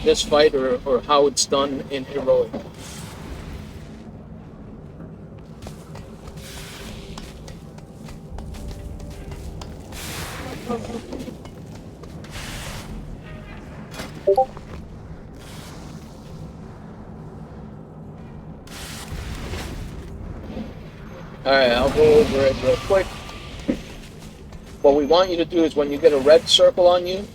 this fight or how it's done in heroic. Alright, I'll go over it real quick. What we want you to do is when you get a red circle on you,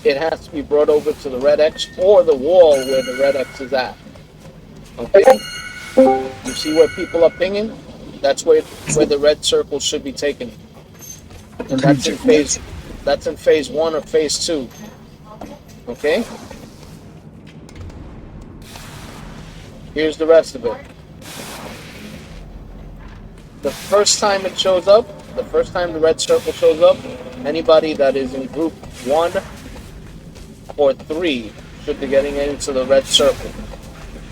it has to be brought over to the red X or the wall where the red X is at. Okay? You see where people are pinging? That's where the red circle should be taken. And that's in phase 1 or phase 2. Okay? Here's the rest of it. The first time it shows up, the first time the red circle shows up, anybody that is in group 1 or 3 should be getting into the red circle.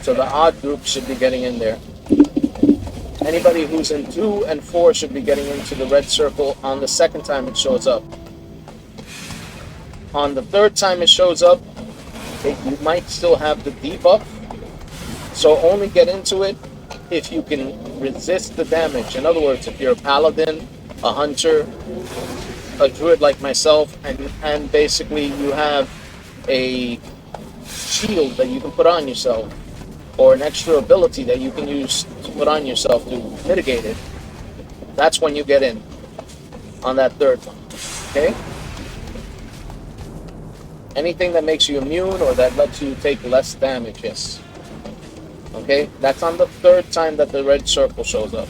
So the odd group should be getting in there. Anybody who's in 2 and 4 should be getting into the red circle on the second time it shows up. On the third time it shows up, you might still have the debuff. So only get into it if you can resist the damage. In other words, if you're a paladin, a hunter, a druid like myself, and basically you have a shield that you can put on yourself, or an extra ability that you can use to put on yourself to mitigate it, that's when you get in on that third one. Okay? Anything that makes you immune or that lets you take less damage, yes. Okay? That's on the third time that the red circle shows up.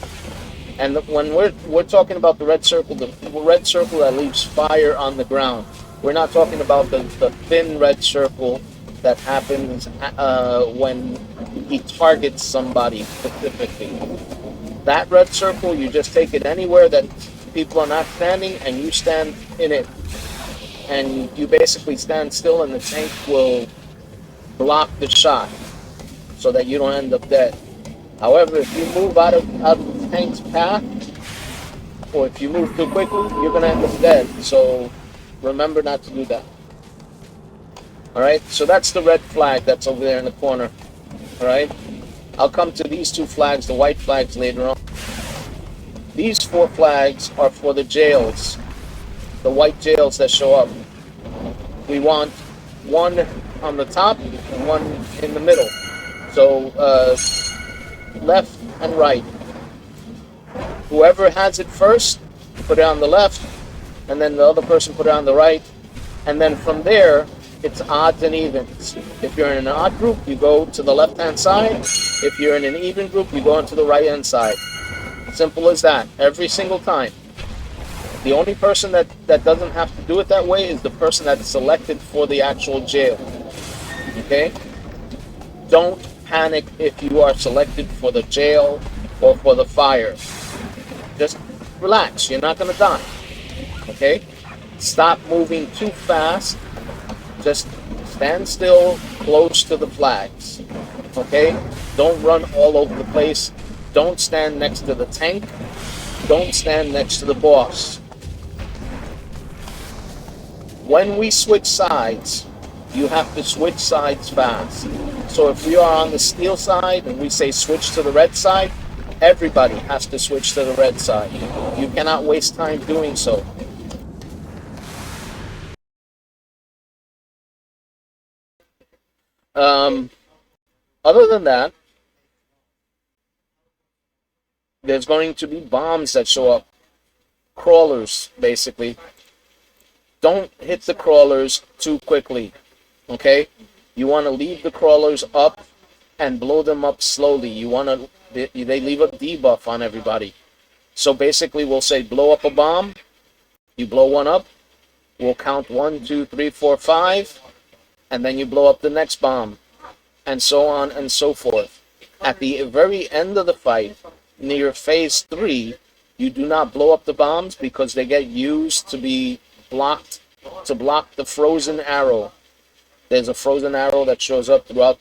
And when we're talking about the red circle that leaves fire on the ground, we're not talking about the thin red circle that happens when he targets somebody specifically. That red circle, you just take it anywhere that people are not standing, and you stand in it. And you basically stand still, and the tank will block the shot so that you don't end up dead. However, if you move out of the tank's path, or if you move too quickly, you're going to end up dead. So remember not to do that. Alright, so that's the red flag that's over there in the corner. Alright, I'll come to these 2 flags, the white flags, later on. These 4 flags are for the jails, the white jails that show up. We want 1 on the top and 1 in the middle. So, left and right. Whoever has it first, put it on the left, and then the other person put it on the right. And then from there, it's odds and evens. If you're in an odd group, you go to the left-hand side. If you're in an even group, you go into the right-hand side. Simple as that, every single time. The only person that doesn't have to do it that way is the person that's selected for the actual jail. Okay? Don't panic if you are selected for the jail or for the fire. Just relax, you're not going to die. Okay? Stop moving too fast. Just stand still close to the flags. Okay? Don't run all over the place. Don't stand next to the tank. Don't stand next to the boss. When we switch sides, you have to switch sides fast. So if we are on the steel side and we say switch to the red side, everybody has to switch to the red side. You cannot waste time doing so. Other than that, there's going to be bombs that show up. Crawlers, basically. Don't hit the crawlers too quickly. Okay? You want to leave the crawlers up and blow them up slowly. You want to, they leave a debuff on everybody. So basically we'll say blow up a bomb. You blow one up. We'll count 1, 2, 3, 4, 5. And then you blow up the next bomb. And so on and so forth. At the very end of the fight, near phase 3, you do not blow up the bombs because they get used to be blocked, to block the frozen arrow. There's a frozen arrow that shows up throughout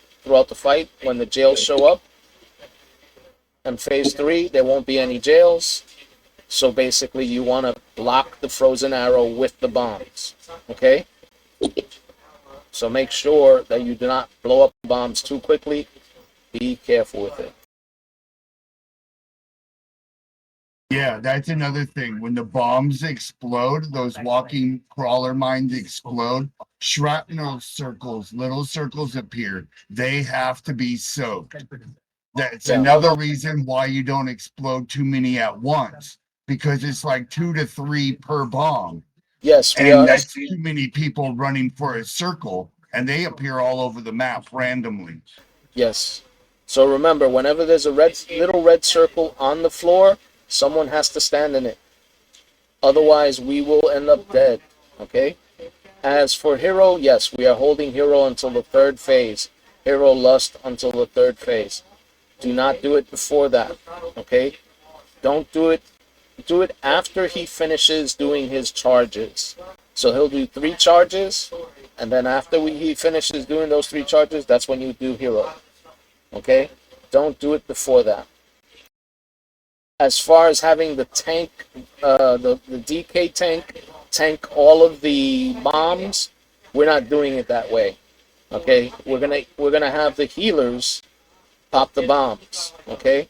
the fight when the jails show up. In phase 3, there won't be any jails. So basically, you want to block the frozen arrow with the bombs. Okay? So make sure that you do not blow up bombs too quickly. Be careful with it. Yeah, that's another thing. When the bombs explode, those walking crawler mines explode, shrapnel circles, little circles appear. They have to be soaked. That's Yeah. another reason why you don't explode too many at once, because it's like 2 to 3 per bomb. Yes, we And are. that's too many people running for a circle, and they appear all over the map randomly. Yes. So remember, whenever there's a little red circle on the floor, someone has to stand in it. Otherwise, we will end up dead. Okay? As for hero, yes, we are holding hero until the third phase. Hero lust until the third phase. Do not do it before that. Okay? Don't do it. Do it after he finishes doing his charges. So he'll do 3 charges, and then after he finishes doing those 3 charges, that's when you do hero. Okay? Don't do it before that. As far as having the tank, the DK tank all of the bombs, we're not doing it that way. Okay? We're gonna have the healers pop the bombs. Okay?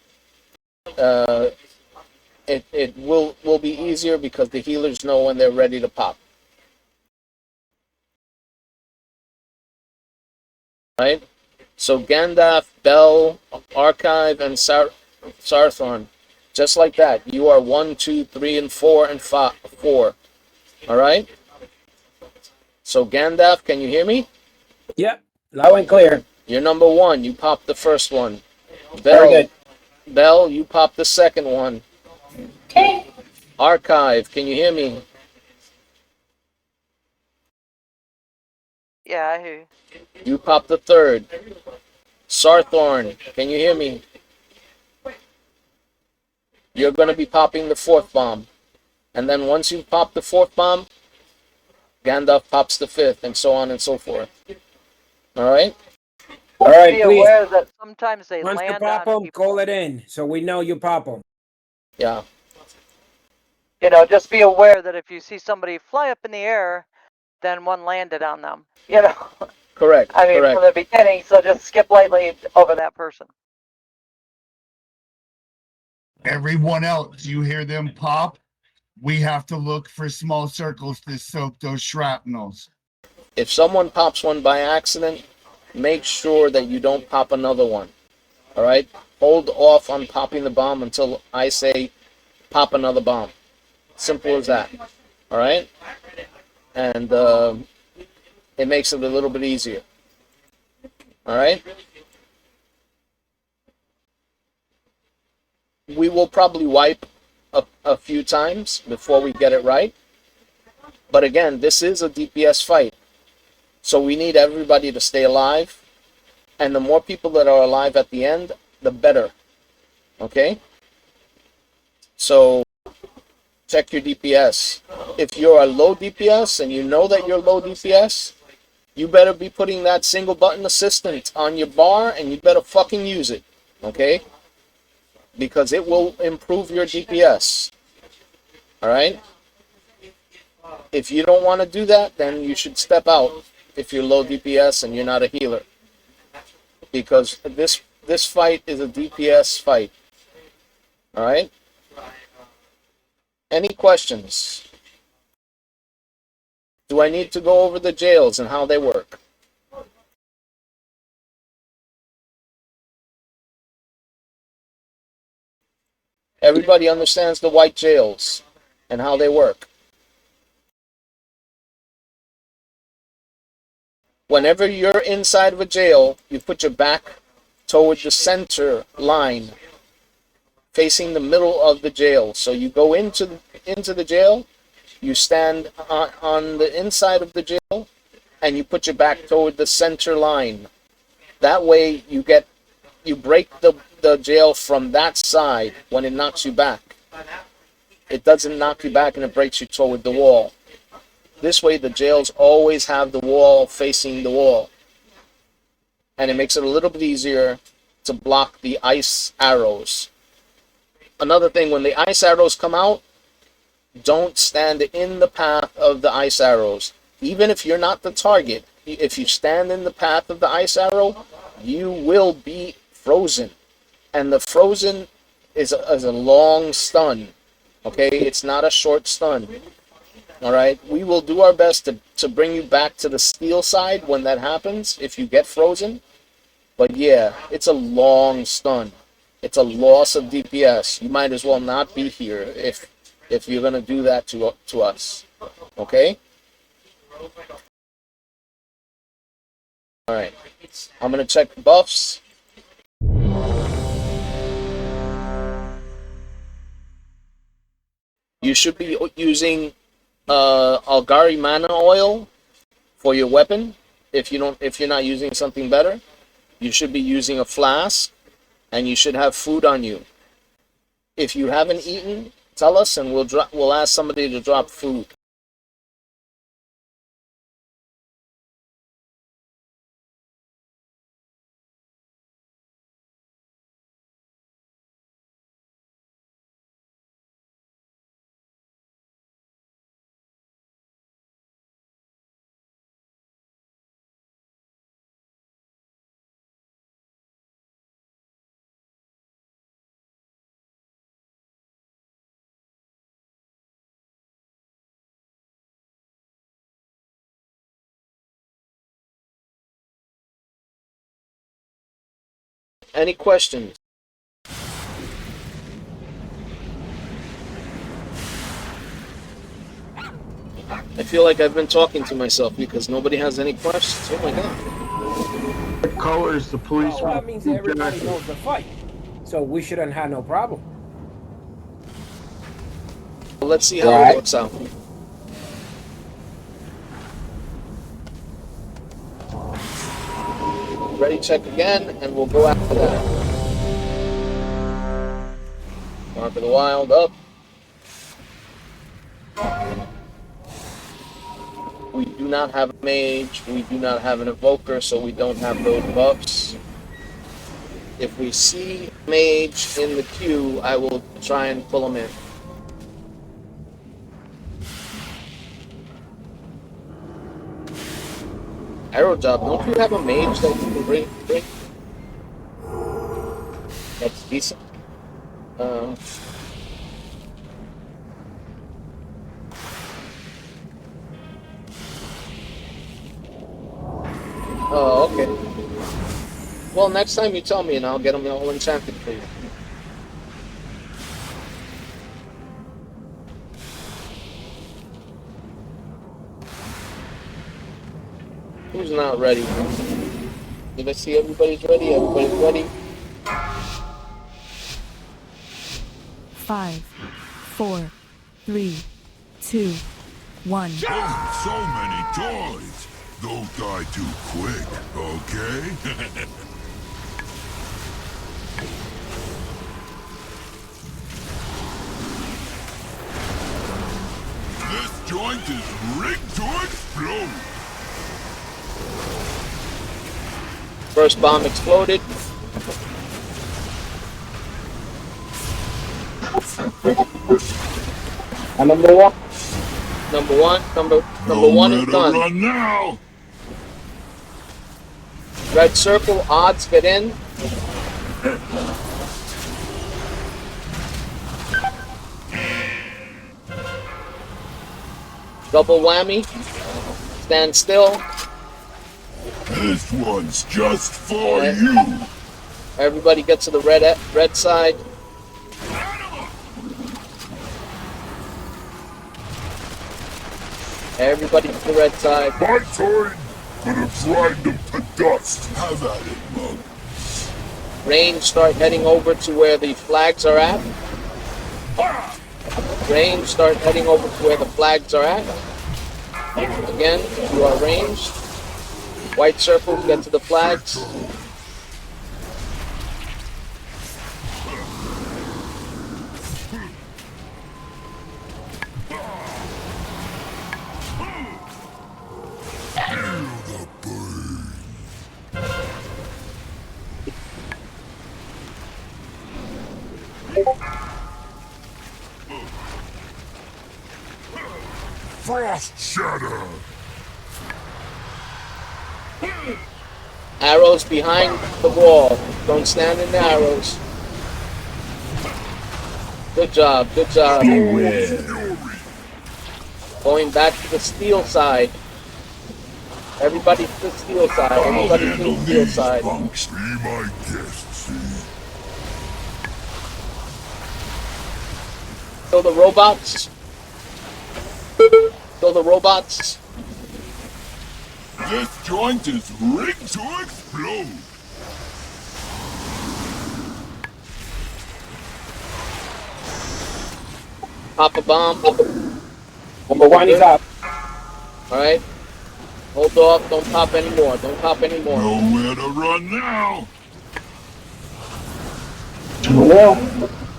Uh, it will be easier because the healers know when they're ready to pop. Right? So Gandalf, Bell, Archive, and Sarthorn, just like that. You are 1, 2, 3, and 4, and 4. All right. So Gandalf, can you hear me? Yep, loud and clear. You're number 1. You popped the first one. Very good. Bell, you popped the second one. Okay. Archive, can you hear me? Yeah, I hear you. You popped the third. Sarthorn, can you hear me? You're going to be popping the 4th bomb. And then once you pop the 4th bomb, Gandalf pops the 5th, and so on and so forth. All right? All right, Be please. aware that sometimes they Once you land pop on them, people. call it in so we know you pop them. Yeah. You know, just be aware that if you see somebody fly up in the air, then one landed on them. You know, Correct. I mean, correct. from the beginning, so just skip lightly over that person. Everyone else, you hear them pop, we have to look for small circles to soak those shrapnels. If someone pops one by accident, make sure that you don't pop another one. All right? Hold off on popping the bomb until I say pop another bomb. Simple as that. All right? And it makes it a little bit easier. All right? We will probably wipe a few times before we get it right. But again, this is a DPS fight. So we need everybody to stay alive. And the more people that are alive at the end, the better. Okay? So check your DPS. If you're a low DPS and you know that you're low DPS, you better be putting that single button assistant on your bar and you better fucking use it. Okay? Because it will improve your DPS. Alright? If you don't want to do that, then you should step out if you're low DPS and you're not a healer. Because this fight is a DPS fight. Alright? Any questions? Do I need to go over the jails and how they work? Everybody understands the white jails and how they work. Whenever you're inside of a jail, you put your back toward the center line, facing the middle of the jail. So you go into the jail, you stand on the inside of the jail, and you put your back toward the center line. That way you break the jail from that side when it knocks you back. It doesn't knock you back and it breaks you toward the wall. This way the jails always have the wall facing the wall. And it makes it a little bit easier to block the ice arrows. Another thing, when the ice arrows come out, don't stand in the path of the ice arrows. Even if you're not the target, if you stand in the path of the ice arrow, you will be frozen. And the frozen is a long stun. Okay, it's not a short stun. All right, we will do our best to bring you back to the steel side when that happens, if you get frozen. But yeah, it's a long stun. It's a loss of DPS. You might as well not be here if you're gonna do that to us. Okay? Alright. I'm gonna check the buffs. You should be using Algari mana oil for your weapon. If you're not using something better, you should be using a flask, and you should have food on you. If you haven't eaten, tell us, and we'll ask somebody to drop food. Any questions? I feel like I've been talking to myself because nobody has any questions. Oh my god. What color is the police? Well, that means everybody knows the fight. So we shouldn't have no problem. Well, let's see how it works out. Ready, check again, and we'll go after that. Mark of the Wild up. We do not have a mage, we do not have an evoker, so we don't have those buffs. If we see mage in the queue, I will try and pull him in. Arrow job, don't you have a mage that you can bring? That's decent. Oh, okay. Well, next time you tell me and I'll get them all enchanted for you. Who's not ready? Did I see everybody's ready? Everybody's ready? 5, 4, 3, 2, 1. Oh, so many toys! Don't die too quick, okay? This joint is rigged to explode! First bomb exploded. And number one. Number one is done. Run now! Red circle, odds, get in. Double whammy. Stand still. This one's just for you! Everybody get to the red side. Everybody to the red side. My turn! Gonna grind them to dust! Have at it, Mug. Range, start heading over to where the flags are at. Range, start heading over to where the flags are at. Again, you are ranged. White circle, get to the flags. Frost Shatter! Arrows behind the wall. Don't stand in the arrows. Good job, good job. Going back to the steel side. Everybody to the steel side. Everybody to the steel side. Punks. Be my guest, see? Kill the robots. Kill the robots. This joint is rigged to explode. Pop a bomb. Number one is up. Alright. Hold off. Don't pop anymore. Don't pop anymore. Nowhere to run now.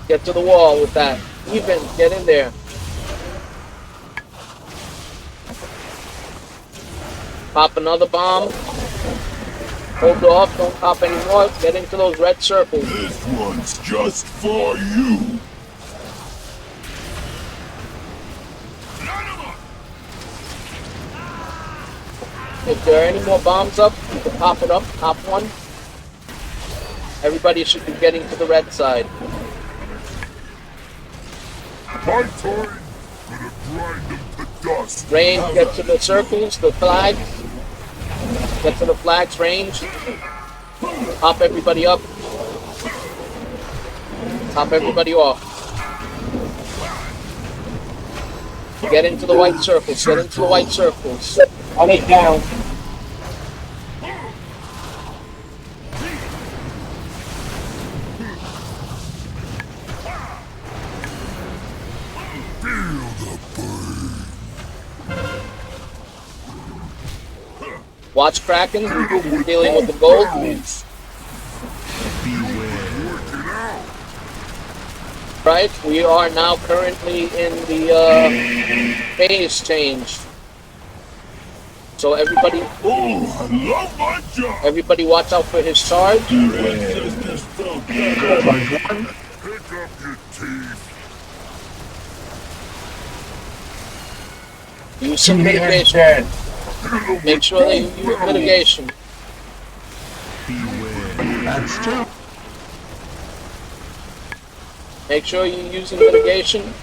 Get to the wall with that. Even. Get in there. Pop another bomb. Hold off. Don't pop anymore. Get into those red circles. This one's just for you. If there are any more bombs up, you can pop it up. Pop one. Everybody should be getting to the red side. My time. Gonna grind them to dust. Range, get to the circles, the flags. Get to the flags, range. Pop everybody up. Pop everybody off. Get into the white circles. Get into the white circles. On it down. Feel the burn. Watch Kraken. Dealing with the gold. Right, we are now currently in the phase change. So everybody, Oh, I love my job. everybody, watch out for his charge. Pick up your teeth. Use some mitigation. Make sure that you use mitigation. That's true. Make sure you're using mitigation. Let's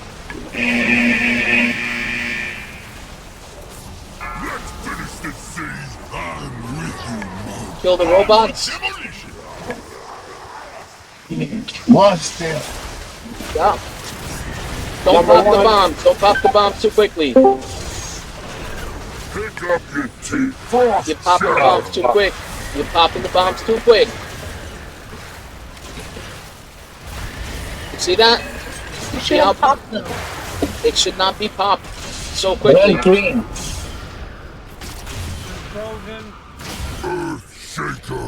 finish this scene. I'm with you, Mo. Kill the robots. Demolition. Busted. Yeah. Don't pop the bombs. Don't pop the bombs too quickly. Pick up your teeth. You're popping the bombs too quick. You're popping the bombs too quick. You see that? You see how it should not be popped so quickly. Green. Earth shaker.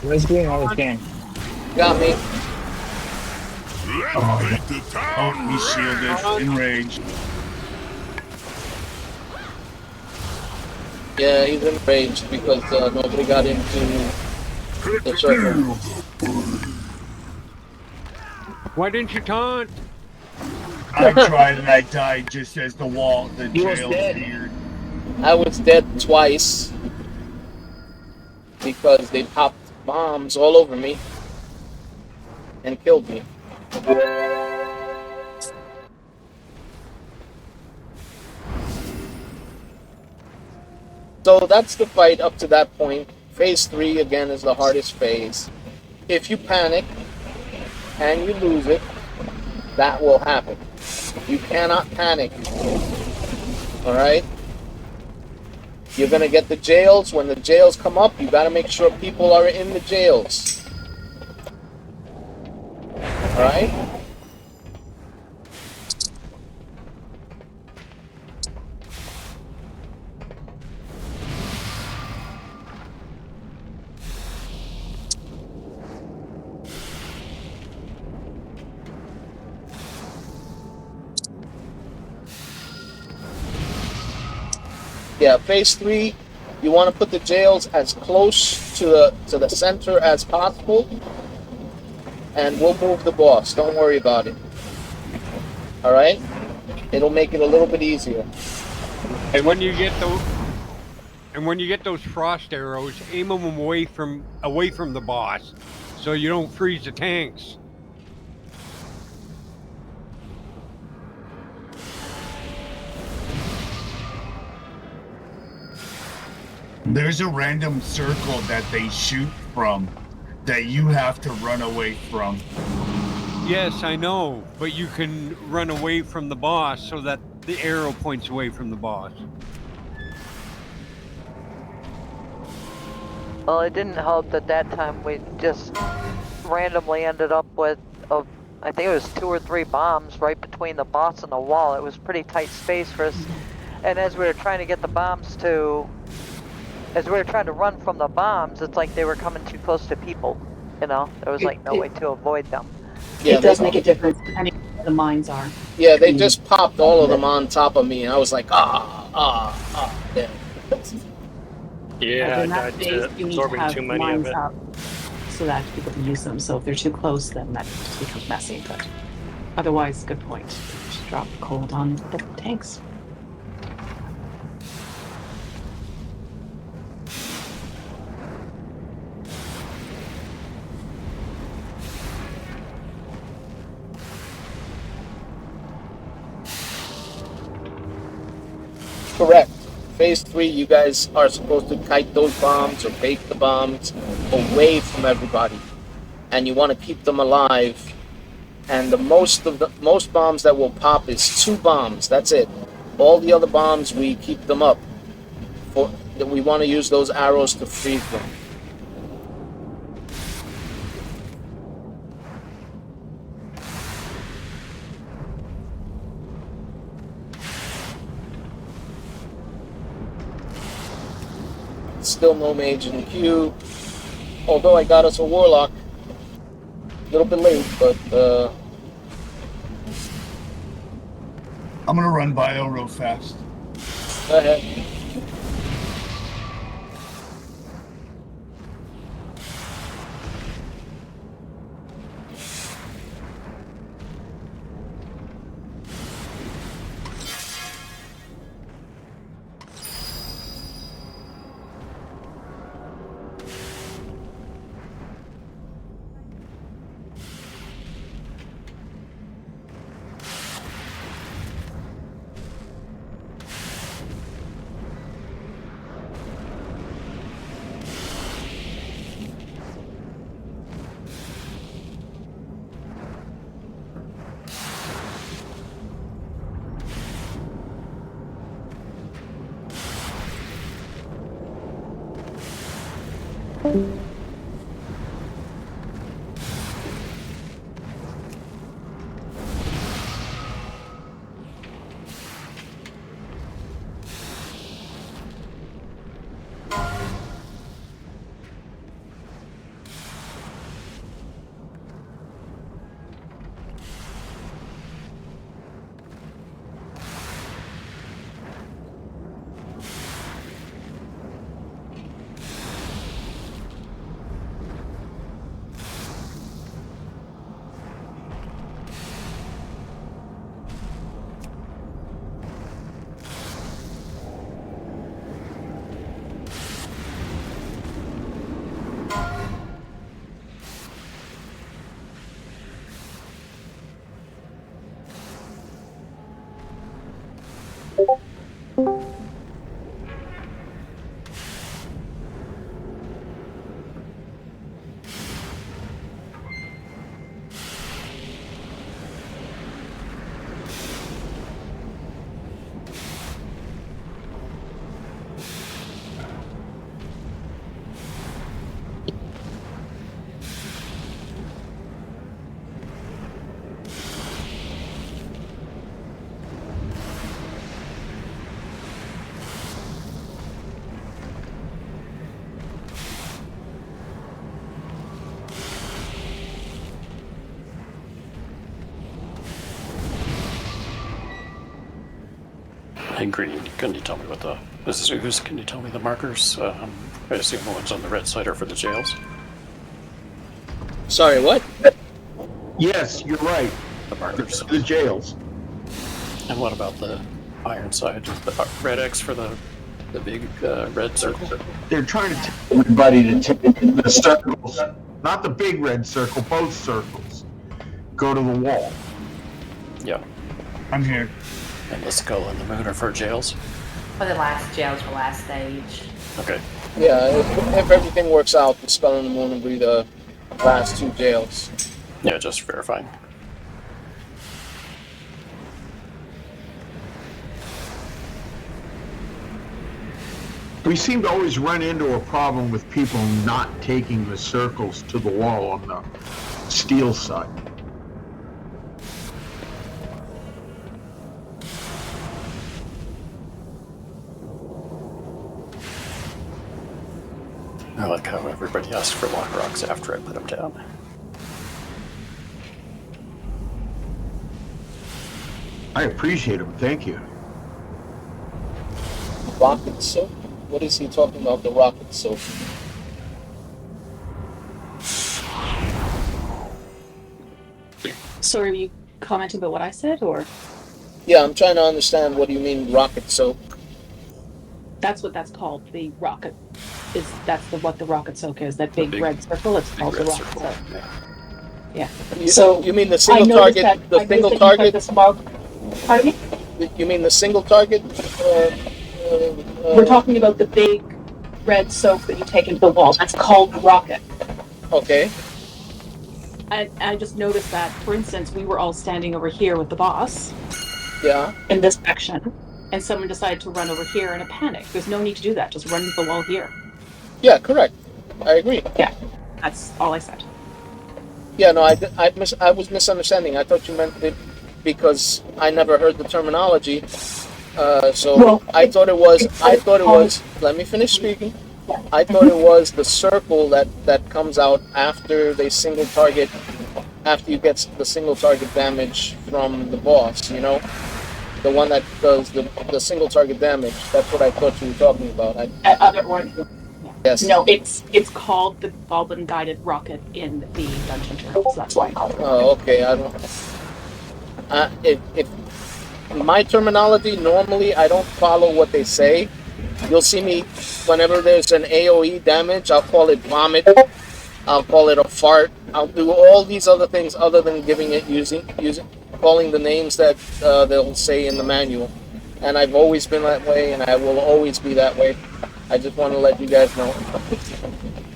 Where's green all the game? Got me. Let's take the Oh, town. he's shielded. Enraged. Yeah, he's enraged because nobody got into the circle. Why didn't you taunt? I tried and I died just as the jail appeared. I was dead twice because they popped bombs all over me and killed me. So that's the fight up to that point. Phase 3 again is the hardest phase. If you panic and you lose it, that will happen. You cannot panic. Alright? You're gonna get the jails. When the jails come up, you gotta make sure people are in the jails. Alright? Yeah, phase 3, you want to put the jails as close to the center as possible, and we'll move the boss. Don't worry about it. All right? It'll make it a little bit easier. And when you get the And when you get those frost arrows, aim them away from the boss, so you don't freeze the tanks. There's a random circle that they shoot from that you have to run away from. Yes, I know, but you can run away from the boss so that the arrow points away from the boss. Well, it didn't help that time we just randomly ended up with, I think it was 2 or 3 bombs right between the boss and the wall. It was pretty tight space for us. And as we were trying to get the bombs as we were trying to run from the bombs, it's like they were coming too close to people. You know, there was like no way to avoid them. Yeah, It does make a difference depending on where the mines are. Yeah, they just popped all of them on top of me, and I was like, yeah. Yeah, In I that died phase, to you need to absorbing have too many mines of it. up so that people can use them. So if they're too close, then that just becomes messy. But otherwise, good point. Just drop cold on the tanks. Correct. Phase 3, you guys are supposed to kite those bombs or bake the bombs away from everybody, and you want to keep them alive. And the most bombs that will pop is 2 bombs. That's it. All the other bombs, we keep them up. We want to use those arrows to freeze them. Still no mage in the queue. Although I got us a warlock. A little bit late, but I'm gonna run bio real fast. go ahead. Hey, Green, can you tell me this is Ooze, can you tell me the markers? I assume the ones on the red side are for the jails. Sorry, what? Yes, you're right. The markers. The jails. And what about the iron side? The red X for the The big red circle. They're trying to tell everybody to take the circles, not the big red circle, both circles. Go to the wall. Yeah. I'm here. And the skull and the moon are for jails. For the last jails for last stage. Okay. Yeah, if everything works out, the Spell in the Moon will be the last 2 jails. Yeah, just verifying. We seem to always run into a problem with people not taking the circles to the wall on the steel side. I like how everybody asked for lock rocks after I put them down. I appreciate them, thank you. Rocket soap? What is he talking about, the rocket soap? So are you commenting about what I said, or? Yeah, I'm trying to understand what do you mean rocket soap? That's what that's called. The rocket that's what the rocket soak is. That big, big red circle. It's called the rocket soak. Yeah. So you mean the single target? The single target? Pardon me? You mean the single target? We're talking about the big red soak that you take into the wall. That's called the rocket. Okay. I just noticed that, for instance, we were all standing over here with the boss. Yeah. In this section, and someone decided to run over here in a panic. There's no need to do that. Just run to the wall here. Yeah, correct. I agree. Yeah, that's all I said. Yeah, no, I was misunderstanding. I thought you meant it because I never heard the terminology. I thought it was. Let me finish speaking. I thought it was the circle that comes out after they single target, after you get the single target damage from the boss. You know, the one that does the single target damage. That's what I thought you were talking about. Other one. Yes. No, it's called the Goblin Guided Rocket in the dungeon terms. So that's why I called it. Oh, okay. I don't. If my terminology, normally I don't follow what they say. You'll see me whenever there's an AoE damage, I'll call it vomit. I'll call it a fart. I'll do all these other things other than giving it calling the names that they'll say in the manual. And I've always been that way, and I will always be that way. I just want to let you guys know.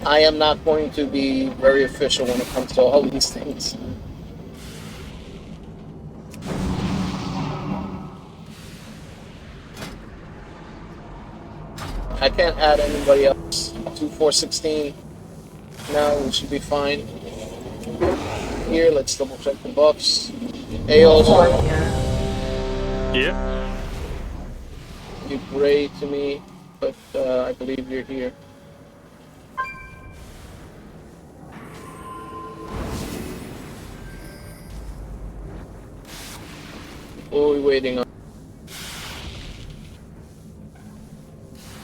I am not going to be very official when it comes to all these things. I can't add anybody else. 2416. Now we should be fine. Here, let's double check the buffs. Aos. Yeah. You're gray to me, but I believe you're here. What are we waiting on?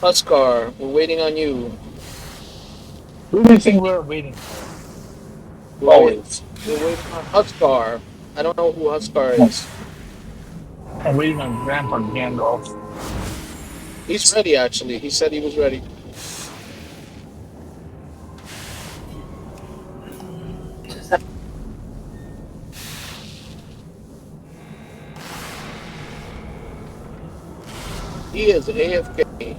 Huskar, we're waiting on you. Who do you think we're waiting for? Always. We're waiting on Huskar. I don't know who Huskar is. I'm waiting on Grandpa Gandalf. He's ready, actually. He said he was ready. He is AFK.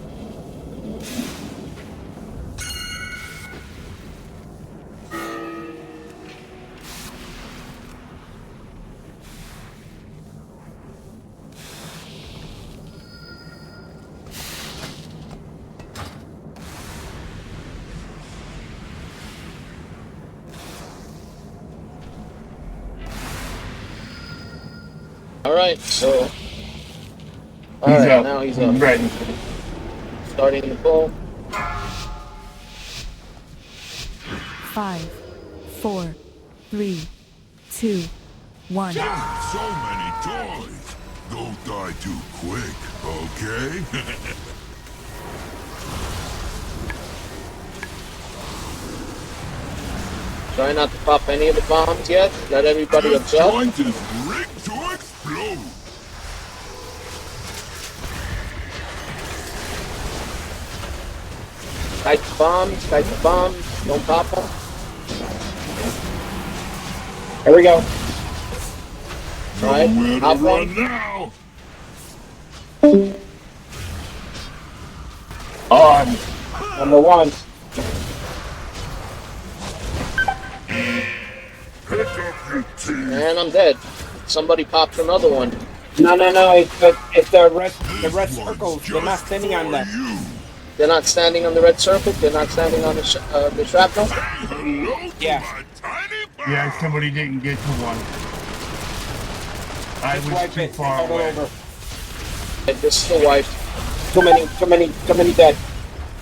Alright, so... Alright, now he's up. Ready. Starting the pull. 5, 4, 3, 2, 1. So many toys. Don't die too quick, okay? Try not to pop any of the bombs yet. Let everybody This absorb. joint is rigged to explode. Kite the bombs, kite the bombs. Don't pop them. Here we go. Alright, Nowhere to hop run one. now. On. Number one. Pick up your teeth. And I'm dead. Somebody popped another one. No. It's the red This one's circles. They're not just standing on for that. you. They're not standing on the red circle. They're not standing on the shrapnel. Say hello to Yeah. my tiny pal. Yeah, somebody didn't get to one. I Just was wipe too it. far All away. over. And this is the wife. Too many dead.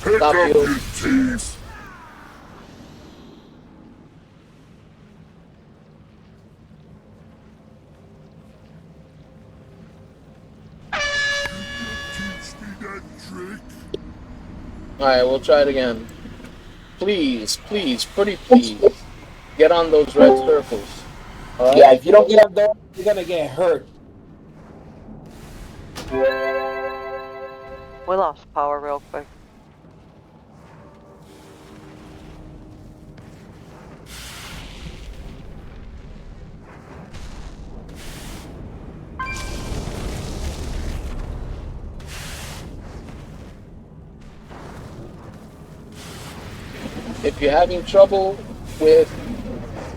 Pick Stop up you. your teeth. Teach me that trick. Alright, we'll try it again. Please, pretty please. Get on those red circles. Alright? Yeah, if you don't get up there, you're gonna get hurt. We lost power real quick. If you're having trouble with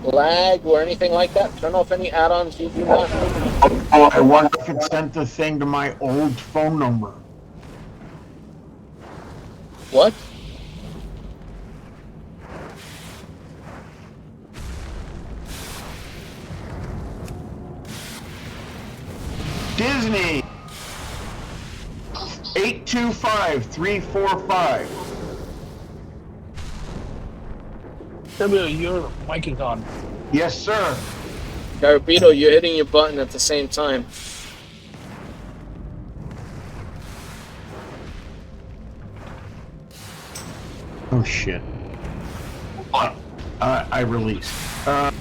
lag or anything like that, turn off any add-ons you do not need. Oh, I wonder if it sent the thing to my old phone number. What? Disney 825345. W, your mic is on. Yes, sir. Carabito, you're hitting your button at the same time. Oh shit. I released. I'll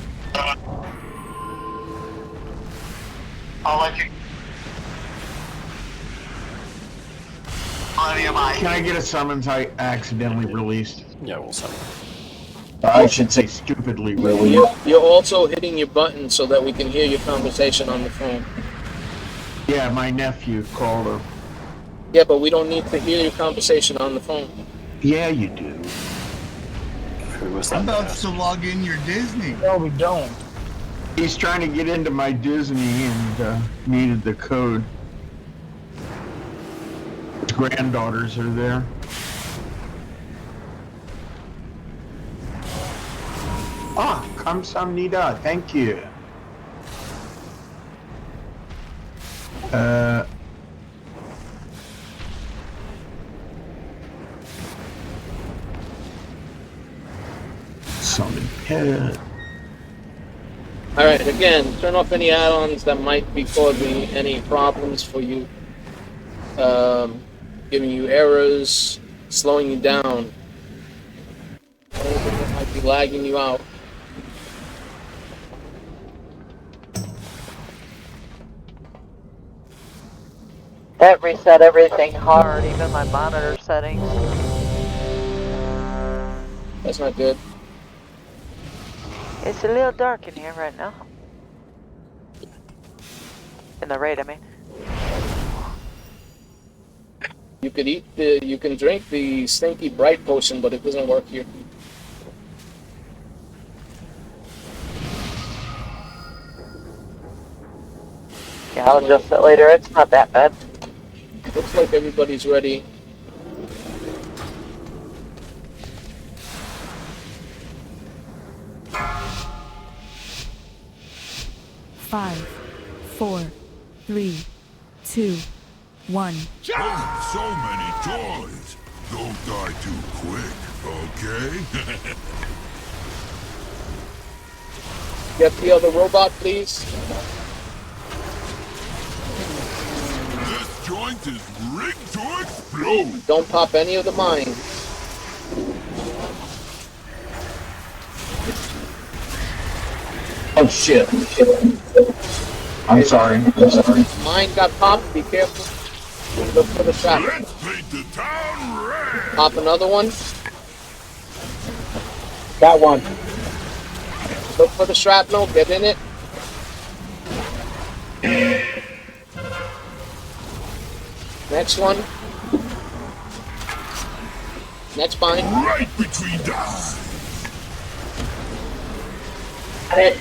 let you. Can I get a summons? I accidentally released. Yeah, we'll send. I should say stupidly released. You're also hitting your button so that we can hear your conversation on the phone. Yeah, my nephew called her. Yeah, but we don't need to hear your conversation on the phone. Yeah, you do. Who was I'm that? about to log in your Disney. No, we don't. He's trying to get into my Disney and needed the code. His granddaughters are there. Ah, kamsamnida. Thank you. Summon pet. Alright, again, turn off any add-ons that might be causing any problems for you. Giving you errors, slowing you down. Anything that might be lagging you out. That reset everything hard, even my monitor settings. That's not good. It's a little dark in here right now. In the raid, I mean. You can drink the stinky bright potion, but it doesn't work here. Yeah, I'll adjust it later. It's not that bad. Looks like everybody's ready. Five, four, three, two, one. Oh, so many toys. Don't die too quick, okay? Get the other robot, please. This joint is rigged to explode. Don't pop any of the mines. Oh shit. I'm sorry. Mine got popped. Be careful. Look for the trap. Let's paint the town red. Pop another one. Got one. Look for the shrapnel. Get in it. Next one. Next bind. Right between the eyes. Got it.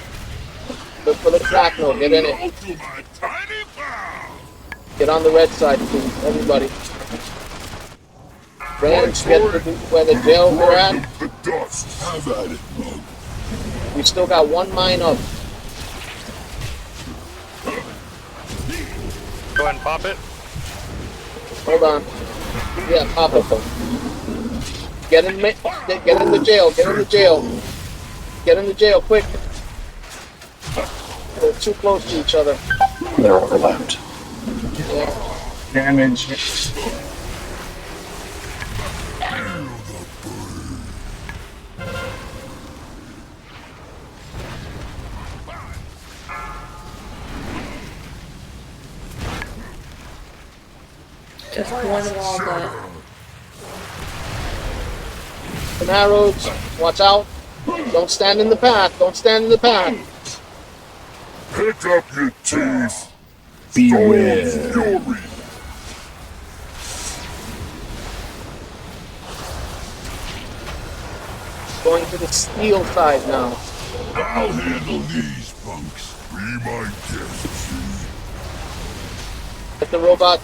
Look for the shrapnel. Get in it. Go to my tiny pal. Get on the red side, please. Everybody. Range, get to where the jail we're at. The dust. Have at it, Mug. We still got one mine up. Go ahead and pop it. Hold on. Yeah, pop it. Get in the jail. Get in the jail. Get in the jail, quick. They're too close to each other. They're overlapped. Yeah. Damage. Just one wall left. Some arrows. Watch out. Don't stand in the path. Don't stand in the path. Pick up your teeth. Beware. Fury. Going to the steel side now. I'll handle these punks. Be my guest. Get the robot.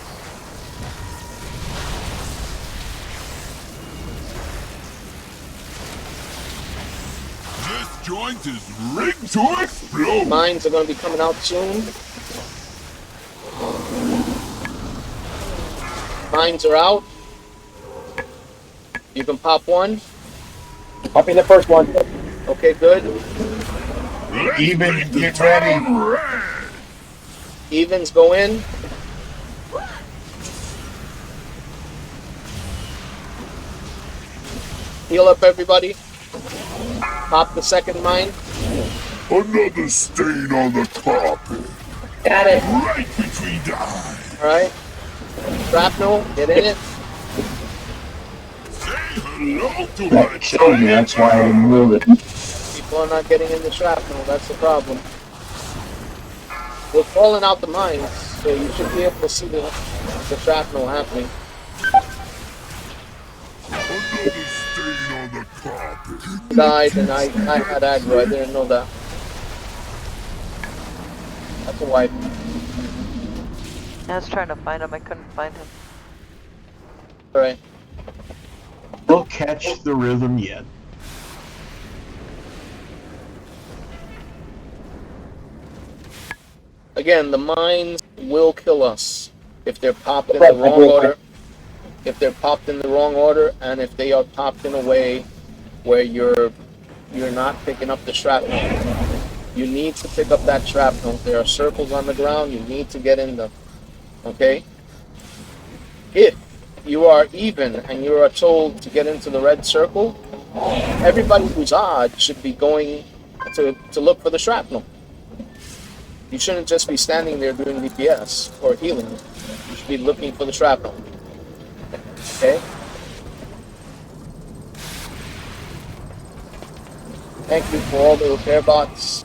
This joint is rigged to explode. Mines are going to be coming out soon. Mines are out. You can pop one. Popping the first one. Okay, good. Even, get ready. Evens go in. Heal up, everybody. Pop the second mine. Another stain on the carpet. Got it. Right between the eyes. Alright. Shrapnel, get in it. Say hello to That my killed me, that's why I didn't move it. People are not getting in the shrapnel, that's the problem. We're falling out the mines, so you should be able to see the shrapnel happening. Another stain on the carpet. Died and I had aggro, I didn't know that. That's a wipe. I was trying to find him, I couldn't find him. Alright. We'll catch the rhythm yet. Again, the mines will kill us if they're popped in the wrong order. If they're popped in the wrong order, and if they are popped in a way where you're not picking up the shrapnel. You need to pick up that shrapnel. There are circles on the ground. You need to get in them. Okay? If you are even and you are told to get into the red circle, everybody who's odd should be going to look for the shrapnel. You shouldn't just be standing there doing DPS or healing. You should be looking for the shrapnel. Okay? Thank you for all the repair bots.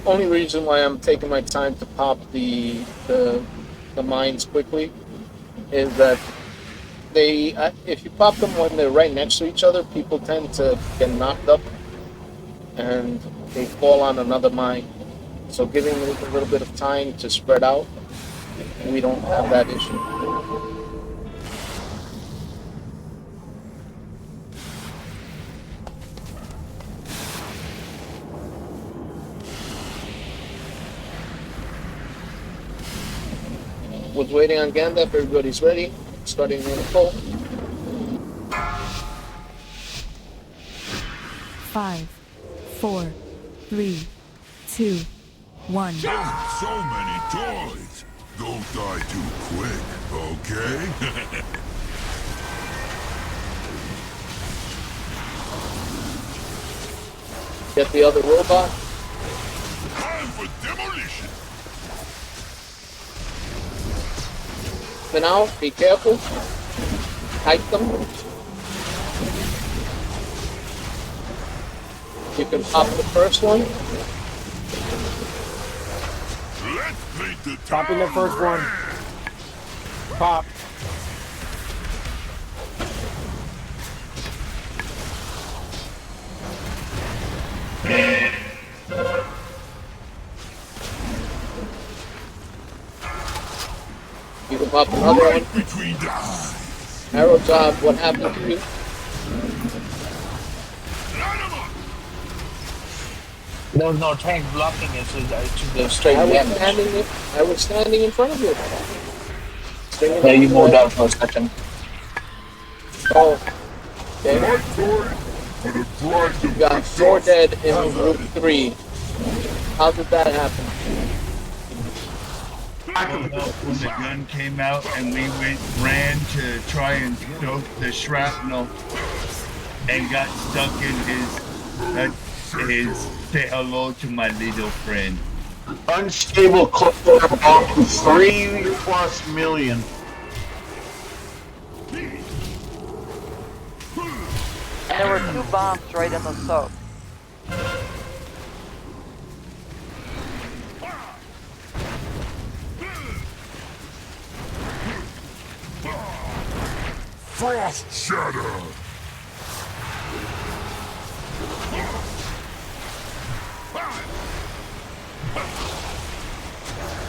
only reason why I'm taking my time to pop the mines quickly is that if you pop them when they're right next to each other, people tend to get knocked up and they fall on another mine. So giving it a little bit of time to spread out, we don't have that issue. Was waiting on Gandalf. Everybody's ready. Starting in the full. 5, 4, 3, 2, 1. So many toys. Don't die too quick, okay? Get the other robot. Time for demolition. For now, be careful. Hike them. You can pop the first one. Let's paint the Popping the first one. Pop. You can pop another one. between the eyes. Arrow job, what happened to you? There was no tank blocking it, so I took the straight I damage. was standing in front of you. Yeah, you moved out for a second. Oh, okay. My toy for the grind You of got the 4 dust. dead in group 3. How did that happen? When the gun came out and we ran to try and stoke the shrapnel and got stuck in his say hello to my little friend. Unstable cluster bomb 3+ million. And there were 2 bombs right in the soak. Frost shatter.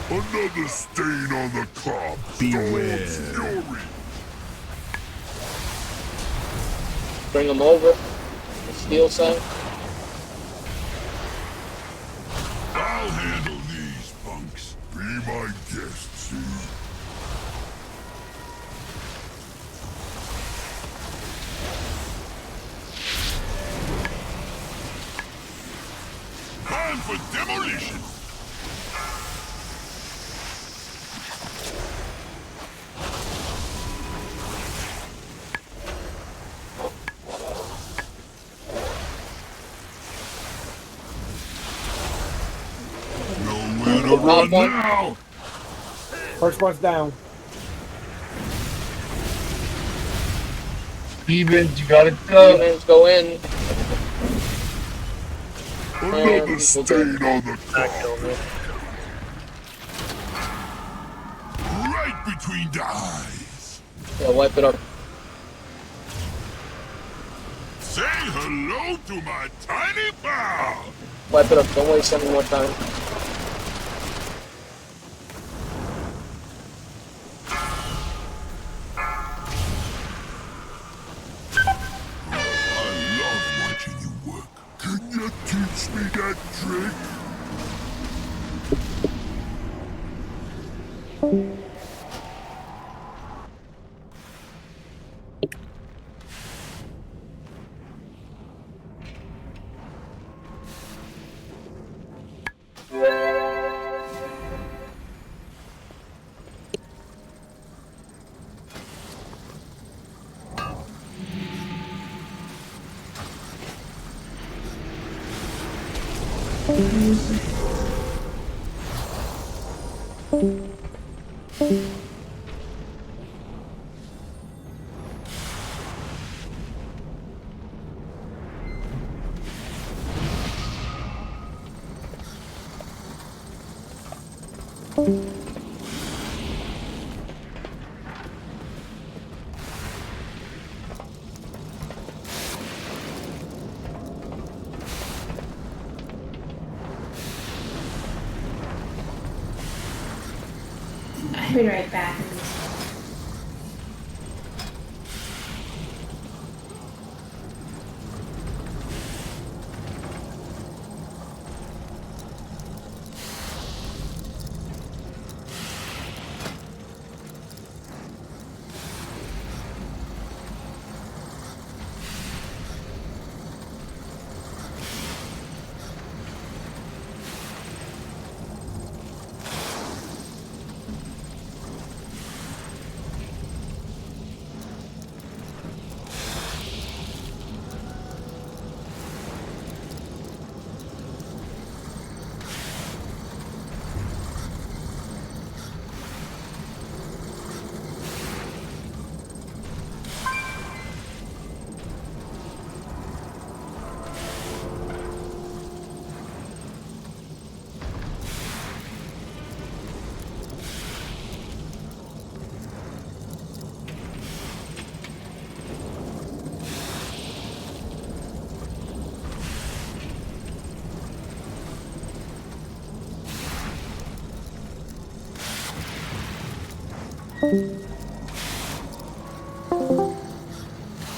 Another stain on the carp. Beware. Fury. Bring them over. The steel side. I'll handle these punks. Be my guest, see? Time for demolition. Nowhere to run now. First one's down. Stevens, you got it up. Demons go in. Another stain on the carpet. Right between the eyes. Yeah, wipe it up. Say hello to my tiny pal. Wipe it up. Don't waste any more time. I love watching you work. Can you teach me that trick? I'll be right back.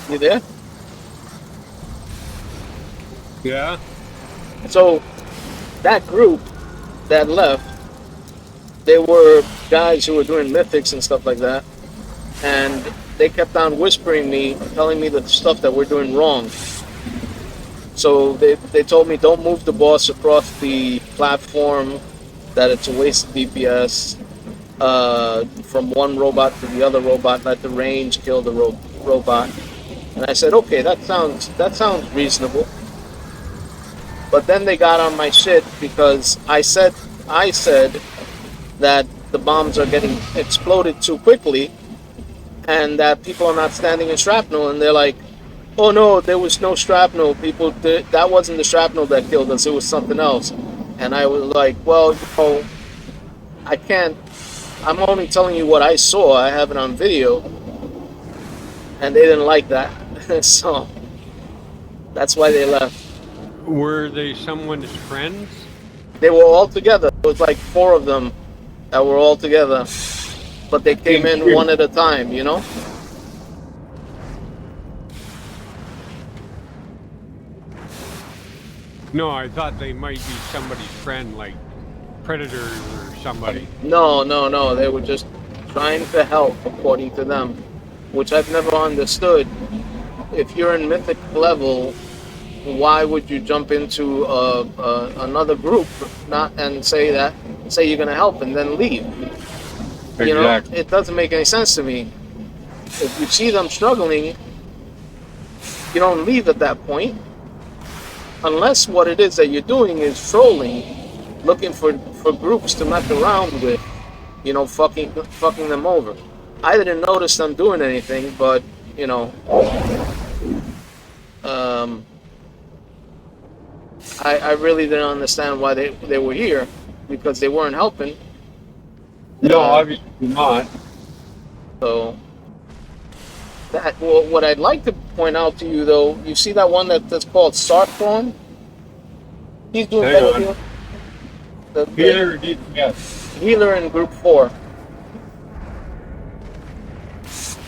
You there? Yeah. So that group that left, they were guys who were doing mythics and stuff like that, and they kept on whispering me, telling me the stuff that we're doing wrong. So they told me don't move the boss across the platform, that it's a waste of DPS. From one robot to the other robot, let the range kill the robot. And I said, okay, that sounds reasonable. But then they got on my shit because I said that the bombs are getting exploded too quickly, and that people are not standing in shrapnel. And they're like, oh no, there was no shrapnel. That wasn't the shrapnel that killed us. It was something else. And I was like, well, you know, I can't. I'm only telling you what I saw. I have it on video. And they didn't like that. So that's why they left. Were they someone's friends? They were all together. It was like 4 of them that were all together. But they came in one at a time, you know? No, I thought they might be somebody's friend, like Predators or somebody. No. They were just trying to help, according to them, which I've never understood. If you're in mythic level, why would you jump into another group and say you're gonna help and then leave? Exactly. You know, it doesn't make any sense to me. If you see them struggling, you don't leave at that point, unless what it is that you're doing is trolling, looking for groups to mess around with, you know, fucking them over. I didn't notice them doing anything, but you know, I really didn't understand why they were here, because they weren't helping. No, obviously not. So what I'd like to point out to you, though, you see that one that's called Sarthorn? He's doing better. Healer, yes. Healer in group 4.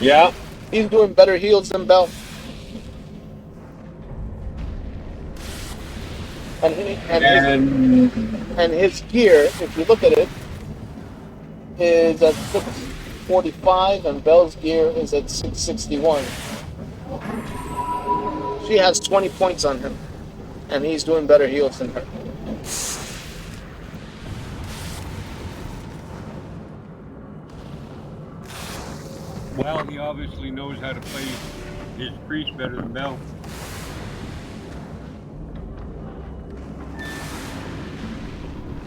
Yeah. He's doing better heals than Bell. And his gear, if you look at it, is at 645, and Bell's gear is at 661. She has 20 points on him, and he's doing better heals than her. Well, he obviously knows how to play his priest better than Bell.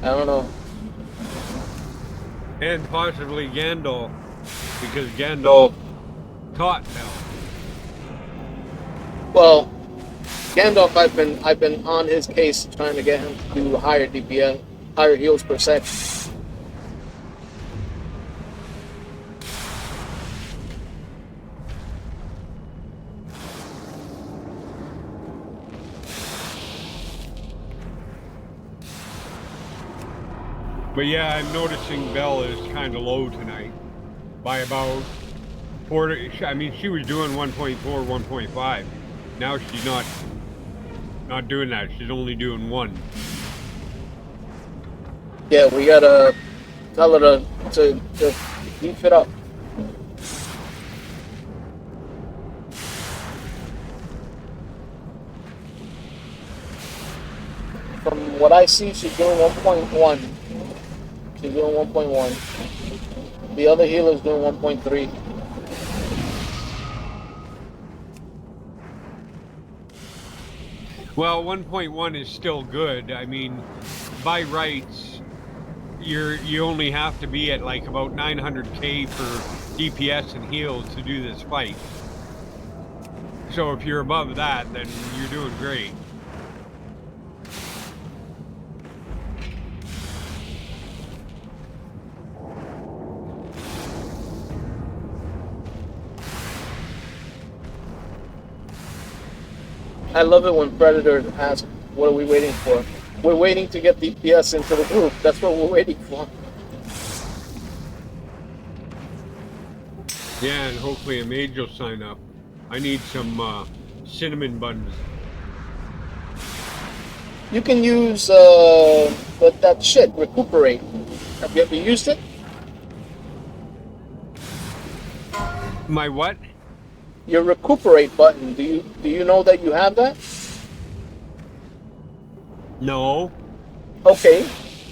I don't know. And possibly Gandalf, because Gandalf taught Bell. Well, Gandalf, I've been on his case trying to get him to do higher DPS, higher heals per sec. But yeah, I'm noticing Bell is kind of low tonight by about 4. I mean, she was doing 1.4, 1.5. Now she's not doing that. She's only doing 1. Yeah, we gotta tell her to beef it up. From what I see, she's doing 1.1. She's doing 1.1. The other healer's doing 1.3. Well, 1.1 is still good. I mean, by rights, you only have to be at like about 900k for DPS and heals to do this fight. So if you're above that, then you're doing great. I love it when Predators ask, what are we waiting for? We're waiting to get DPS into the group. That's what we're waiting for. Yeah, and hopefully a mage will sign up. I need some cinnamon buns. You can use that shit, Recuperate. Have you ever used it? My what? Your Recuperate button. Do you know that you have that? No. Okay.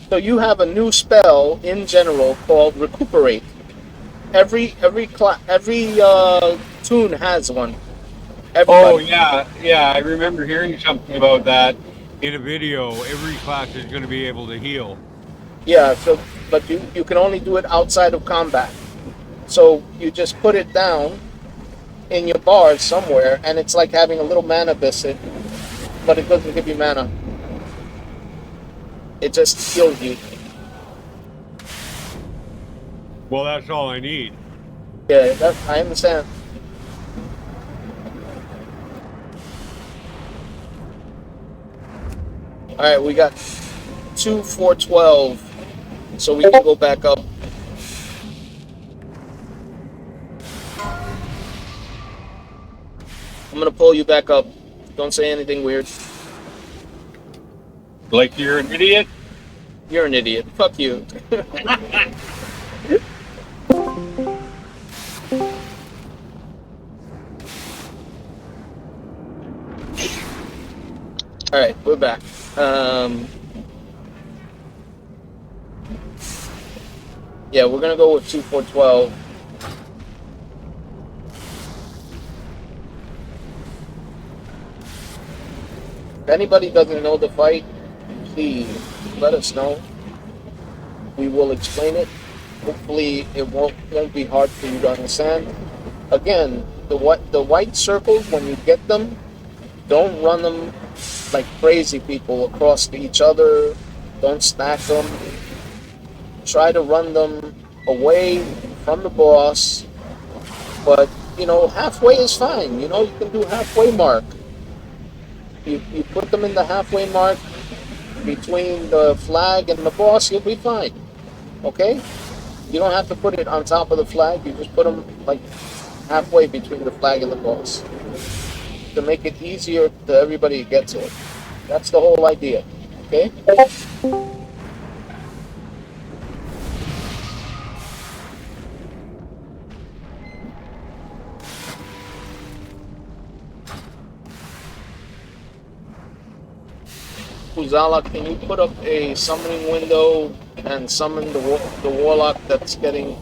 So you have a new spell in general called Recuperate. Every tune has one. Everybody. Oh yeah. I remember hearing something about that in a video. Every class is going to be able to heal. Yeah. So, but you can only do it outside of combat. So you just put it down in your bars somewhere, and it's like having a little mana biscuit, but it doesn't give you mana. It just heals you. Well, that's all I need. Yeah, I understand. Alright, we got 2 412, so we can go back up. I'm gonna pull you back up. Don't say anything weird. Like you're an idiot? You're an idiot. Fuck you. Alright, we're back. Yeah, we're gonna go with 2 412. If anybody doesn't know the fight, please let us know. We will explain it. Hopefully, it won't be hard for you to understand. Again, the white circles, when you get them, don't run them like crazy people across to each other. Don't stack them. Try to run them away from the boss. But, halfway is fine. You can do halfway mark. You put them in the halfway mark between the flag and the boss, you'll be fine. Okay? You don't have to put it on top of the flag. You just put them like halfway between the flag and the boss to make it easier to everybody to get to it. That's the whole idea. Okay? Uzala, can you put up a summoning window and summon the warlock that's having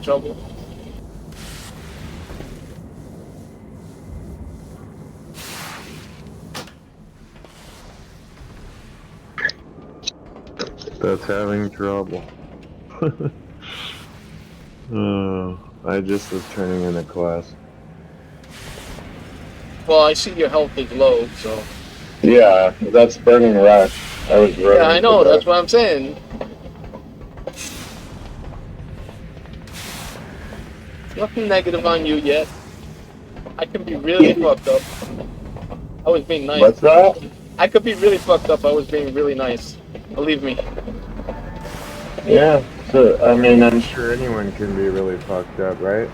trouble? That's having trouble. I just was turning in a class. Well, I see your health is low, so. Yeah, that's burning rush. I was running. Yeah, I know. That's what I'm saying. Nothing negative on you yet. I can be really fucked up. I was being nice. What's that? I could be really fucked up. I was being really nice. Believe me. Yeah, so, I mean, I'm sure anyone can be really fucked up, right?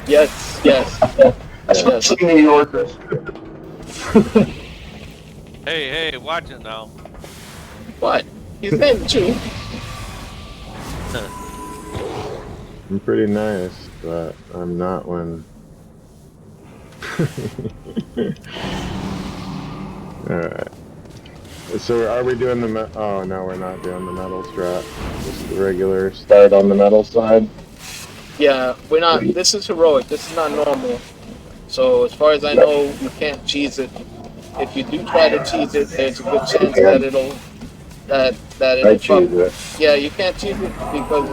Yes, yes, yes. Especially New Yorkers. Hey, watch it now. What? He's saying the truth. I'm pretty nice, but I'm not when... Alright. So are we doing the oh no, we're not doing the metal strat. Just the regular start on the metal side. Yeah, we're not. This is heroic. This is not normal. So as far as I know, you can't cheese it. If you do try to cheese it, there's a good chance that it'll fuck. Yeah, you can't cheese it because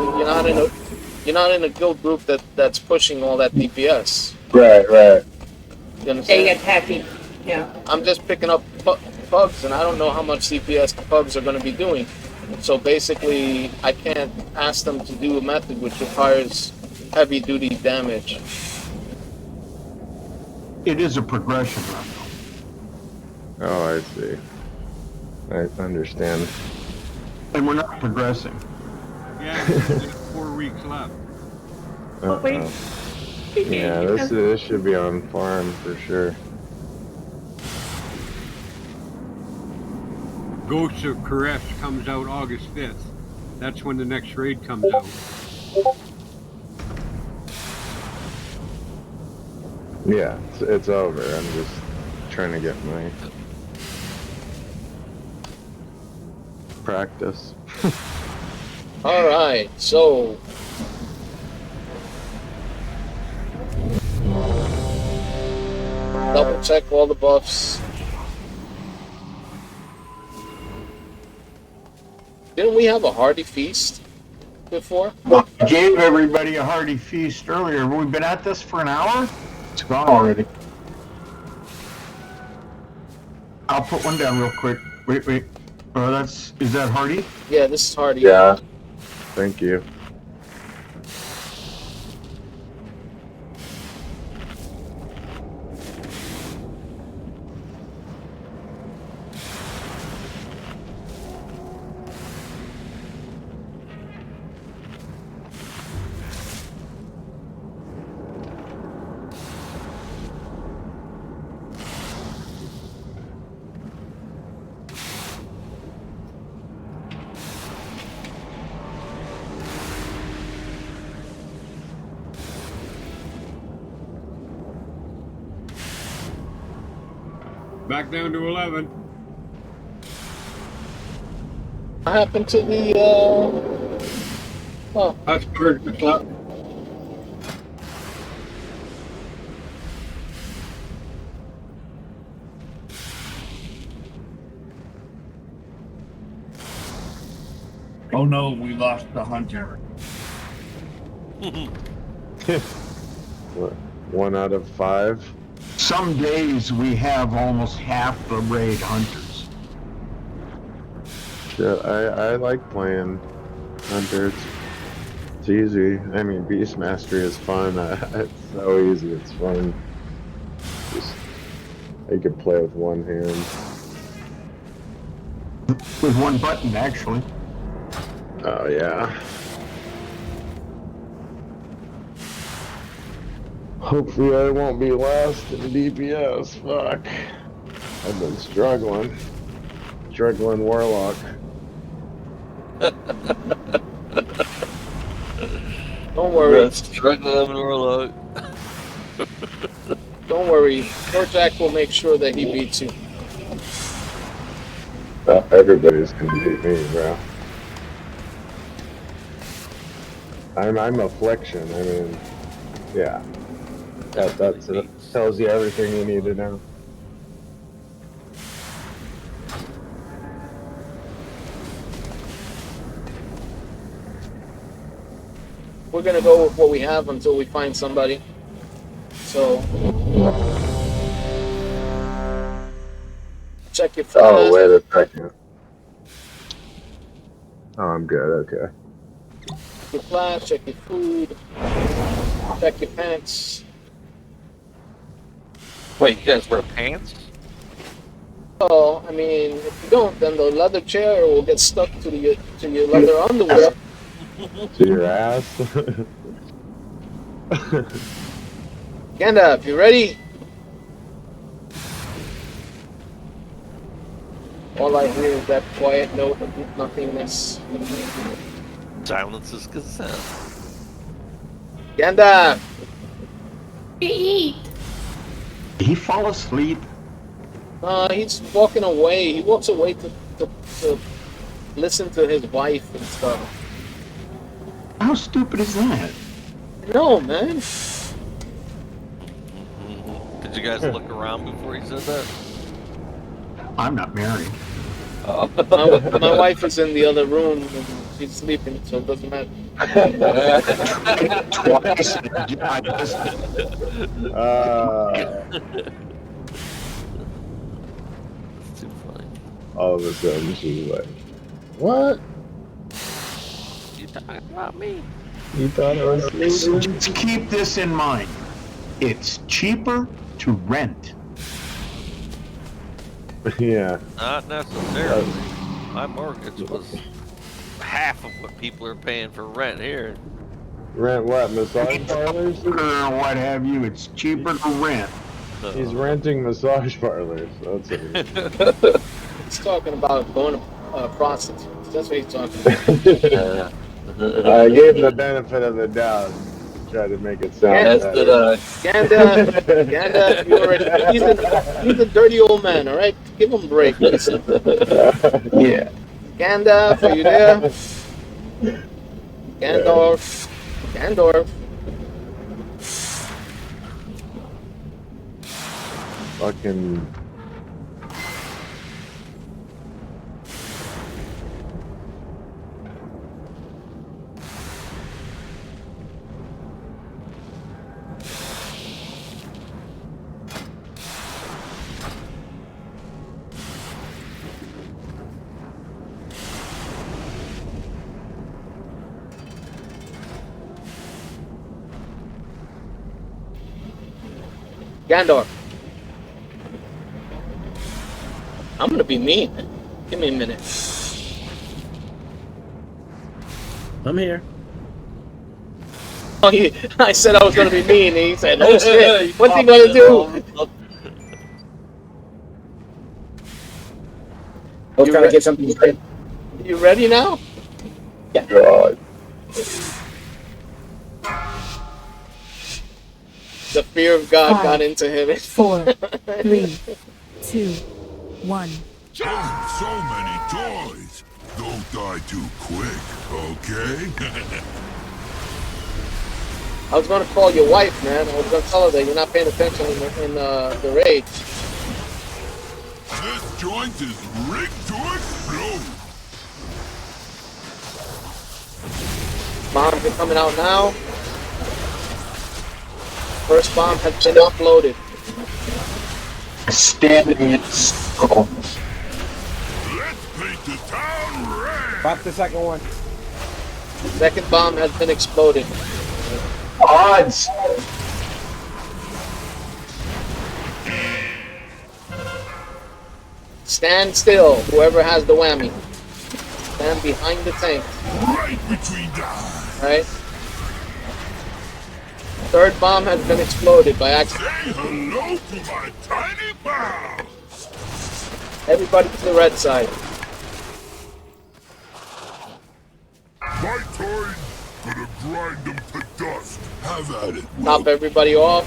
you're not in a guild group that's pushing all that DPS. Right. You understand? Yeah, you get tacky. Yeah. I'm just picking up pugs, and I don't know how much CPS the pugs are going to be doing. So basically, I can't ask them to do a method which requires heavy-duty damage. It is a progression run. Oh, I see. I understand. And we're not progressing. Yeah, there's just 4 weeks left. Uh-oh. Yeah, this should be on farm for sure. Ghosts of Caress comes out August 5th. That's when the next raid comes out. Yeah, it's over. I'm just trying to get my practice. All right, so double check all the buffs. Didn't we have a hearty feast before? I gave everybody a hearty feast earlier. We've been at this for an hour? It's gone already. I'll put one down real quick. Wait. Oh, is that hearty? Yeah, this is hearty. Yeah. Thank you. Back down to 11. What happened to the, oh. That's bird the clock. Oh no, we lost the hunter. What, 1 out of 5? Some days we have almost half the raid hunters. Yeah, I like playing Hunter. It's easy. I mean, Beast Mastery is fun. It's so easy. It's fun. Just, you can play with one hand. With one button, actually. Oh, yeah. Hopefully I won't be last in DPS. Fuck. I've been struggling. Struggling Warlock. Don't worry. Struggling Warlock. Don't worry. Lord Jack will make sure that he beats you. Everybody's gonna beat me, bro. I'm Affliction. I mean, yeah. That tells you everything you need to know. We're gonna go with what we have until we find somebody. So check your flash. Oh, wait a second. Oh, I'm good. Okay. Check your flash. Check your food. Check your pants. Wait, you guys wear pants? Oh, I mean, if you don't, then the leather chair will get stuck to your leather underwear. To your ass. Gandalf, you ready? All I hear is that quiet note of nothingness. Silence is consent. Gandalf! Eat. Did he fall asleep? He's walking away. He walks away to listen to his wife and stuff. How stupid is that? No, man. Did you guys look around before he said that? I'm not married. My wife is in the other room and she's sleeping, so it doesn't matter. Twice. That's too funny. All of a sudden, she's like, "What? You talking about me? You thought I was sleeping?" Just keep this in mind. It's cheaper to rent. Yeah. Not necessarily. My mortgage was half of what people are paying for rent here. Rent what? Massage parlors? Or what have you. It's cheaper to rent. He's renting massage parlors. That's what it is. He's talking about going to prostitutes. That's what he's talking about. I gave him the benefit of the doubt. Tried to make it sound better. Ganda, he's a dirty old man, all right? Give him a break. Listen. Yeah. Gandalf, are you there? Gandalf. Gandalf. Fucking. Gandalf. I'm gonna be mean. Give me a minute. I'm here. Oh, I said I was gonna be mean, and he said, "Oh shit, what's he gonna do?" I was trying to get something straight. You ready now? Yeah. God. The fear of God 5, got into him. 4, 3, 2, 1. So many toys. Don't die too quick, okay? I was gonna call your wife, man. I was gonna tell her that you're not paying attention in the raid. This joint is rigged to explode. Bombs are coming out now. First bomb has been uploaded. Standing in circle. Let's paint the town red. Pop the second one. Second bomb has been exploded. Odds. Stand still, whoever has the whammy. Stand behind the tank. Right between the eyes. Right? Third bomb has been exploded by accident. Say hello to my tiny bomb. Everybody to the red side. My toys gonna grind them to dust. Have at it. Top everybody off.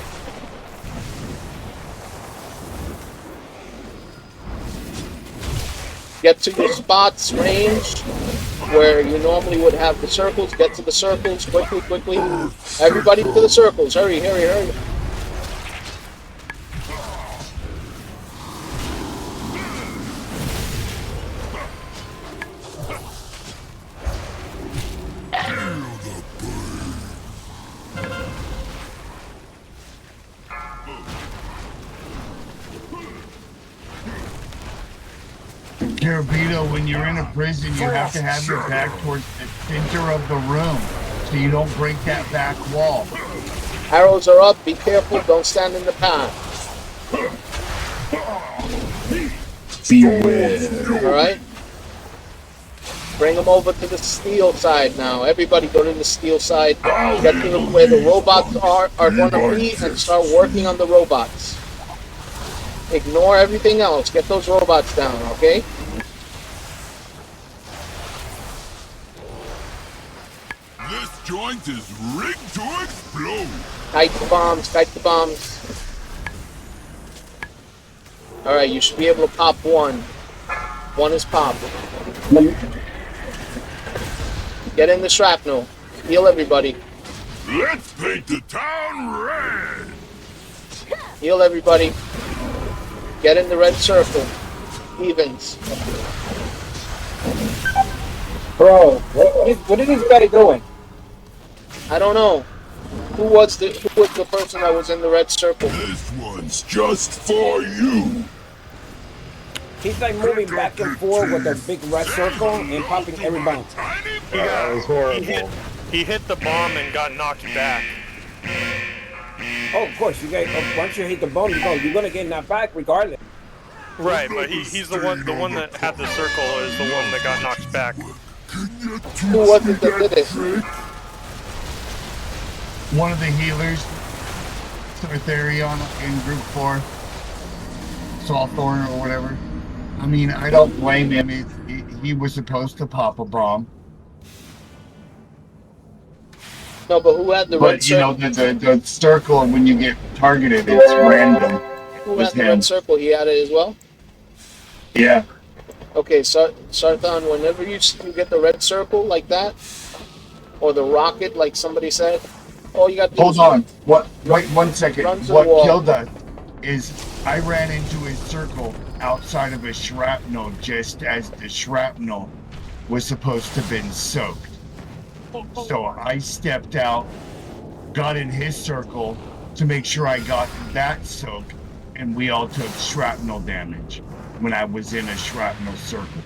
Get to your spots, range, where you normally would have the circles. Get to the circles quickly, quickly. Everybody to the circles. Hurry, hurry, hurry. Carabito, when you're in a prison, you have to have your back towards the center of the room so you don't break that back wall. Arrows are up. Be careful. Don't stand in the path. Beware. All right. Bring them over to the steel side now. Everybody go to the steel side. Get to where the robots are going to be and start working on the robots. Ignore everything else. Get those robots down, okay? This joint is rigged to explode. Kite the bombs, kite the bombs. Alright, you should be able to pop one. One is popped. Get in the shrapnel. Heal everybody. Let's paint the town red. Heal everybody. Get in the red circle. Evens. Bro, what is this guy doing? I don't know. Who was the person that was in the red circle? This one's just for you. He's like moving back and forth with a big red circle and popping every bounce. That was horrible. He hit the bomb and got knocked back. Oh, of course, you guys. Once you hit the bomb, you're gonna get knocked back regardless. Right, but he's the one that had the circle is the one that got knocked back. Who was it that did it? One of the healers, Sartharion in Group 4, Sawthorn or whatever. I mean, I don't blame him. He was supposed to pop a bomb. No, but who had the red But, you know, circle? the circle, when you get targeted, it's random. Who had the red circle? He had it as well? Yeah. Okay, Sarthon, whenever you get the red circle like that, or the rocket, like somebody said, all you got to do Hold is on. Wait 1 second. Run to the What wall. killed us is I ran into his circle outside of a shrapnel just as the shrapnel was supposed to have been soaked. So I stepped out, got in his circle to make sure I got that soak, and we all took shrapnel damage when I was in a shrapnel circle.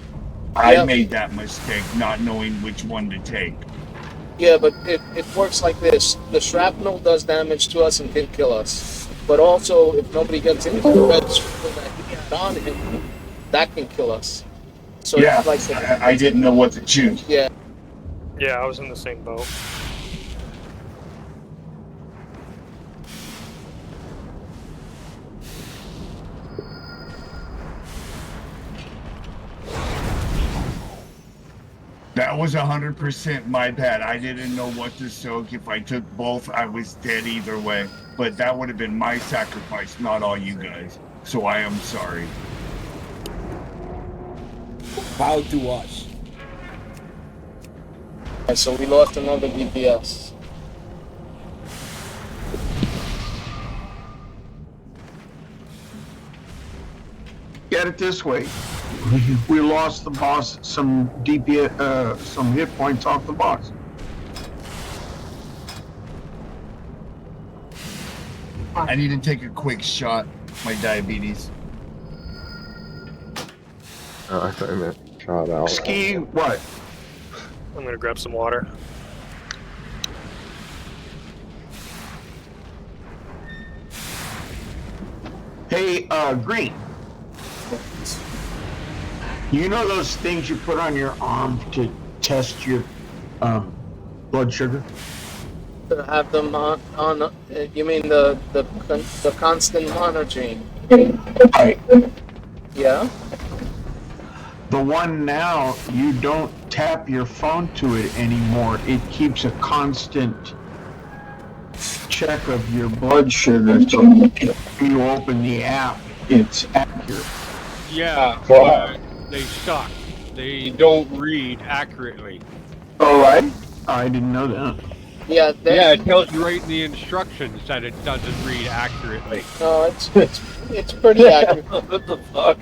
I made that mistake, not knowing which one to take. Yeah, but it works like this. The shrapnel does damage to us and can kill us. But also, if nobody gets into the red circle that he had on him, that can kill us. So Yeah, it's like I didn't know what to choose. Yeah. Yeah, I was in the same boat. That was 100% my bad. I didn't know what to soak. If I took both, I was dead either way. But that would have been my sacrifice, not all you guys. So I am sorry. Bow to us. Alright, so we lost another DPS. Get it this way. We lost the boss, some DPS, some hit points off the boss. I need to take a quick shot. My diabetes. Oh, I thought I meant shot out. Ski, what? I'm gonna grab some water. Hey, Green. You know those things you put on your arm to test your blood sugar? To have them on you mean the constant monitoring? Right. Yeah. The one now, you don't tap your phone to it anymore. It keeps a constant check of your blood sugar. So if you open the app, it's accurate. Yeah, Wow. they suck. They don't read accurately. All right. I didn't know that. Yeah, Yeah, it tells you right in the instructions that it doesn't read accurately. No, it's pretty accurate. What the fuck?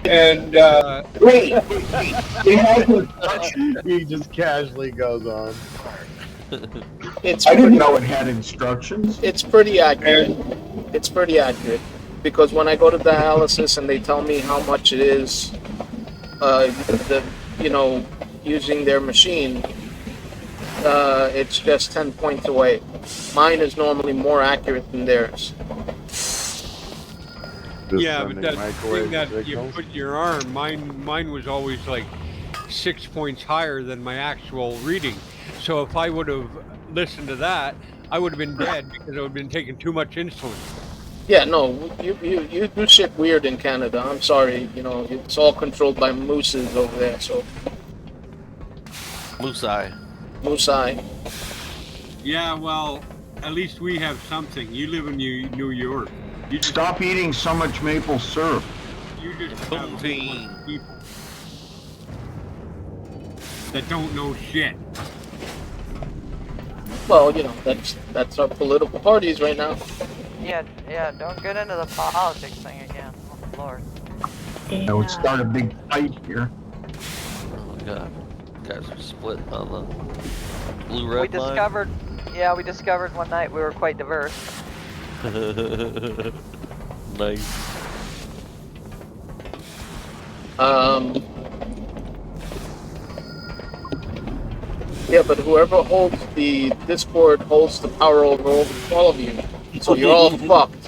And wait. He just casually goes on. I didn't know it had instructions. It's pretty accurate. It's pretty accurate because when I go to dialysis and they tell me how much it is, using their machine, it's just 10 points away. Mine is normally more accurate than theirs. Just Yeah, but sending that microwave thing that you signals. put in your arm, mine was always like 6 points higher than my actual reading. So if I would have listened to that, I would have been dead because I would have been taking too much insulin. Yeah, no, you do shit weird in Canada. I'm sorry, you know, it's all controlled by mooses over there. So Moose eye. moose eye. Yeah, well, at least we have something. You live in New York. You just, Stop eating so much maple syrup. you just have a whole bunch of people that don't know shit. Well, you know, that's our political parties right now. Yeah, don't get into the politics thing again. Oh, Lord. I would start a big fight here. Oh god. Guys are split on the blue-red line. We discovered one night we were quite diverse. Nice. Yeah, but whoever holds the Discord holds the power over all of you. So you're all fucked.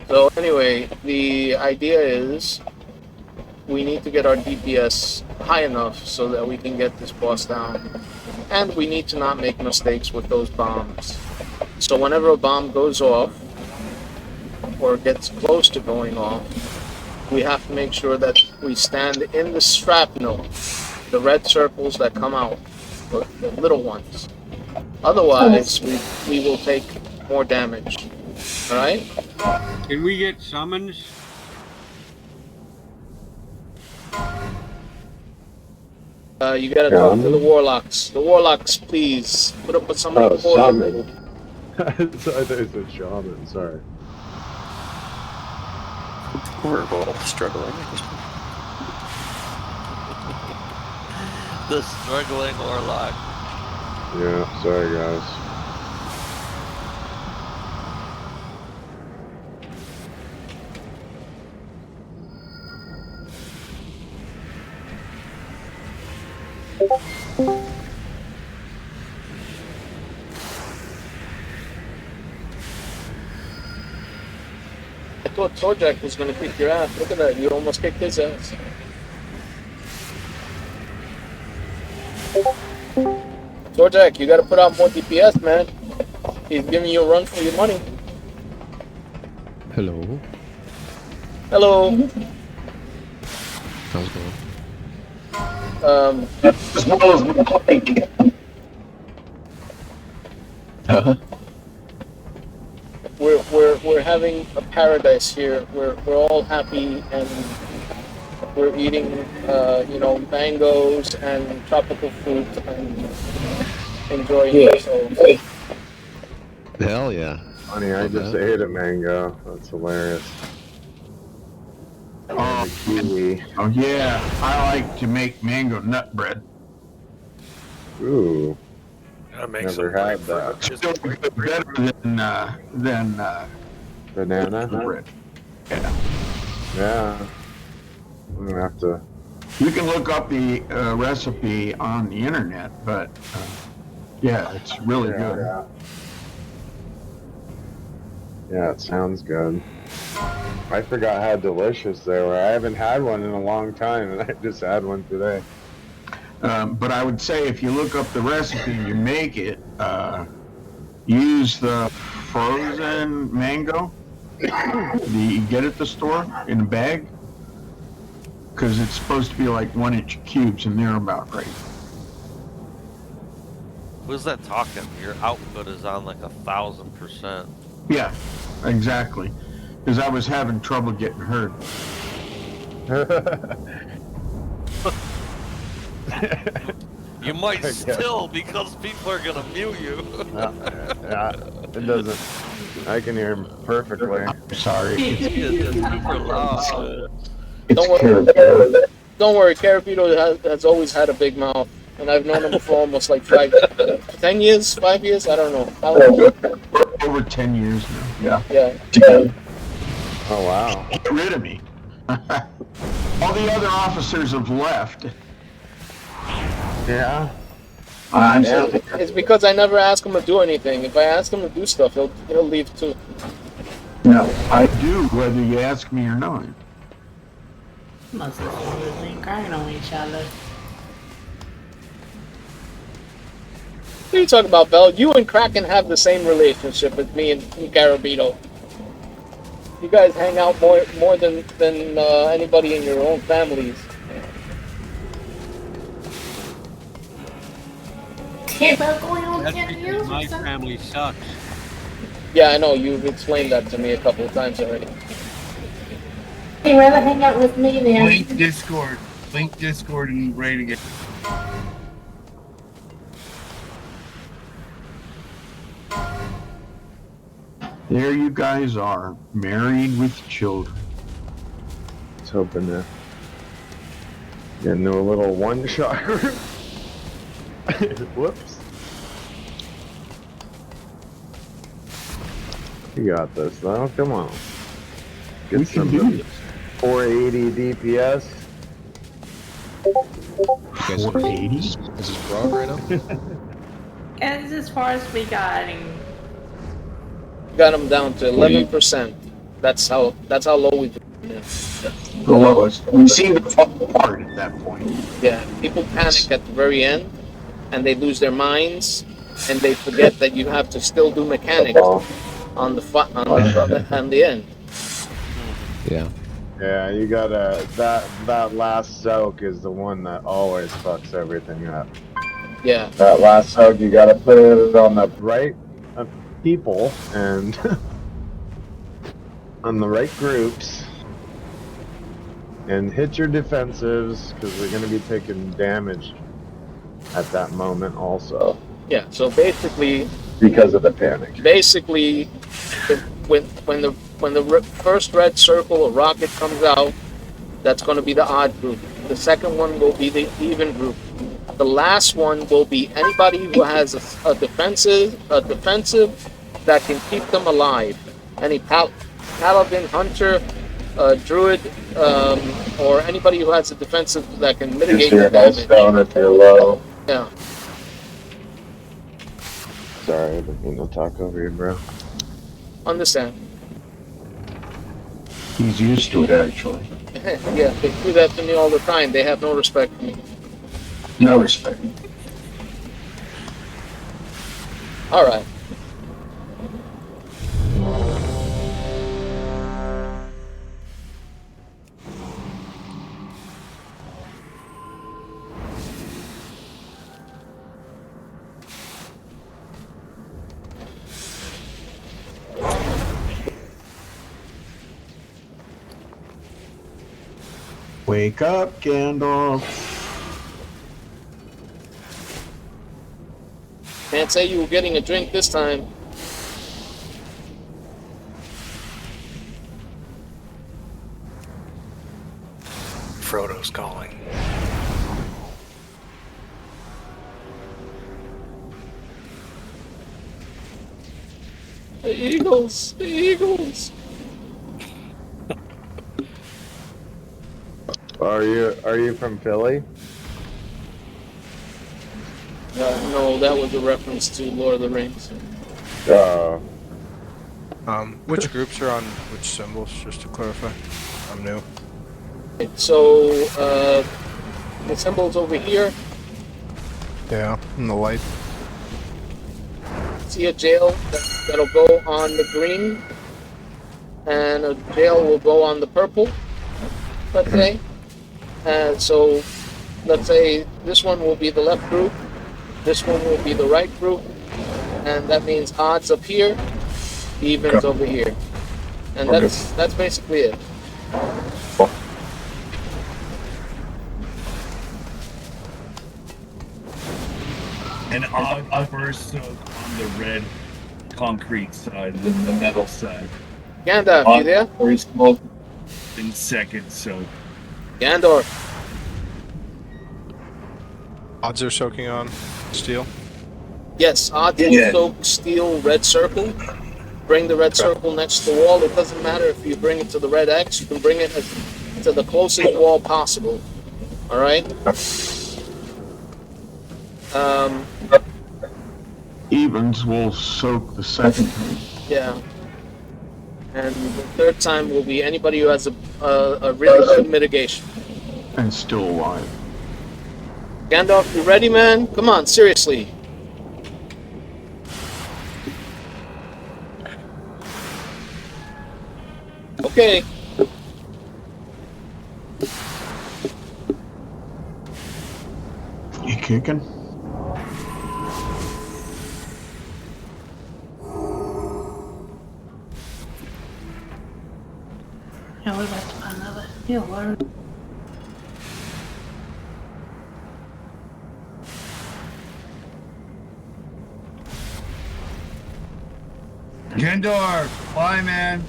So anyway, the idea is we need to get our DPS high enough so that we can get this boss down. And we need to not make mistakes with those bombs. So whenever a bomb goes off, or gets close to going off, we have to make sure that we stand in the shrapnel, the red circles that come out, the little ones. Otherwise, we will take more damage. Alright? Can we get summons? You gotta talk to the warlocks. The warlocks, please. Put up with somebody Oh, for shaman. you. I thought it was shaman, sorry. We're both struggling at this point. The struggling warlock. Yeah, sorry guys. I thought Torjak was gonna kick your ass. Look at that, you almost kicked his ass. Torjak, you gotta put out more DPS, man. He's giving you a run for your money. Hello. Hello. How's it going? As well as Mike. We're having a paradise here. We're all happy and we're eating mangoes and tropical fruit and enjoying ourselves. Hell yeah. Funny, I just ate a mango. That's hilarious. And a kiwi. Oh yeah, I like to make mango nut bread. Ooh. Gotta make Never had that. Still better than banana bread. Yeah. Yeah. I'm gonna have to. You can look up the recipe on the internet, but yeah, it's really good. Yeah, it sounds good. I forgot how delicious they were. I haven't had one in a long time, and I just had one today. But I would say if you look up the recipe and you make it, use the frozen mango that you get at the store in a bag, because it's supposed to be like 1-inch cubes, and they're about right. Who's that talking? Your output is on like 1,000%. Yeah, exactly. Because I was having trouble getting heard. You might still, because people are gonna mute you. Yeah, it doesn't. I can hear him perfectly. I'm sorry. It's super loud. Don't worry, Carapito has always had a big mouth, and I've known him for almost like 10 years, 5 years, I don't know. Over 10 years now. Yeah. Oh wow. Get rid of me. All the other officers have left. Yeah. It's because I never ask him to do anything. If I ask him to do stuff, he'll leave too. No, I do, whether you ask me or not. My sisters really crying on each other. What are you talking about, Bell? You and Kraken have the same relationship as me and Carabito. You guys hang out more than anybody in your own families. About going on That's 10 because years or my something? family sucks. Yeah, I know. You've explained that to me a couple of times already. He'd rather hang out with me than. Link Discord and rating it. There you guys are, married with children. I was hoping to get into a little one-shot. Whoops. You got this, though. Come on. Get We can do this. 480 DPS. 480? Is this broad right now? And as far as we got him. Got him down to 11%. That's how low we do. The lowest. We seem to fall apart at that point. Yeah, people panic at the very end, and they lose their minds, and they forget that you have to still do mechanics on the end. Yeah. Yeah, you gotta. That last soak is the one that always fucks everything up. Yeah. That last soak, you gotta put it on the right people and on the right groups and hit your defensives because they're gonna be taking damage at that moment also. Yeah. So basically, Because of the panic. basically, when the first red circle or rocket comes out, that's going to be the odd group. The second one will be the even group. The last one will be anybody who has a defensive that can keep them alive. Any paladin, hunter, druid, or anybody who has a defensive that can mitigate the damage. Down if you're low. Yeah. Sorry, I didn't mean to talk over you, bro. Understand. He's used to it, actually. Yeah, they do that to me all the time. They have no respect for me. No respect. All right. Wake up, Gandalf. Can't say you were getting a drink this time. Frodo's calling. The Eagles! The Eagles! Are you from Philly? No, that was a reference to Lord of the Rings. Which groups are on which symbols, just to clarify? I'm new. So, the symbol's over here. Yeah, in the light. See a jail that'll go on the green, and a jail will go on the purple, let's say. And so, let's say this one will be the left group, this one will be the right group, and that means odds up here, evens over here. And that's basically it. And odd first soak on the red concrete side, the metal side. Gandalf, you there? Or he's smoke in second soak. Gandor. Odds are soaking on steel. Yes, odds will soak steel red circle. Bring the red circle next to the wall. It doesn't matter if you bring it to the red X. You can bring it to the closest wall possible. All right. Evens will soak the second time. Yeah. And the third time will be anybody who has a really good mitigation. And still alive. Gandalf, you ready, man? Come on, seriously. Okay. You kicking? Yeah, we're about to find another healer. Gendor, bye, man.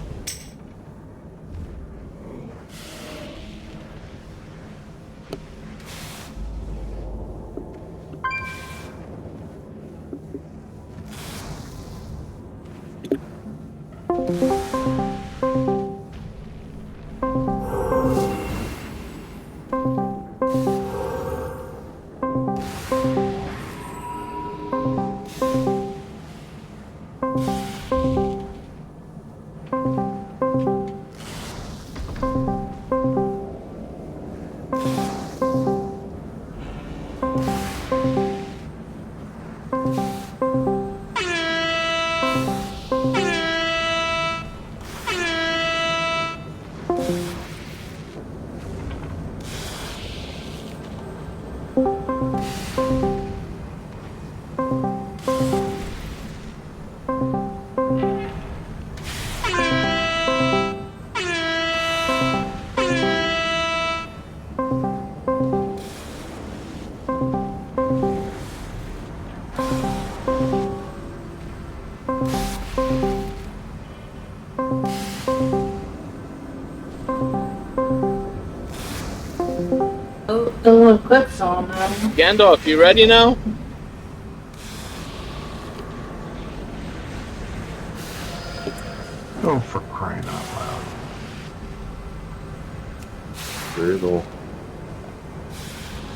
The little clips on them. Gandalf, you ready now? Oh, for crying out loud. Brutal.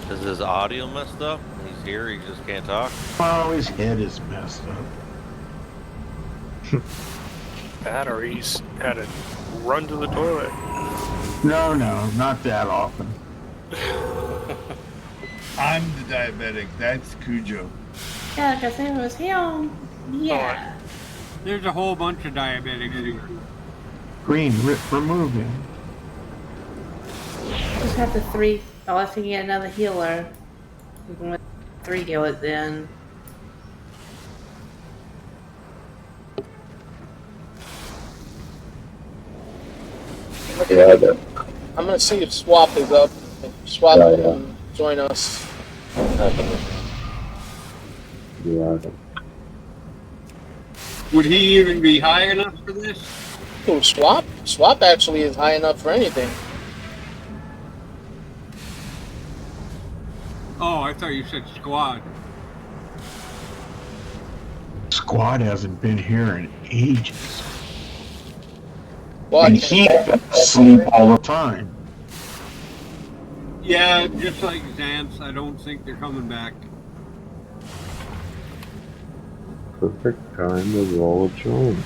Is his audio messed up? He's here, he just can't talk? Oh, his head is messed up. Batteries had to run to the toilet. No, not that often. I'm the diabetic. That's Cujo. Yeah, because it was him. Yeah. There's a whole bunch of diabetics here. Green, remove him. Just have the 3. I'll have to get another healer. We can let 3 heal it then. Okay. I'm gonna see if Swap is up. If Swap can join us. Yeah. Would he even be high enough for this? Who, Swap? Swap actually is high enough for anything. Oh, I thought you said squad. Squad hasn't been here in ages. Well, And he sleep all the time. Yeah, just like Xanth, I don't think they're coming back. Perfect time to roll a joint.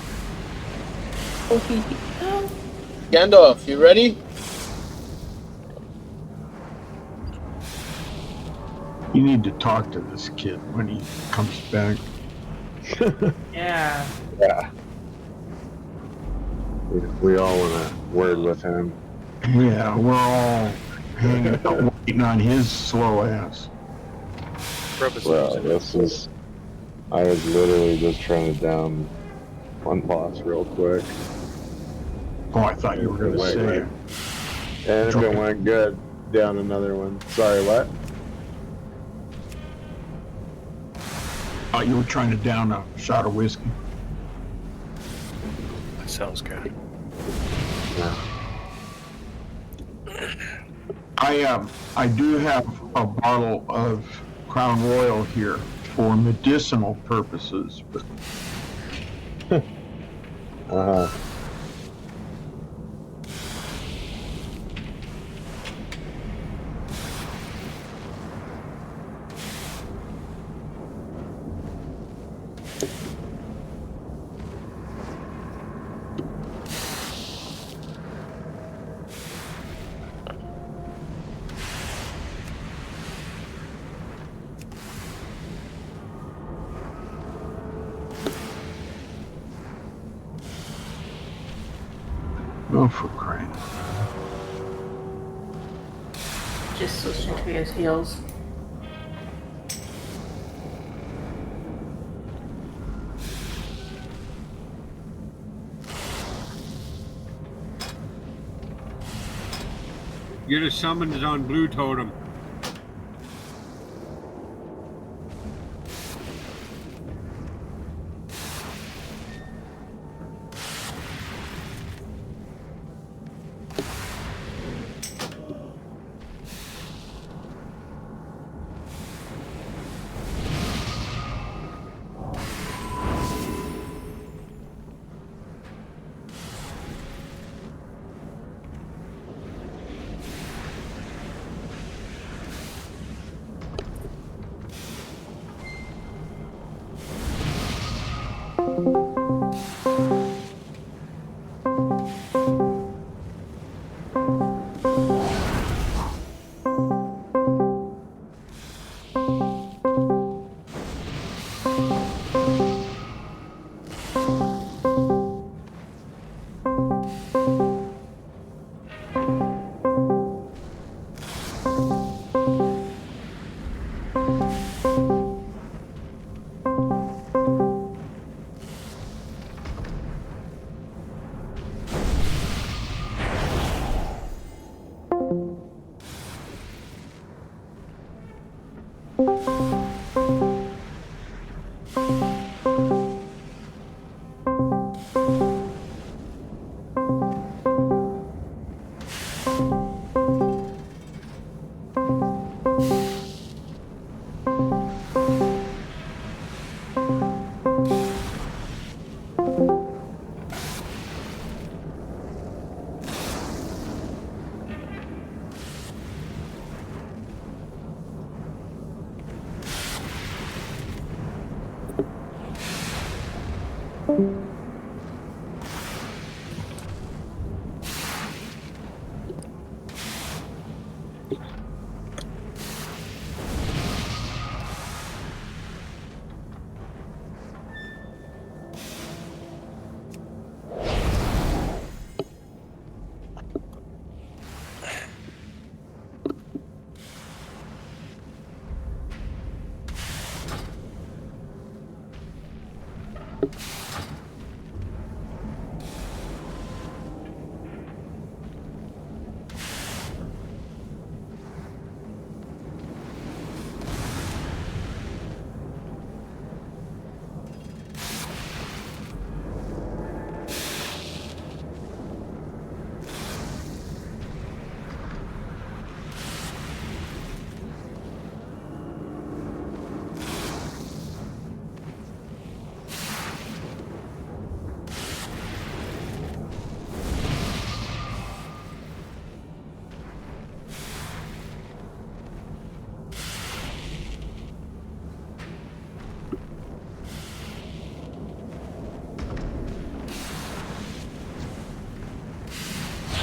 Gandalf, you ready? You need to talk to this kid when he comes back. Yeah. Yeah. We all want a word with him. Yeah, we're all hanging out waiting on his slow ass. Well, I was literally just trying to down one boss real quick. Oh, I thought you were going to say it. And if it went good, down another one. Sorry, what? Thought you were trying to down a shot of whiskey. That sounds good. Yeah. I do have a bottle of Crown Royal here for medicinal purposes, but Oh, for crying. Just switching to his heels. Get a summons on Blue Totem.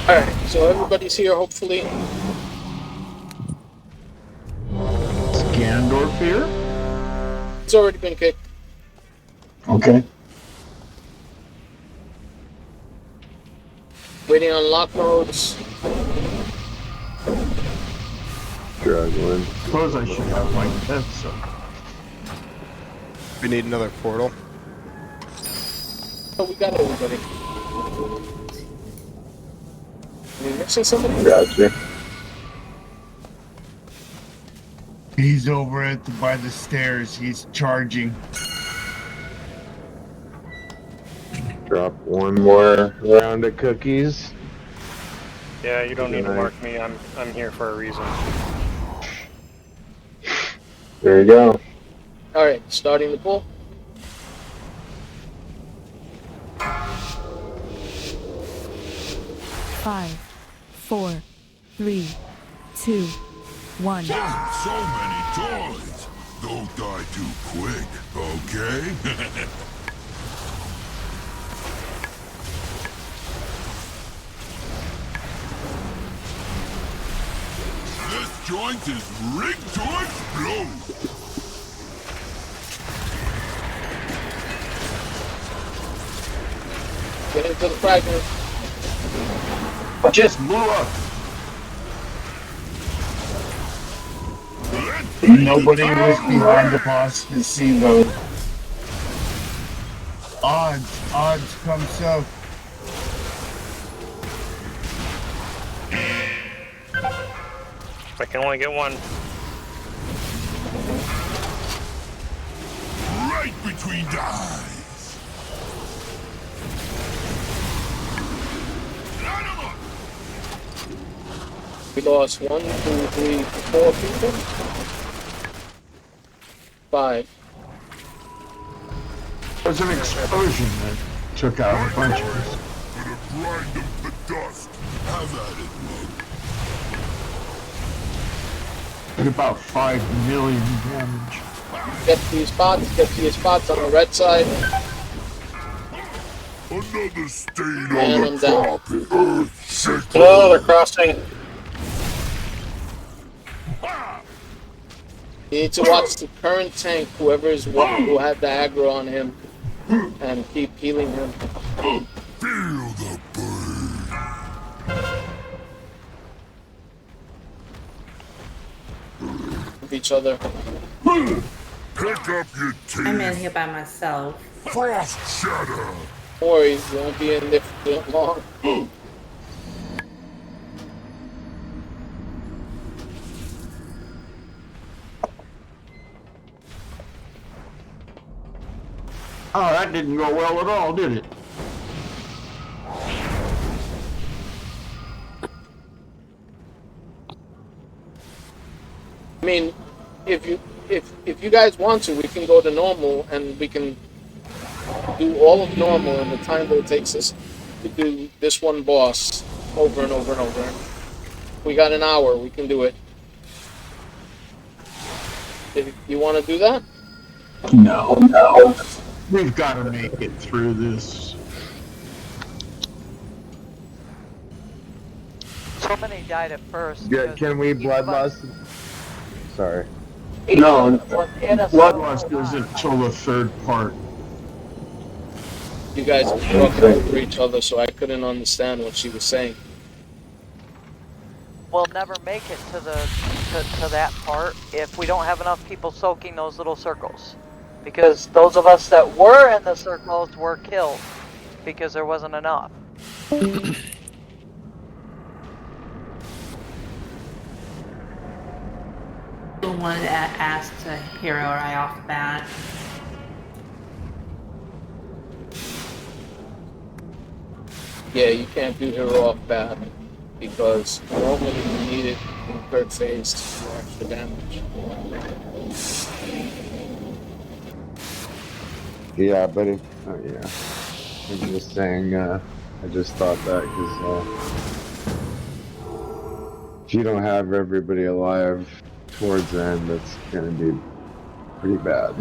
Alright, so everybody's here, hopefully. Ganondorf here? It's already been kicked. Okay. Waiting on lock nodes. Struggling. Suppose I should have my defense, so. We need another portal. Oh, we got everybody. Are we missing somebody? Gotcha. He's over by the stairs. He's charging. Drop one more round of cookies. Yeah, you don't need to Nice. mark me. I'm here for a reason. There you go. Alright, starting the pull. Five, 4, 3, 2, 1. So many toys. Don't die too quick, okay? This joint is rigged to explode! Get into the fragment. Just blew up. Nobody was behind the boss to see those. Odds come so. I can only get one. Right between the eyes! We lost 1, 2, 3, 4 people. 5. There was an explosion that took out a bunch of us. Gonna grind them to dust. Have at it, Did about 5 million damage. Get to your spots on the red side. Another stain And on I'm the down. carpet. Earth Oh, they're crossing. You need to watch the current tank, who had the aggro on him, and keep healing him. Feel the burn. Of each other. Pick up your team. I'm in here by myself. Frost shatter. Don't worry, you won't be in there for long. Oh, that didn't go well at all, did it? I mean, if you guys want to, we can go to normal and we can do all of normal in the time that it takes us to do this one boss over and over and over. We got an hour, we can do it. If you want to do that? No. We've got to make it through this. So many died at first. Yeah, because can we each of us- bloodlust? Sorry. No, hit us Bloodlust so isn't hard. till the third part. You guys were talking over each other, so I couldn't understand what she was saying. We'll never make it to that part if we don't have enough people soaking those little circles. Because those of us that were in the circles were killed because there wasn't enough. The one that asked to hero right off the bat. Yeah, you can't do hero off bat because normally you need it in third phase to do extra damage. Yeah, but if, oh yeah. I'm just saying, I just thought that because if you don't have everybody alive towards the end, that's gonna be pretty bad.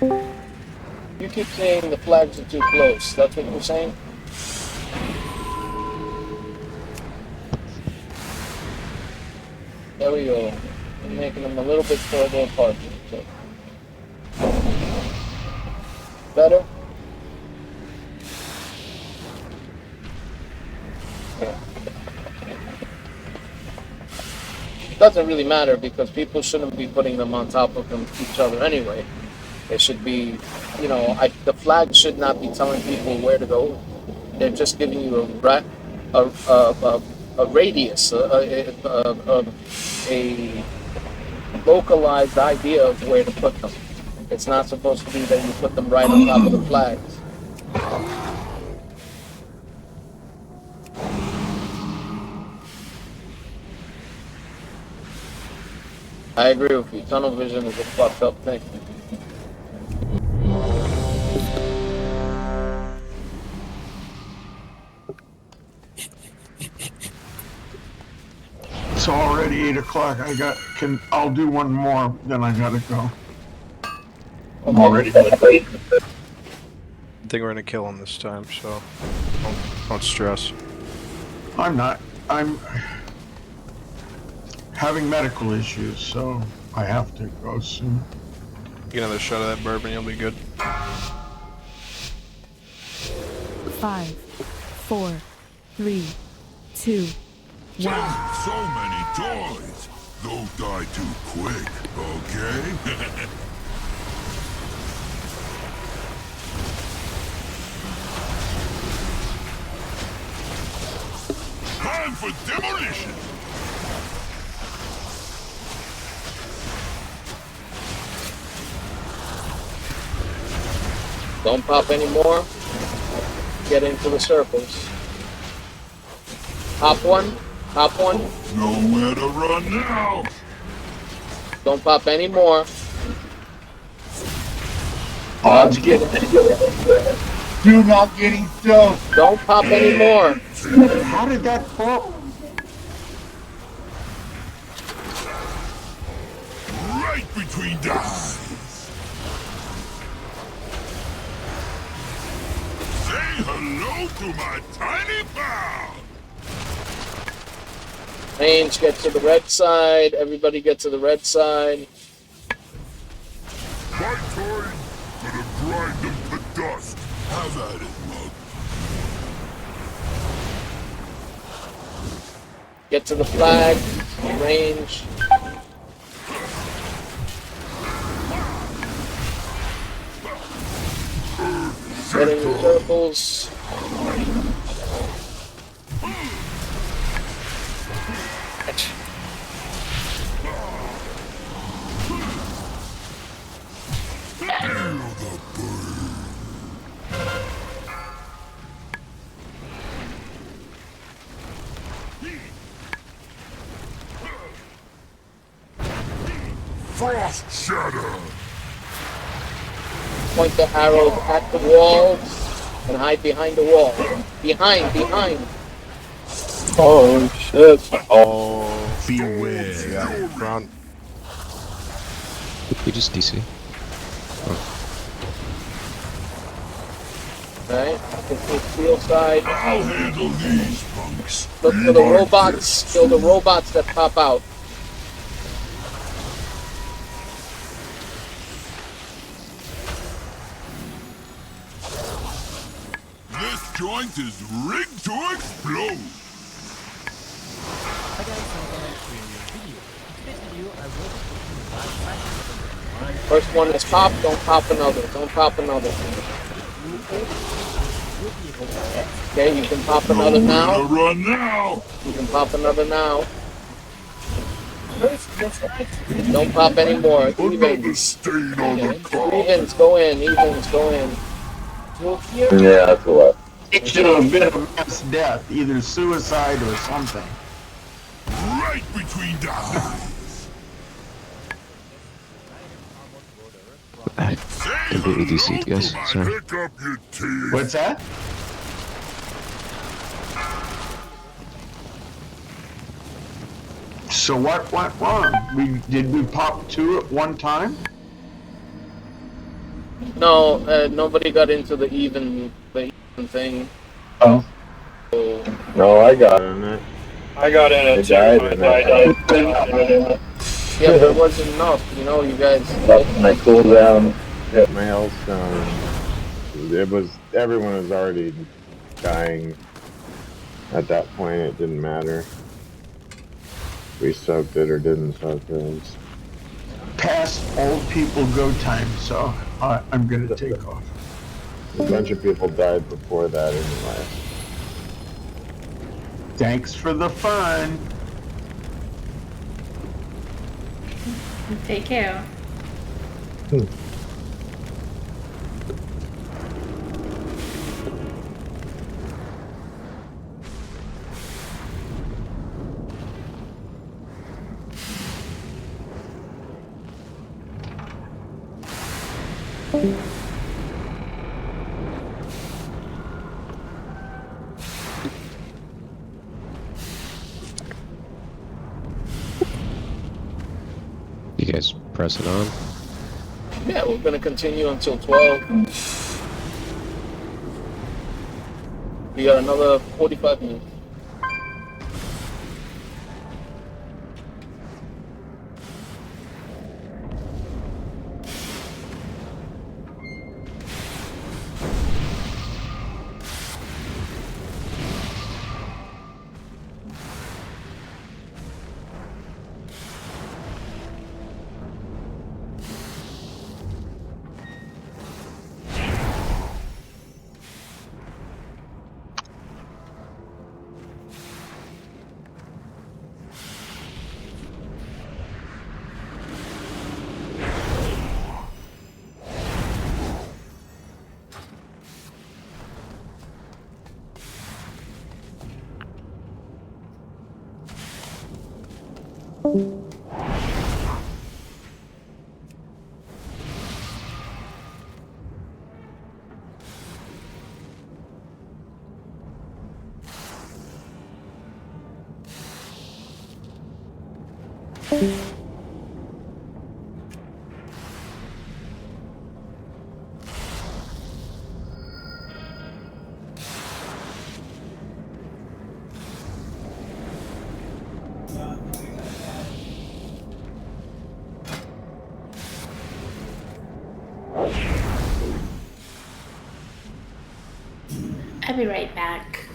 You keep saying the flags are too close. That's what you're saying? There we go. I'm making them a little bit further apart. So. Better? Yeah. Doesn't really matter because people shouldn't be putting them on top of each other anyway. It should be, you know, the flag should not be telling people where to go. They're just giving you a radius, a localized idea of where to put them. It's not supposed to be that you put them right on top of the flags. I agree with you. Tunnel vision is a fucked up thing. It's already 8 o'clock. I'll do one more, then I gotta go. I'm already late. I think we're gonna kill him this time, so don't stress. I'm not. I'm having medical issues, so I have to go soon. Get another shot of that bourbon, you'll be good. 5, 4, 3, 2, 1. So many toys. Don't die too quick, okay? Time for demolition! Don't pop anymore. Get into the circles. Hop one. Hop one. Nowhere to run now. Don't pop anymore. Odds get do not getting stoned. Don't pop anymore. How did that fall? Right between the eyes. Say hello to my tiny pal. Range, get to the red side. Everybody get to the red side. My toys gonna grind them to dust. Have at it, mug. Get to the flag. Range. Get in the circles. Frost shatter. Point the arrows at the walls and hide behind the wall. Behind. Oh shit. Oh. Beware. Yeah, front. We just DC. Alright, get to the steel side. I'll handle these punks. Look for the robots. Kill the robots that pop out. This joint is rigged to explode. First one is pop, don't pop another. Don't pop another. Okay, you can pop another now. Run now. You can pop another now. Don't pop anymore. Evens. Evens, go in. Evens, go in. Yeah, that's a lot. It should have been a mass death, either suicide or something. Right between the eyes. I completely DC'd, guys. Sorry. Pick up your teeth. What's that? So what went wrong? Did we pop two at one time? No, nobody got into the even thing. Oh. So, No, I got in it. I got in I it too. died I in died in it. yeah, but it wasn't enough. You know, you guys. Left my cooldown, hit my hailstone. It was everyone was already dying at that point. It didn't matter. We soaked it or didn't soak it. Past old people go time, so I'm gonna take off. A bunch of people died before that anyway. Thanks for the fun. Take care. You guys press it on? Yeah, we're gonna continue until 12. We got another 45 minutes. I'll be right back.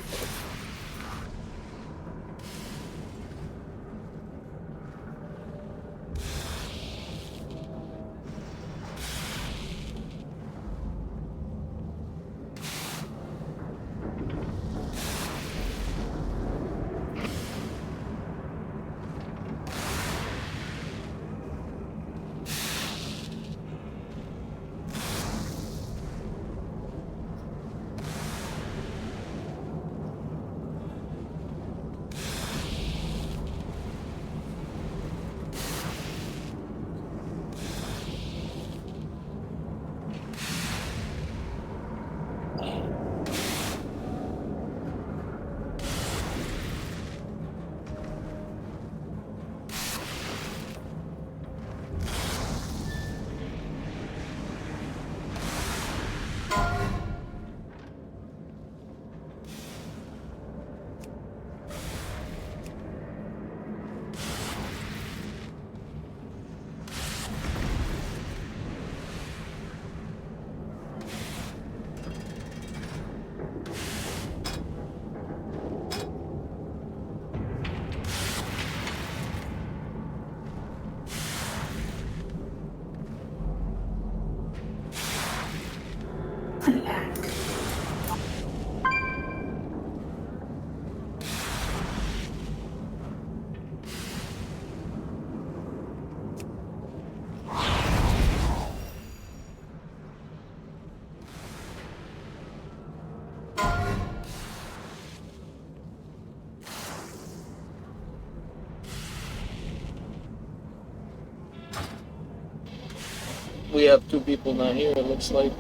We have two people now here, it looks like.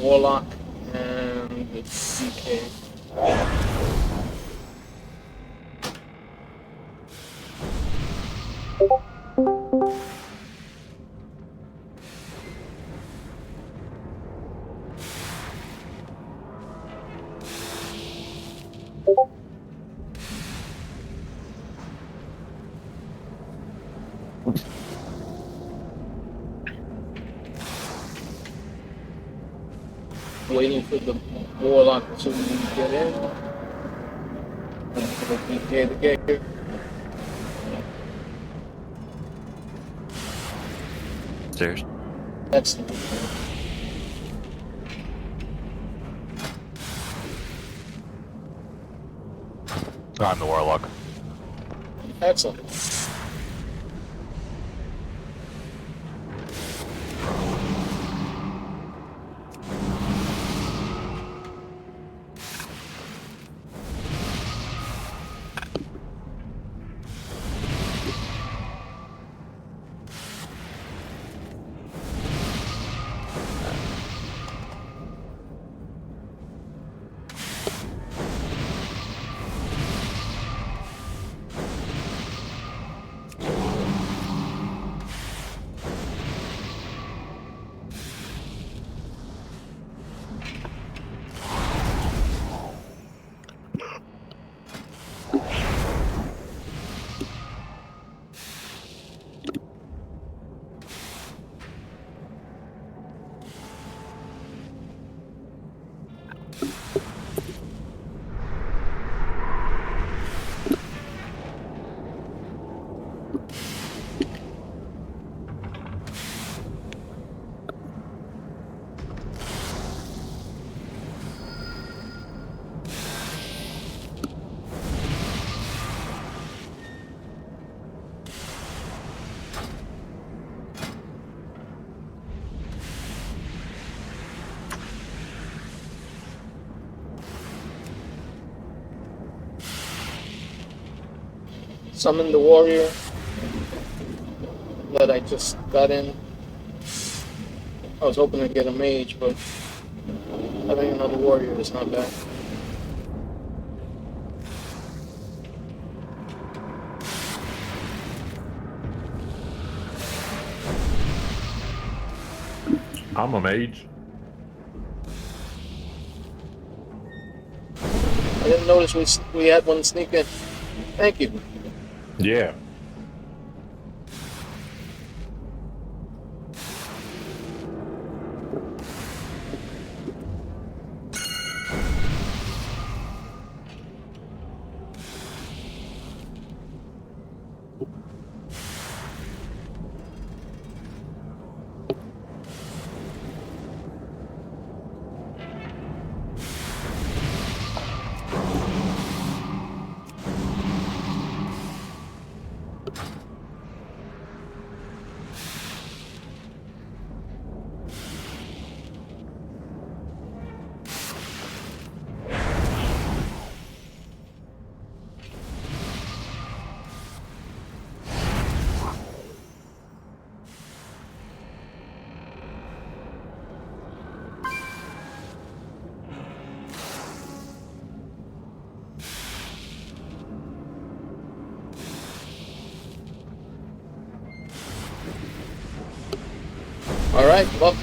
Warlock and the DK. waiting for the warlock to get in. For the DK to get here. Stairs. Excellent. I'm the warlock. Excellent. Summon the warrior that I just got in. I was hoping to get a mage, but having another warrior is not bad. I'm a mage. I didn't notice we had one sneak in. Thank you. Yeah. Alright, buff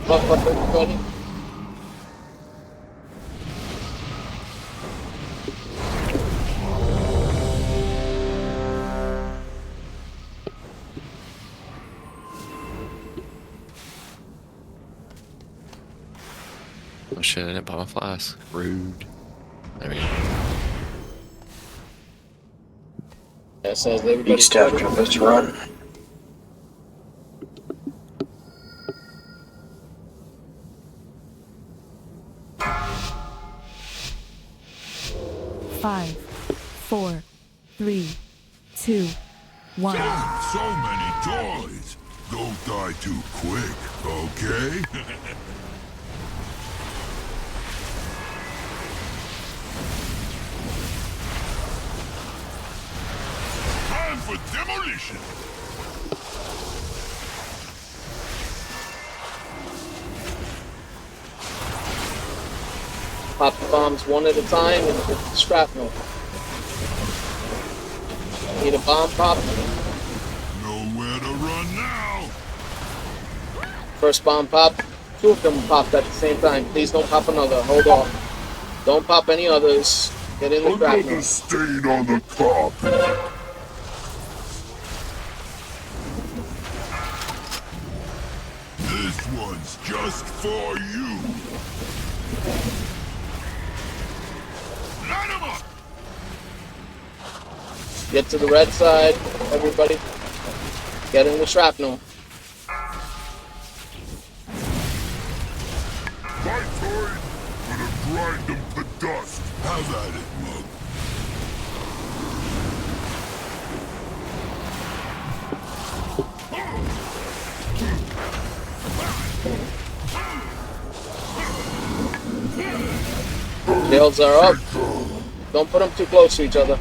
up everybody. Oh shit, I didn't buy my flask. Rude. I mean, That says everybody. Each staff trip is to run. Five, four, three, two, one. So many toys. Don't die too quick, okay? Time for demolition. Pop the bombs one at a time and hit the shrapnel. Need a bomb pop. Nowhere to run now. First bomb pop. Two of them popped at the same time. Please don't pop another. Hold off. Don't pop any others. Get in the shrapnel. Another stain on the carpet. This one's just for you. Get to the red side, everybody. Get in the shrapnel. My turn. Gonna grind them to dust. Have at it, mug. Shields are up. Don't put them too close to each other.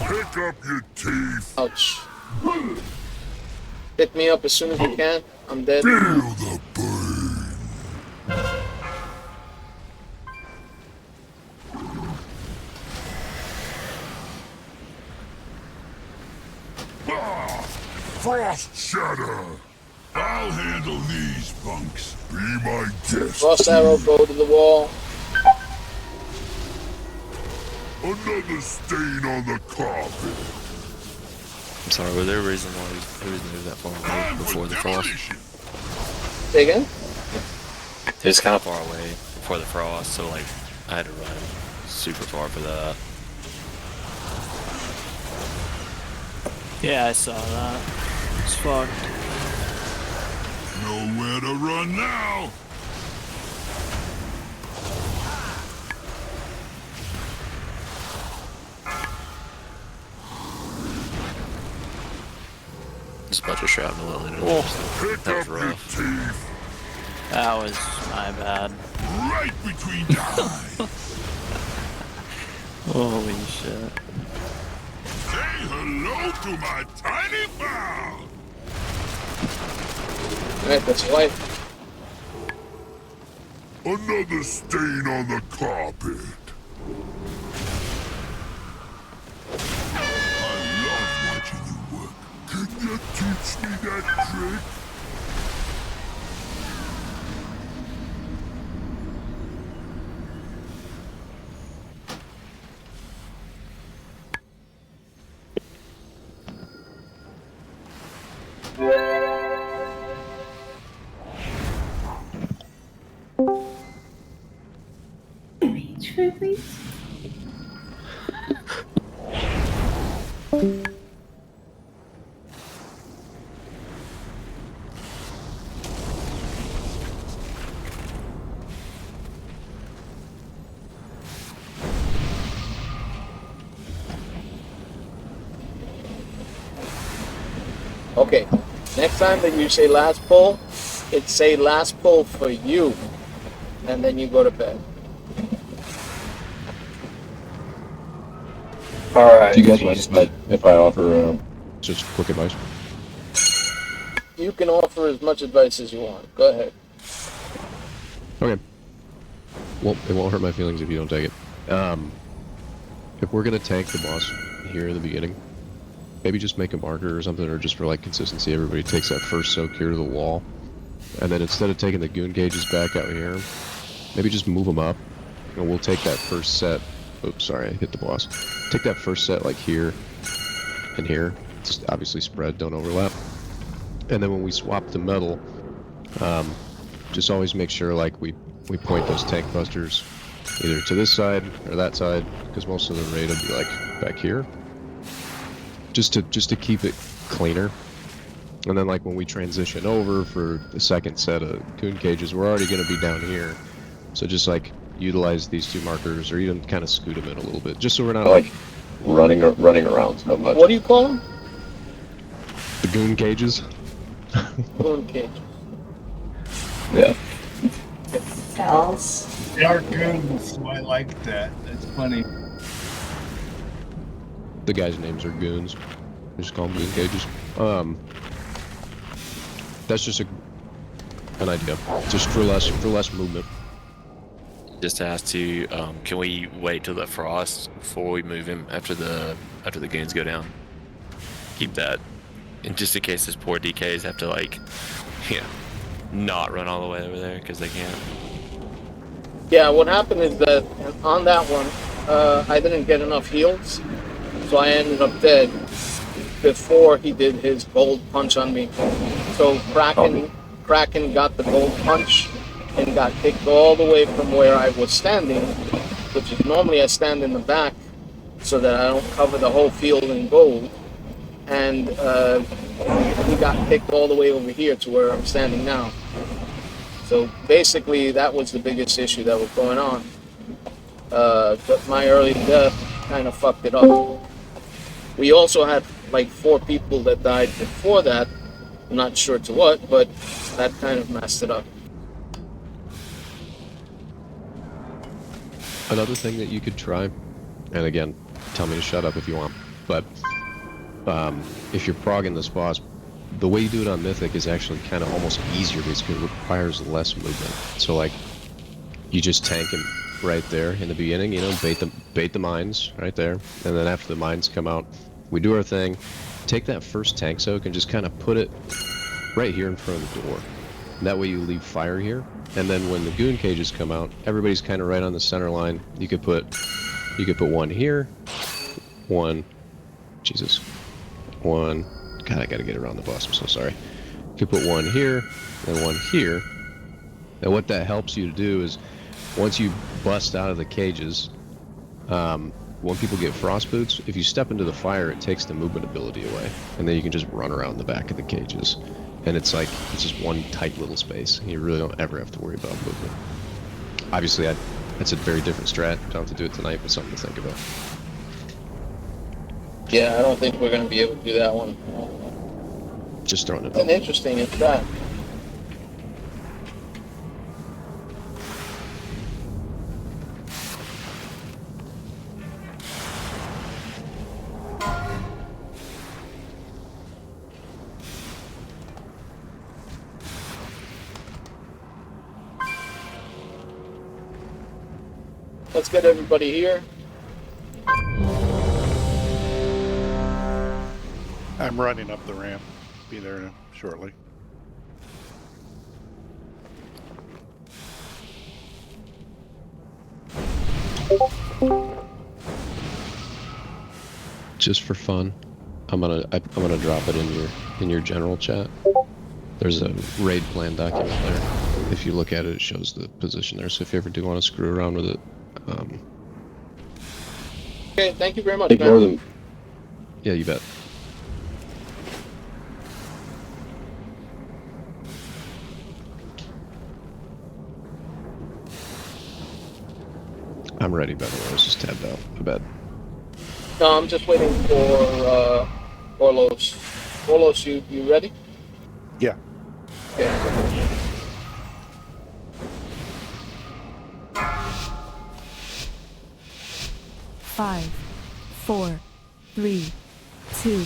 Pick up your teeth. Ouch. Pick me up as soon as you can. I'm dead. Feel the burn. Frost shatter. I'll handle these punks. Be my guest. Frost arrow, go to the wall. Another stain on the carpet. I'm sorry, was there a reason why he was moved that far away before the frost? Say again? He was kind of far away before the frost, so like I had to run super far for that. Yeah, I saw that. It's fucked. Nowhere to run now. Just a bunch of shrapnel later. That was rough. That was my bad. Right between the eyes. Holy shit. Say hello to my tiny pal. Alright, that's white. Another stain on the carpet. I love watching you work. Can you teach me that trick? Please. Okay. Next time that you say last pull, it's say last pull for you. And then you go to bed. Alright. Do you guys mind if I offer just quick advice? You can offer as much advice as you want. Go ahead. Okay. Well, it won't hurt my feelings if you don't take it. If we're gonna tank the boss here in the beginning, maybe just make a marker or something, or just for like consistency, everybody takes that first soak here to the wall, and then instead of taking the goon cages back out here, maybe just move them up, and we'll take that first set. Oops, sorry, I hit the boss. Take that first set like here and here. It's obviously spread, don't overlap. And then when we swap to metal, just always make sure like we point those tank busters either to this side or that side, because most of the raid will be like back here. Just to keep it cleaner. And then like when we transition over for the second set of goon cages, we're already gonna be down here. So just like utilize these two markers, or even kind of scoot them in a little bit, just so we're not like running around so much. What do you call them? The goon cages. Goon cage. Yeah. Cells. They are goons, so I like that. That's funny. The guys' names are goons. We just call them goon cages. That's just an idea, just for less movement. Just to ask you, can we wait till the frost before we move him after the goons go down? Keep that, and just in case his poor DKs have to like, not run all the way over there because they can't. Yeah, what happened is that on that one, I didn't get enough heals, so I ended up dead before he did his bold punch on me. So Kraken Kraken got the gold punch and got kicked all the way from where I was standing, which is normally I stand in the back so that I don't cover the whole field in gold. And he got kicked all the way over here to where I'm standing now. So basically, that was the biggest issue that was going on. But my early death kind of fucked it up. We also had like 4 people that died before that. I'm not sure to what, but that kind of messed it up. Another thing that you could try, and again, tell me to shut up if you want, but if you're progging this boss, the way you do it on Mythic is actually kind of almost easier because it requires less movement. So like, you just tank him right there in the beginning, you know, bait the mines right there, and then after the mines come out, we do our thing, take that first tank soak and just kind of put it right here in front of the door. And that way you leave fire here, and then when the goon cages come out, everybody's kind of right on the center line. You could put one here, one, Jesus, one. God, I gotta get around the boss. I'm so sorry. You could put one here and one here. And what that helps you to do is, once you bust out of the cages, when people get frost boots, if you step into the fire, it takes the movement ability away, and then you can just run around the back of the cages. And it's like, it's just one tight little space. You really don't ever have to worry about movement. Obviously, that's a very different strat. Don't have to do it tonight, but something to think about. Yeah, I don't think we're gonna be able to do that one. Just throwing it It's an interesting strat. Let's get everybody here. I'm running up the ramp. Be there shortly. Just for fun, I'm gonna drop it in your general chat. There's a raid plan document there. If you look at it, it shows the position there. So if you ever do want to screw around with it, Okay, thank you very much, man. yeah, you bet. I'm ready, by the way. I was just tabbed out. I bet. No, I'm just waiting for Orlos. Orlos, you ready? Yeah. Okay. 5, 4, 3, 2,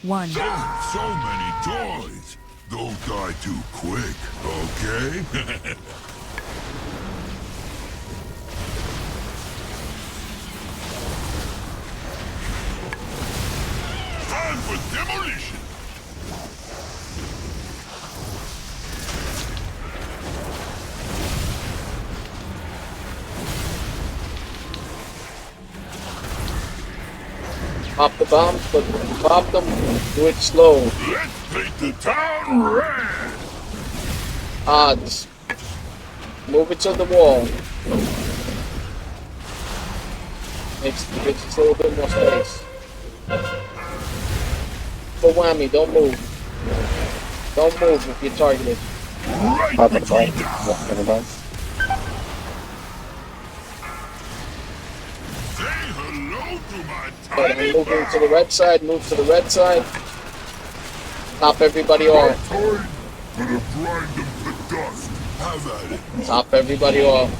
1. So many toys. Don't die too quick, okay? Time for demolition. Pop the bombs, but pop them, do it slow. Let's paint the town red. Odds. Move it to the wall. Gives us a little bit more space. For whammy, don't move. Don't move if you're targeted. Pop the bomb. Right, I'm moving to the red side, move to the red side. Top everybody off. Gonna grind them to dust. Have at it. Top everybody off.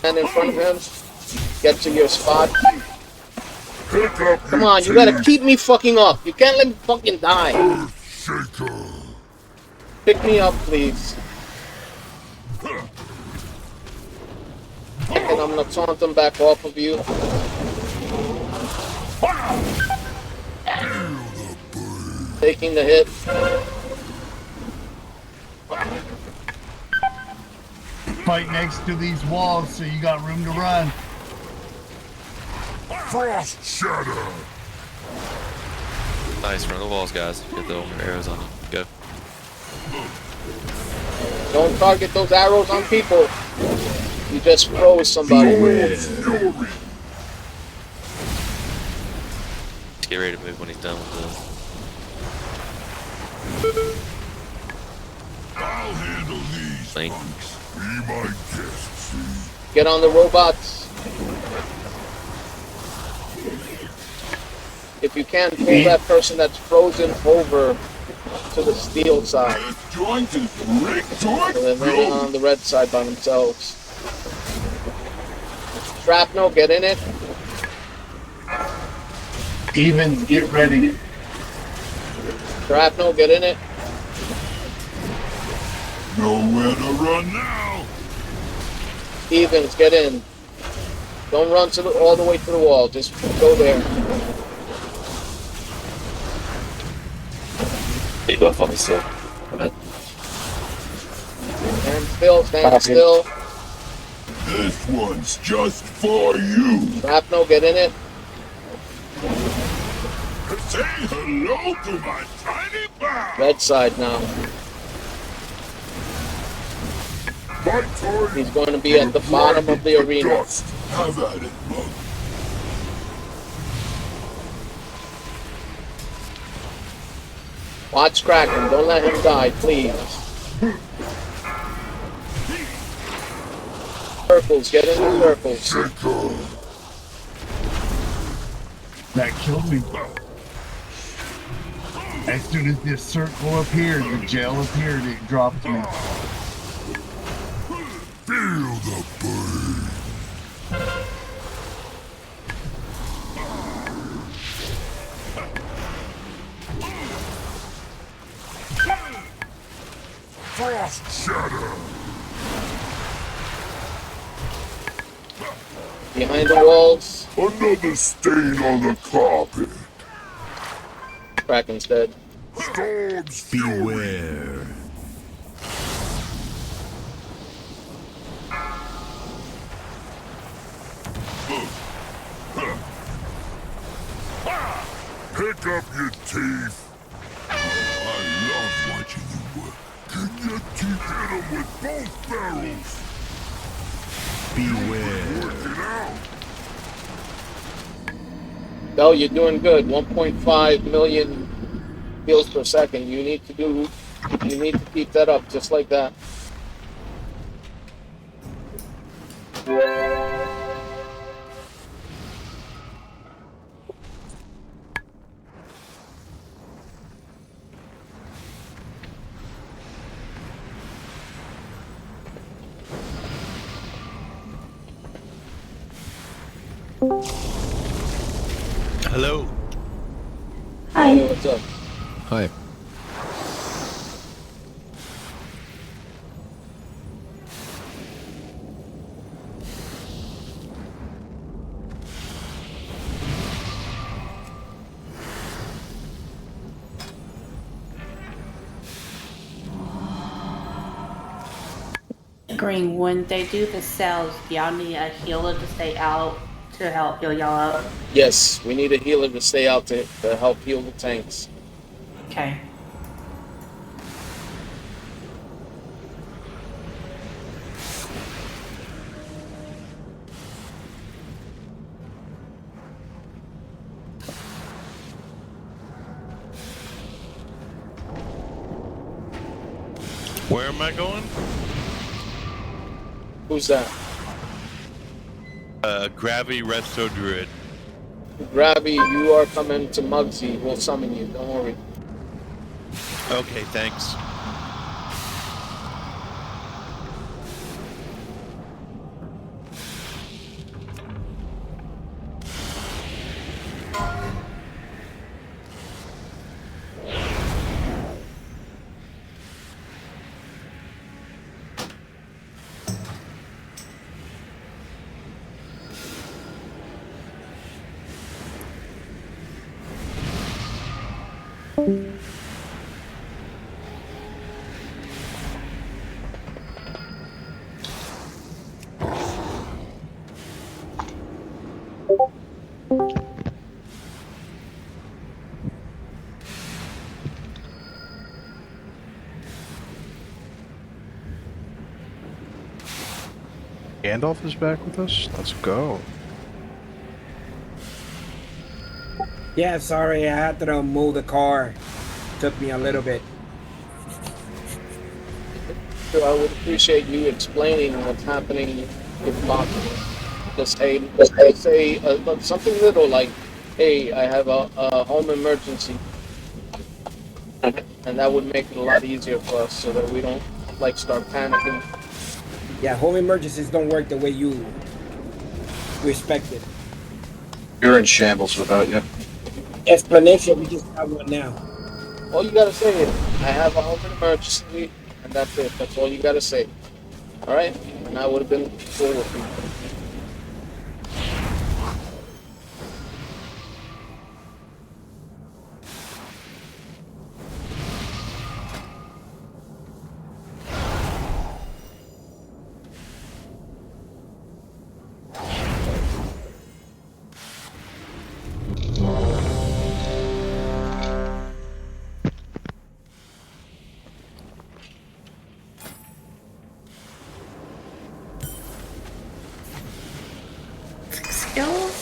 And in front of him. Get to your spot. Come on, you gotta keep me fucking up. You can't let me fucking die. Pick me up, please. And I'm gonna taunt them back off of you. Taking the hit. Fight next to these walls so you got room to run. Frost shatter. Nice, run the walls, guys. Get the arrows on them. Go. Don't target those arrows on people. You just froze somebody. Just get ready to move when he's done with this. I'll handle these Link. punks. Be my guest, see? Get on the robots. If you can, pull that person that's frozen over to the steel side. Joint is Rick So they're running on the red side by themselves. Shrapnel, get in it. Even get ready. Shrapnel, get in it. Nowhere to run now. Evans, get in. Don't run to all the way to the wall. Just go there. Hey, go fucking still. Stand still, stand still. This one's just for you. Shrapnel, get in it. Say hello to my tiny pal. Red side now. He's going to be at the bottom of the arena. Have at it, Mug. Watch Kraken. Don't let him die, please. Circles. Get in the circles. That killed me. As soon as this circle appeared, the gel appeared, it dropped me. Feel the burn. Frost shatter. Behind the walls. Another stain on the carpet. Kraken's dead. Storms beware. Pick up your teeth. I love watching you work. Can you keep hit him with both barrels? Beware. Work it out. Bell, you're doing good. 1.5 million heals per second. You need to keep that up just like that. Hello. Hi. Hey, what's up? Hi. Green, when they do the cells, y'all need a healer to stay out to help heal y'all up. Yes, we need a healer to stay out to help heal the tanks. Okay. Where am I going? Who's that? Gravity Resto Druid. Grabby, you are coming to Muggsy. We'll summon you. Don't worry. Okay, thanks. Gandalf is back with us? Let's go. Yeah, sorry, I had to move the car. Took me a little bit. So I would appreciate you explaining what's happening if possible. Just say something little like, "Hey, I have a home emergency," and that would make it a lot easier for us, so that we don't like start panicking. Yeah, home emergencies don't work the way you expect it. You're in shambles without you. Explanation, we just have one now. All you gotta say is, "I have a home emergency," and that's it. That's all you gotta say. All right? And I would have been cool with you. Skills?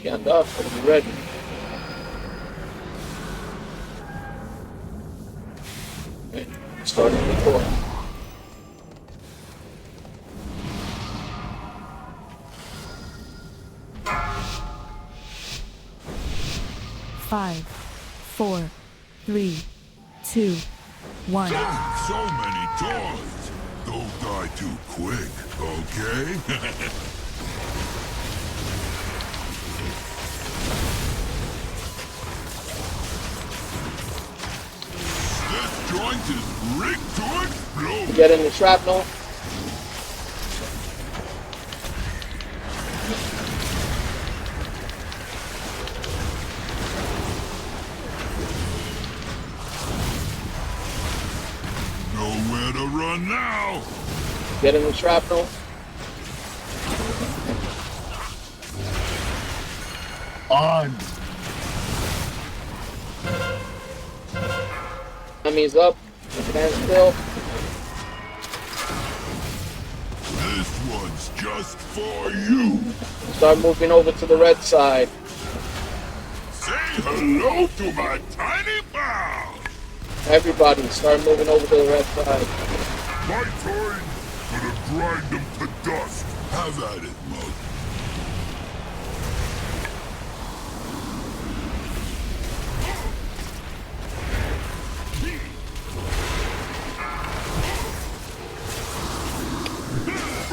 Gandalf, are you ready? Okay. Starting the record. Five, four, three, two, one. So many toys. Don't die too quick, okay? This joint is rigged to explode. Get in the shrapnel. Nowhere to run now. Get in the shrapnel. On. Enemies up. Stand still. This one's just for you. Start moving over to the red side. Say hello to my tiny pal. Everybody, start moving over to the red side. My turn. Gonna grind them to dust. Have at it, mug.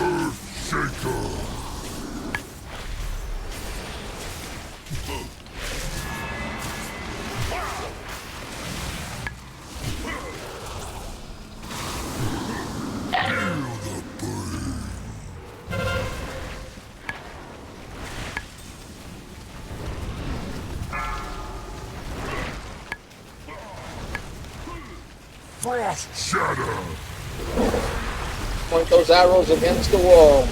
Earth Shaker. Frost Shatter. Point those arrows against the wall.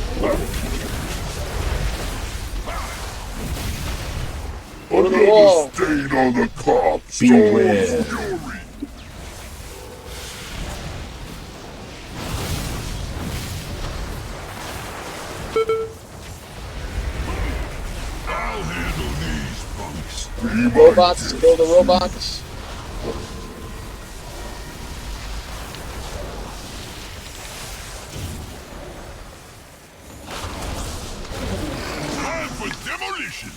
Go to the wall. Stain on the cops. Beware. Fury. Robots, kill the robots. Time for demolition.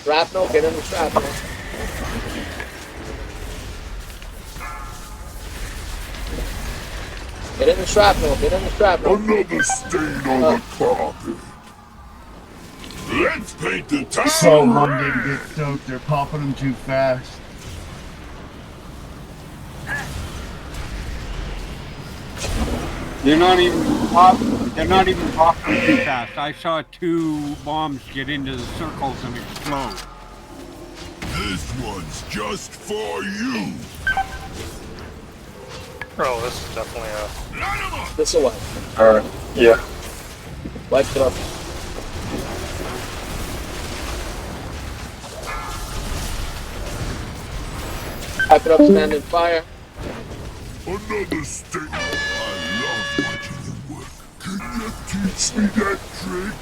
Shrapnel, get in the shrapnel. Get in the shrapnel, get in the shrapnel. Another stain on the carpet. Let's paint the town Someone didn't red. get stoked. They're popping them too fast. They're not even popping too fast. I saw 2 bombs get into the circles and explode. This one's just for you. Oh, this is definitely a. This will wipe. Alright, yeah. Wipe it up. Wipe it up, stand in fire. Another stain. I love watching you work. Can you teach me that trick?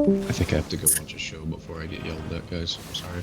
I think I have to go watch a show before I get yelled at, guys. I'm sorry.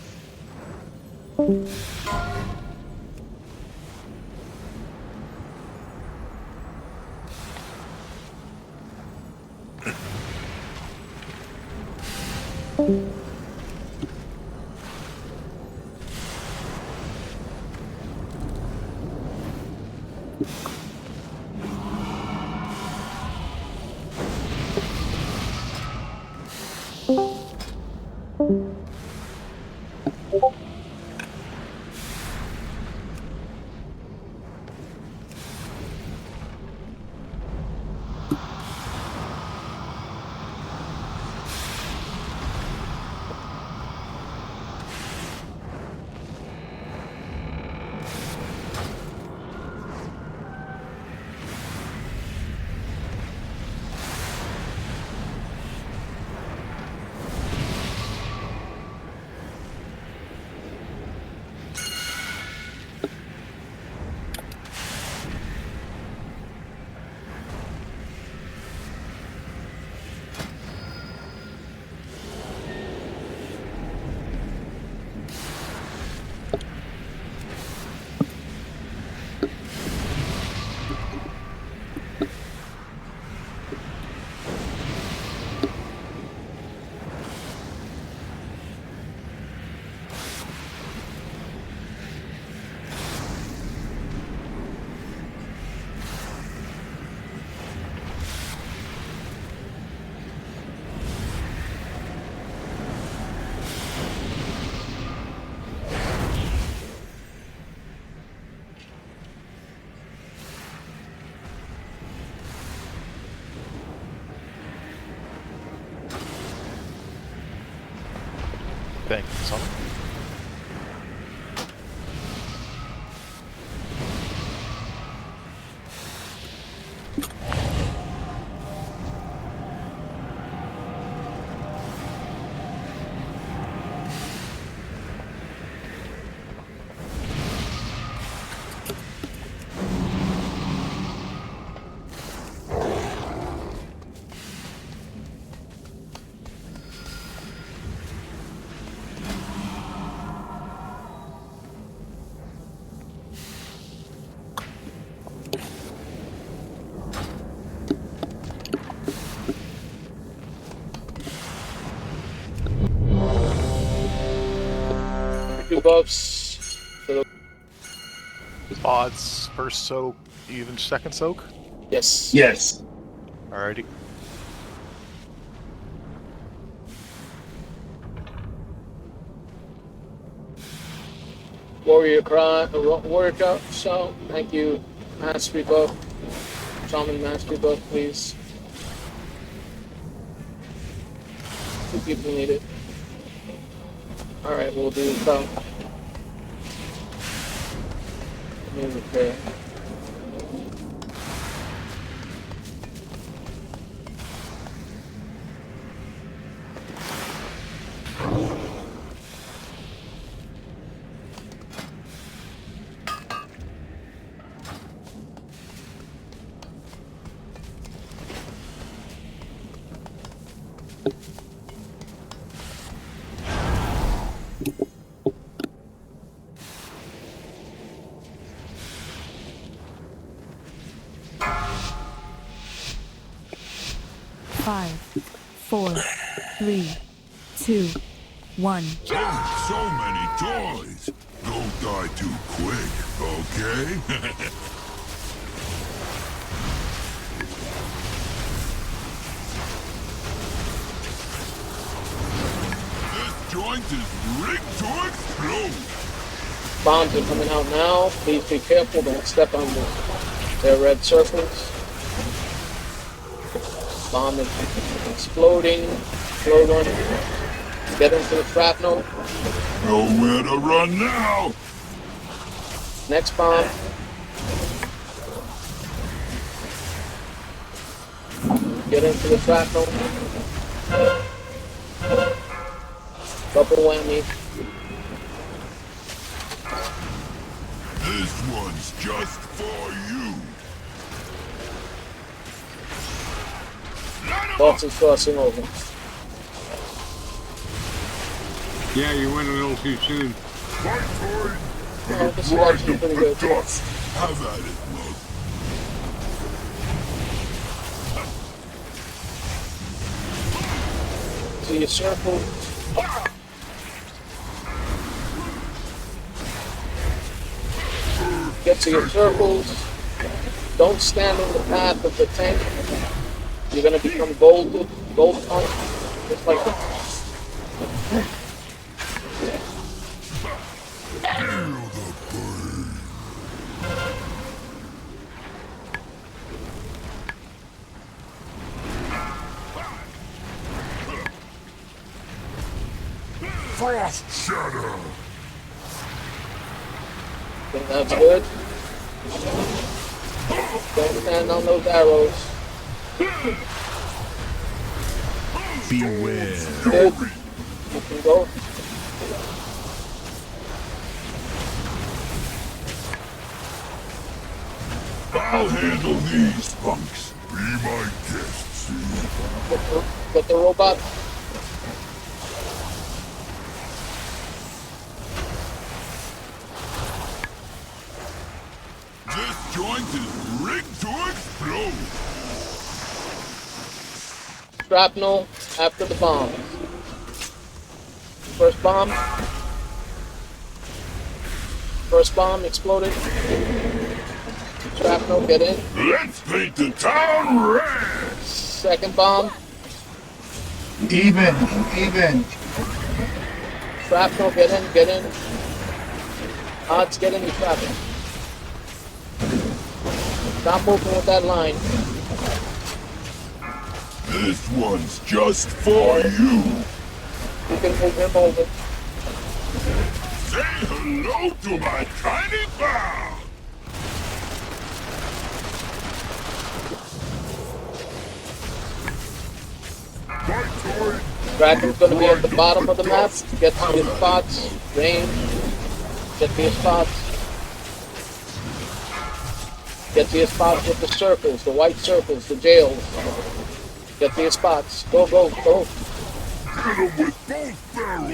Thank you, son. Two buffs for the Odds first soak, even second soak? yes. Yes. Alrighty. Warrior cry, warrior shout. Thank you. Mastery buff. Shaman mastery buff, please. Two people need it. Alright, we'll do some. Let me repair. Five, 4, 3, 2, 1. Oh, so many toys. Don't die too quick, okay? This joint is rigged to explode. Bombs are coming out now. Please be careful. Don't step on their red circles. Bomb is exploding. Explode one. Get into the shrapnel. Nowhere to run now. Next bomb. Get into the shrapnel. Double whammy. This one's just for you. Box is crossing over. Yeah, you went a little too soon. Oh, this is actually pretty good. Have at it, Mug. See your circle. Get to your circles. Don't stand in the path of the tank. You're gonna become gold punch, just like that. Frost shatter. Think that's good. Don't stand on those arrows. Beware. Good. You can go. I'll handle these punks. Be my guest, Get the robot. This joint is rigged to explode. Shrapnel after the bomb. First bomb. First bomb exploded. Shrapnel, get in. Let's paint the town red. Second bomb. Even. Shrapnel, get in. Odds, get in the shrapnel. Stop moving with that line. This one's just for you. You can move him over. Say hello to my tiny pal. Dragon's gonna be at the bottom of the map. Get to his spots. Range. Get to his spots. Get to your spots with the circles, the white circles, the jails. Get to your spots. Go.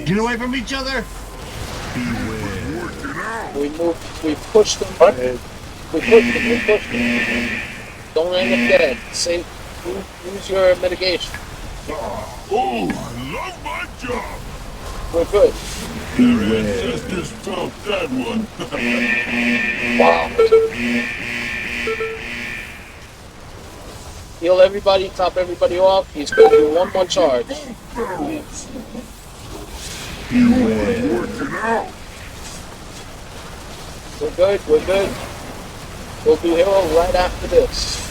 Get away from each other. We pushed them. We pushed them. Don't end up dead. Save, use your mitigation. Oh, I love my job. We're good. Their ancestors felt that one. Wow. Heal everybody, top everybody off. He's going to do one more charge. We're good. We'll do hero right after this.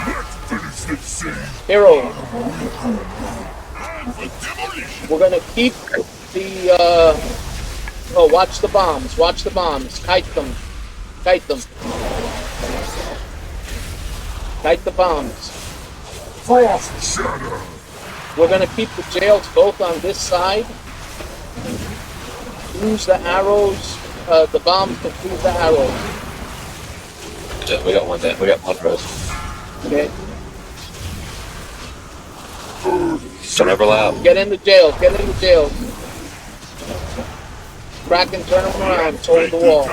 Let's finish this Hero. We're gonna keep the oh, watch the bombs. Watch the bombs. Kite them. Kite them. Kite the bombs. We're gonna keep the jails both on this side. Use the arrows, the bombs to fuse the arrows. We got one down. We got one rose. Okay. Don't overlap. Get in the jail. Get in the jail. Kraken, turn them around. Hold the wall.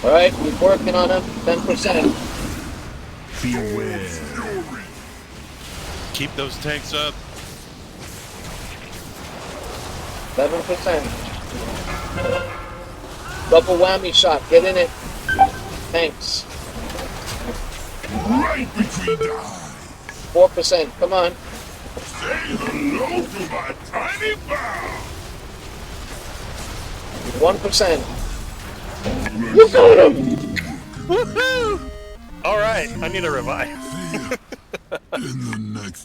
All right, keep working on him. 10%. Beware. Keep those tanks up. 7%. Double whammy shot. Get in it. Thanks. Right between the eyes. 4%. Come on. Say hello to my tiny pal. 1%. Look at him. Woohoo! All right, I need a revive.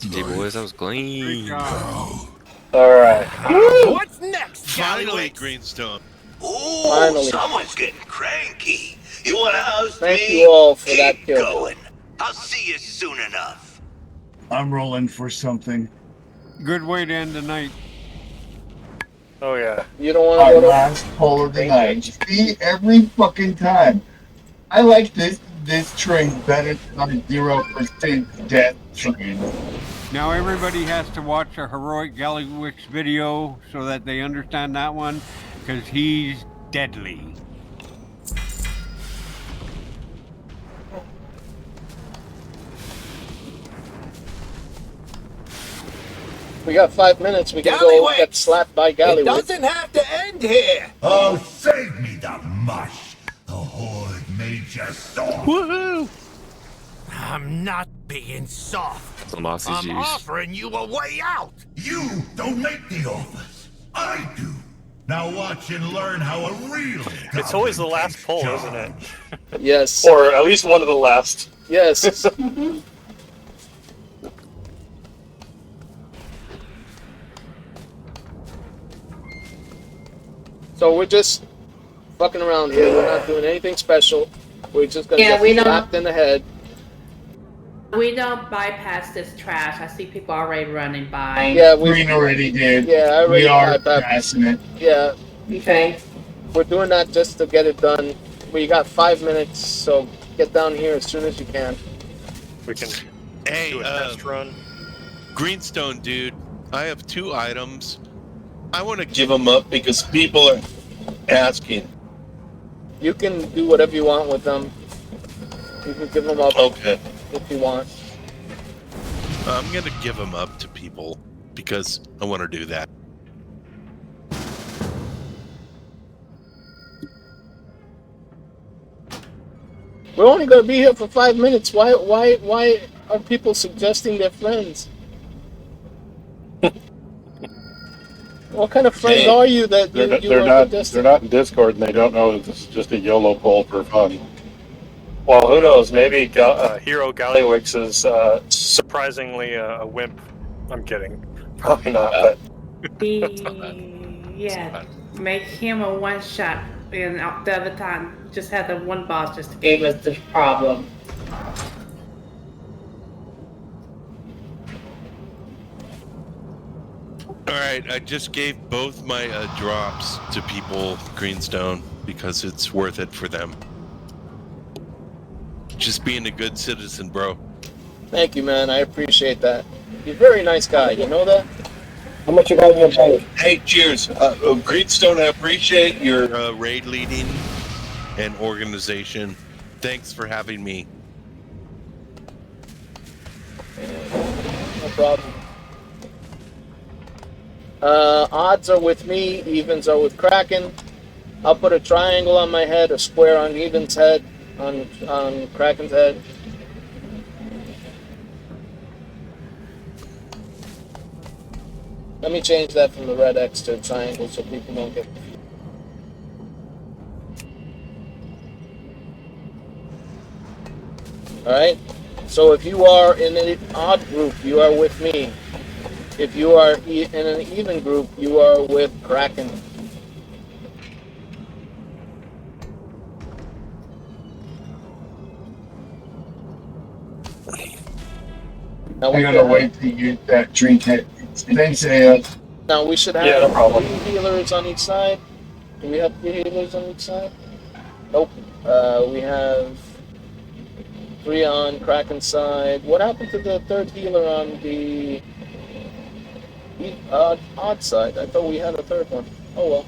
D-boys, that was clean. Alright. What's next? Finally, Greenstone. Ooh, Finally. someone's getting cranky. You wanna house me? Thank you all for Keep that kill. going. I'll see you soon enough. I'm rolling for something. Good way to end the night. Oh yeah. You don't want Our to go to... last pull of the night. See, every fucking time. I like this train better than our 0% death train. Now everybody has to watch a heroic Gallywix video so that they understand that one, because he's deadly. We got 5 minutes. We can go get slapped by It Gallywix. doesn't have to end here. Oh, save me the mush. The horde made you soft. Woohoo! I'm not being soft. Some Aussie I'm juice. offering you a way out. You don't make the offers. I do. Now watch and learn how a real. It's always the last pull, isn't it? Yes. Or at least one of the last. Yes. So we're just fucking around here. We're not doing anything special. We're just gonna Yeah, we get don't- slapped in the head. We don't bypass this trash. I see people already running by. Yeah, we Green already did. Yeah, I already We are bypassed. passing it. Yeah, Okay. we're doing that just to get it done. We got 5 minutes, so get down here as soon as you can. We can Hey, do a test run. Greenstone, dude. I have 2 items. I want to Give them up because people are asking. You can do whatever you want with them. You can give them up Okay. if you want. I'm gonna give them up to people because I want to do that. We're only gonna be here for 5 minutes. Why are people suggesting their friends? What kind of friend Hey, are you that They're, you they're are not. suggesting? They're not in Discord, and they don't know that this is just a YOLO poll for fun. Well, who knows? Maybe Hero Gallywix is surprisingly a wimp. I'm kidding. Probably not, but Yeah. Make him a one shot. And the other time, just had the one boss just gave us this problem. Alright, I just gave both my drops to people, Greenstone, because it's worth it for them. Just being a good citizen, bro. Thank you, man. I appreciate that. You're a very nice guy. You know that? How much you got in your bank? Hey, cheers. Greenstone, I appreciate your... raid leading and organization. Thanks for having me. No problem. Odds are with me. Evens are with Kraken. I'll put a triangle on my head, a square on Even's head. on Kraken's head. Let me change that from the red X to a triangle so people don't get. Alright? So if you are in an odd group, you are with me. If you are in an even group, you are with Kraken. Now I gotta wait to use that drink. Thanks, Aya. Now we should have 3 healers on each side. Do we have 3 healers on each side? Nope. We have 3 on Kraken's side. What happened to the 3rd healer on the odd side? I thought we had a 3rd one. Oh well.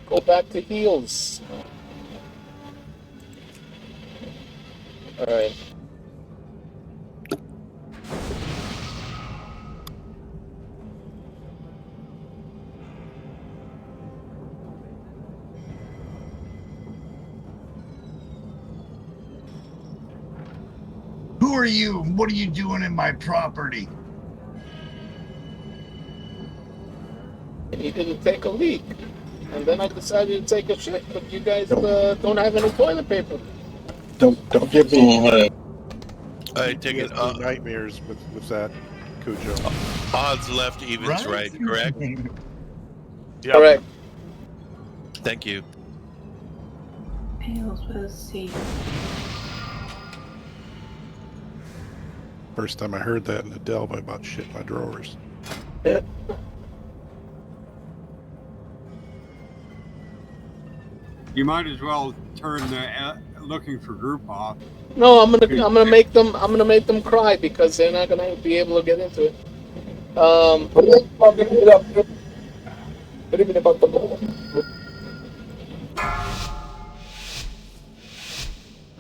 Go back to heals. Alright. Who are you? What are you doing in my property? I needed to take a leak. And then I decided to take a shit, but you guys don't have any toilet paper. Don't give me. I take it. Nightmares with that, Cujo. Odds left, evens right. Correct. Yeah. Correct. Thank you. Let's see. First time I heard that in the delve, I about shit my drawers. You might as well turn the looking for group off. No, I'm gonna make them cry because they're not gonna be able to get into it.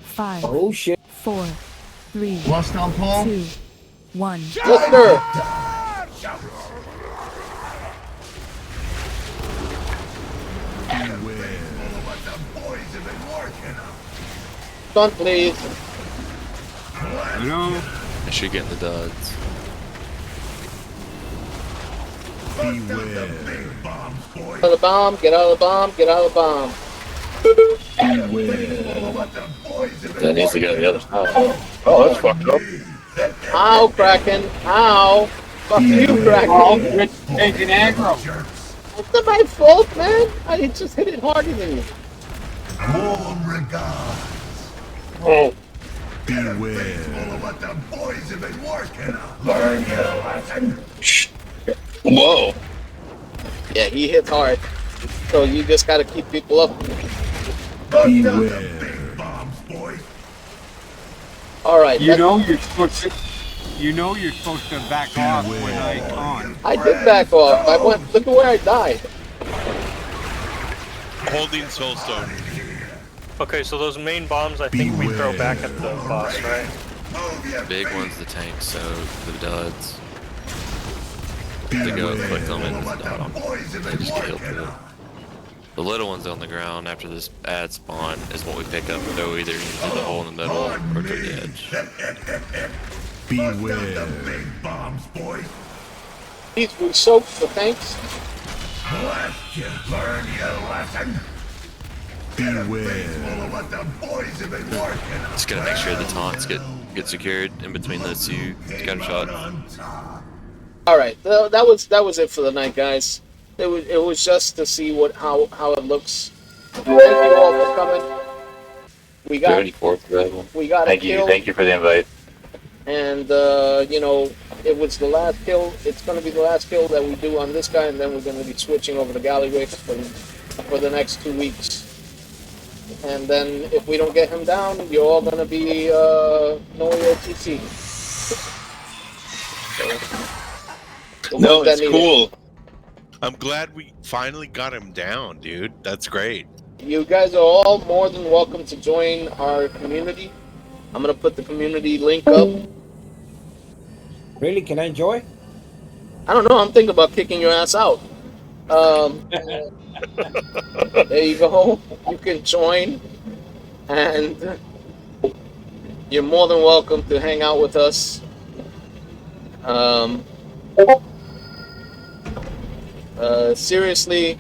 Five. Oh shit. 4, 3, Lost on Paul? 2, 1. Listener! Stunt, please. You know, I should get in the duds. Get out of the bomb, get out of the bomb, get out of the bomb. That needs to go to the other side. Oh, that's fucked up. Ow, Kraken. Ow. Fuck you, Kraken. taking aggro. It's not my fault, man. I just hit it harder than you. Warm regards. Oh. Beware. What the boys have been working on. Learn your lesson. Whoa. Yeah, he hits hard. So you just gotta keep people up. Beware. Alright. You know you're supposed to back off when I taunt. I did back off. I went. Look at where I died. Holding soulstone. Okay, so those main bombs, I think we throw back at the boss, right? The big one's the tank, so the duds. They go click them and they just get healed through it. The little ones on the ground after this ad spawn is what we pick up and throw either into the hole in the middle or to the edge. Beware. Big bombs, boys. These we soak the tanks. Blast you. Learn your lesson. Beware. What the boys have been working on. Just gotta make sure the taunts get secured in between those two scatter shots. All right, that was it for the night, guys. It was just to see how it looks. Thank you all for coming. We got 34th. we got Thank a you. kill, Thank you for the invite. and you know, it was the last kill. It's going to be the last kill that we do on this guy, and then we're going to be switching over to Gallywix for the next 2 weeks. And then if we don't get him down, you're all going to be no OTC. No, it's cool. I'm glad we finally got him down, dude. That's great. You guys are all more than welcome to join our community. I'm going to put the community link up. Really? Can I join? I don't know. I'm thinking about kicking your ass out. There you go. You can join, and you're more than welcome to hang out with us. Um, Seriously,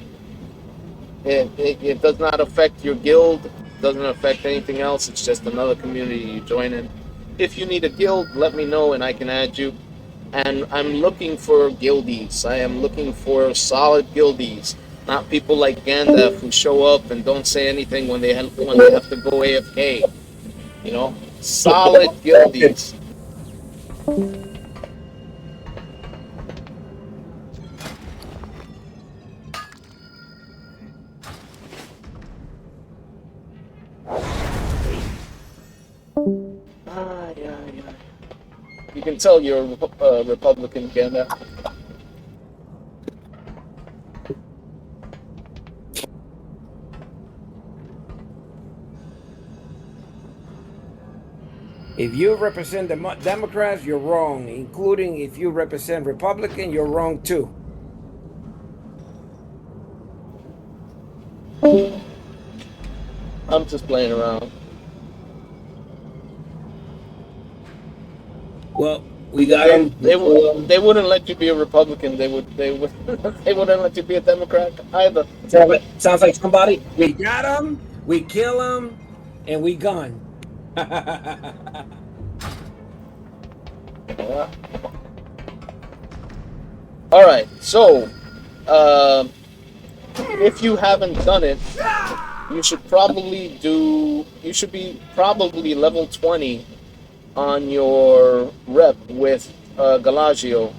it does not affect your guild. Doesn't affect anything else. It's just another community you join in. If you need a guild, let me know and I can add you. And I'm looking for guildies. I am looking for solid guildies, not people like Gandalf who show up and don't say anything when they have to go AFK. You know, solid guildies. Yeah. You can tell you're a Republican, Gandalf. If you represent the Democrats, you're wrong. Including if you represent Republican, you're wrong too. I'm just playing around. Well, we got them. They wouldn't let you be a Republican. They would they wouldn't let you be a Democrat either. Sounds like somebody. We got them, we kill them, and we gone. Yeah. All right. So, if you haven't done it, you should probably do. You should be probably level 20 on your rep with Galagio.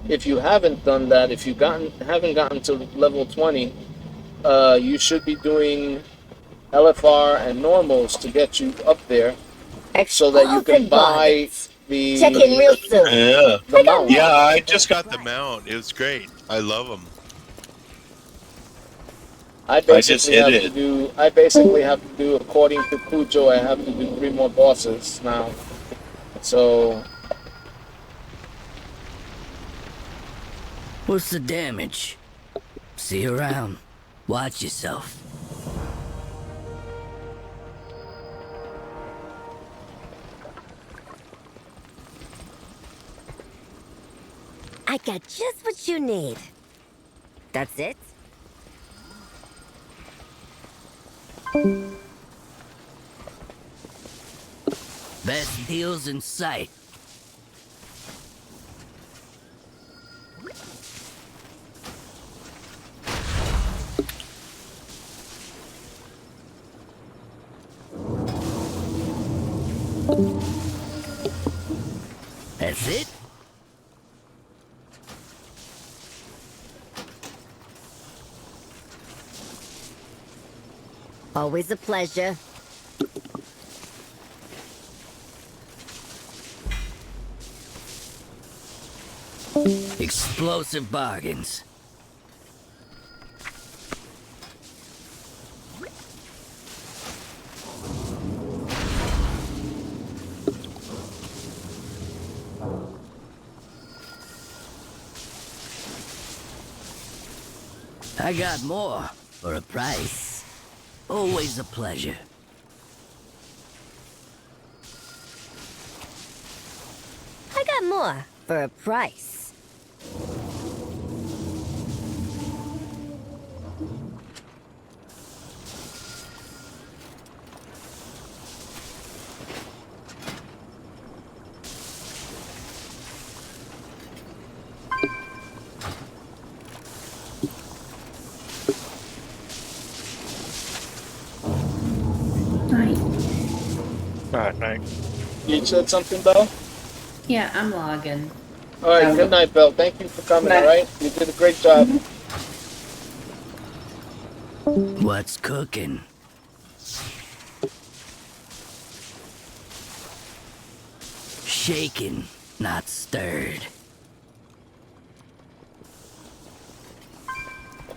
If you haven't done that, if you haven't gotten to level 20, you should be doing LFR and normals to get you up there, so that you can buy the. Check in real soon. Yeah. The mount. Yeah, I just got the mount. It was great. I love them. I basically have to do according to Cujo. I have to do 3 more bosses now. So. What's the damage? See you around. Watch yourself. I got just what you need. That's it? Best deals in sight. That's it? Always a pleasure. Explosive bargains. I got more for a price. Always a pleasure. I got more for a price. Night. You said something, Belle? Yeah, I'm logging. All right. Good night, Belle. Thank you for coming. All right. You did a great job. What's cooking? Shaken, not stirred.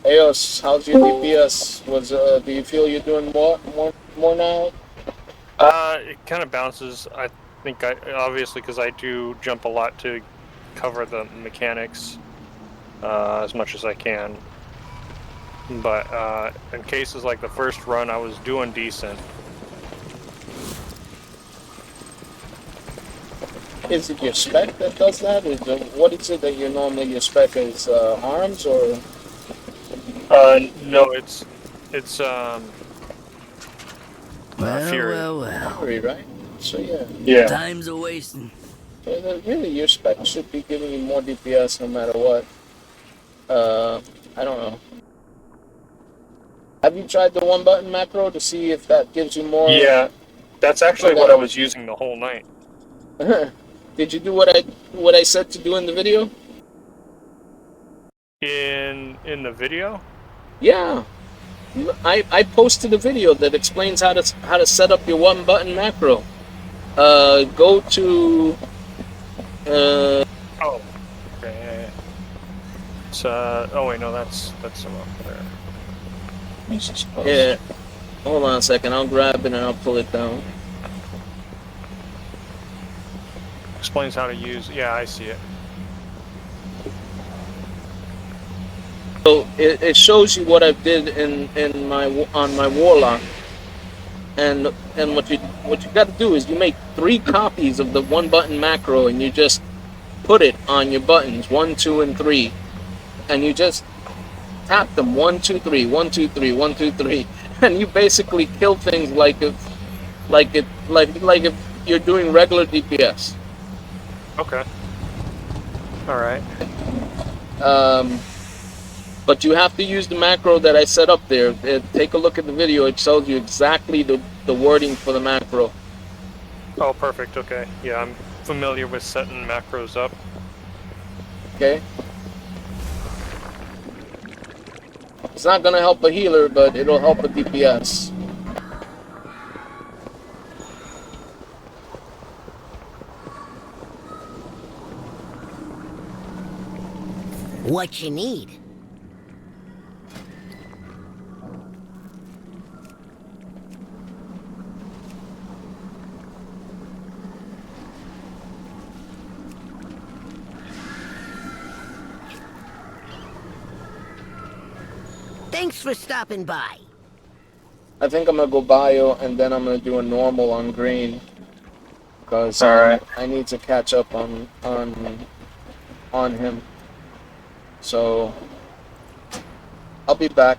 Eos, how's your DPS? Do you feel you're doing more now? It kind of bounces. I think obviously because I do jump a lot to cover the mechanics. as much as I can. But in cases like the first run, I was doing decent. Is it your spec that does that? What is it that you normally your spec is arms or? No, it's Fury. Fury, right? So yeah. Yeah. Time's a wasting. So really, your spec should be giving you more DPS no matter what. I don't know. Have you tried the one button macro to see if that gives you more? Yeah, that's actually what I was using the whole night. Did you do what I said to do in the video? In the video? Yeah. I posted a video that explains how to set up your one button macro. Go to Oh, okay. It's oh wait, no, that's some up there. yeah. Hold on a second, I'll grab it and I'll pull it down. Explains how to use. Yeah, I see it. So it shows you what I did on my warlock, and what you got to do is you make 3 copies of the one button macro and you just put it on your buttons 1, 2, and 3, and you just tap them 1, 2, 3, 1, 2, 3, 1, 2, 3, and you basically kill things like if you're doing regular DPS. Okay. All right. But you have to use the macro that I set up there. Take a look at the video. It shows you exactly the wording for the macro. Oh, perfect. Okay. Yeah, I'm familiar with setting macros up. Okay. It's not gonna help a healer, but it'll help a DPS. What you need? Thanks for stopping by. I think I'm gonna go bio and then I'm gonna do a normal on green because Alright. I need to catch up on him. So I'll be back.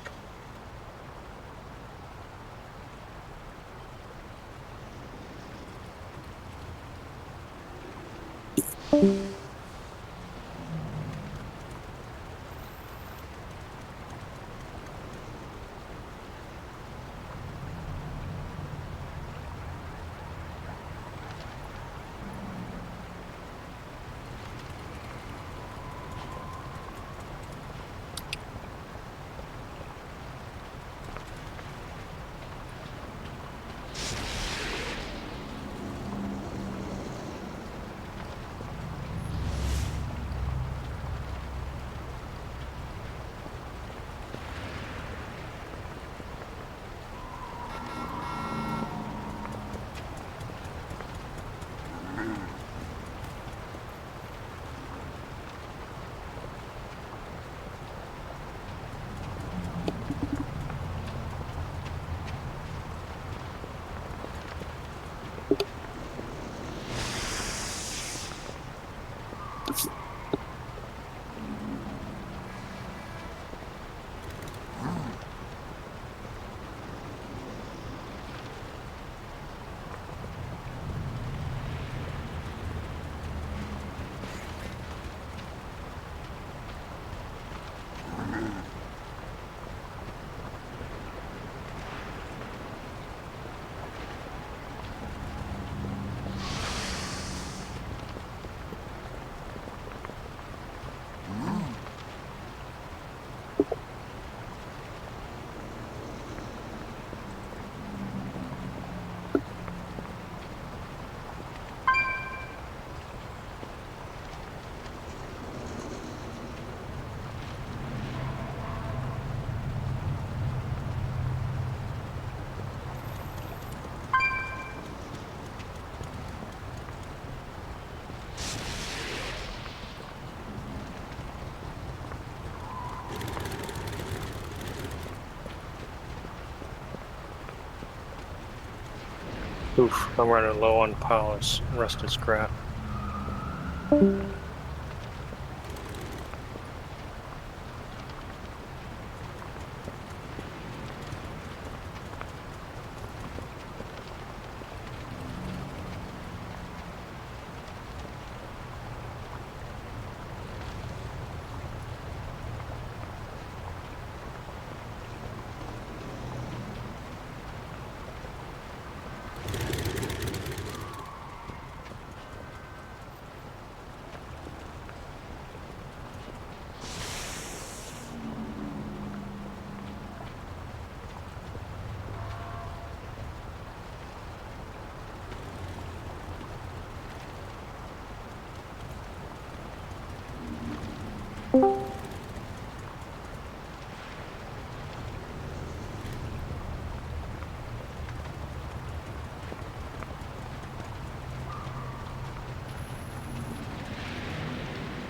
Oof, I'm running low on piles, rusted scrap.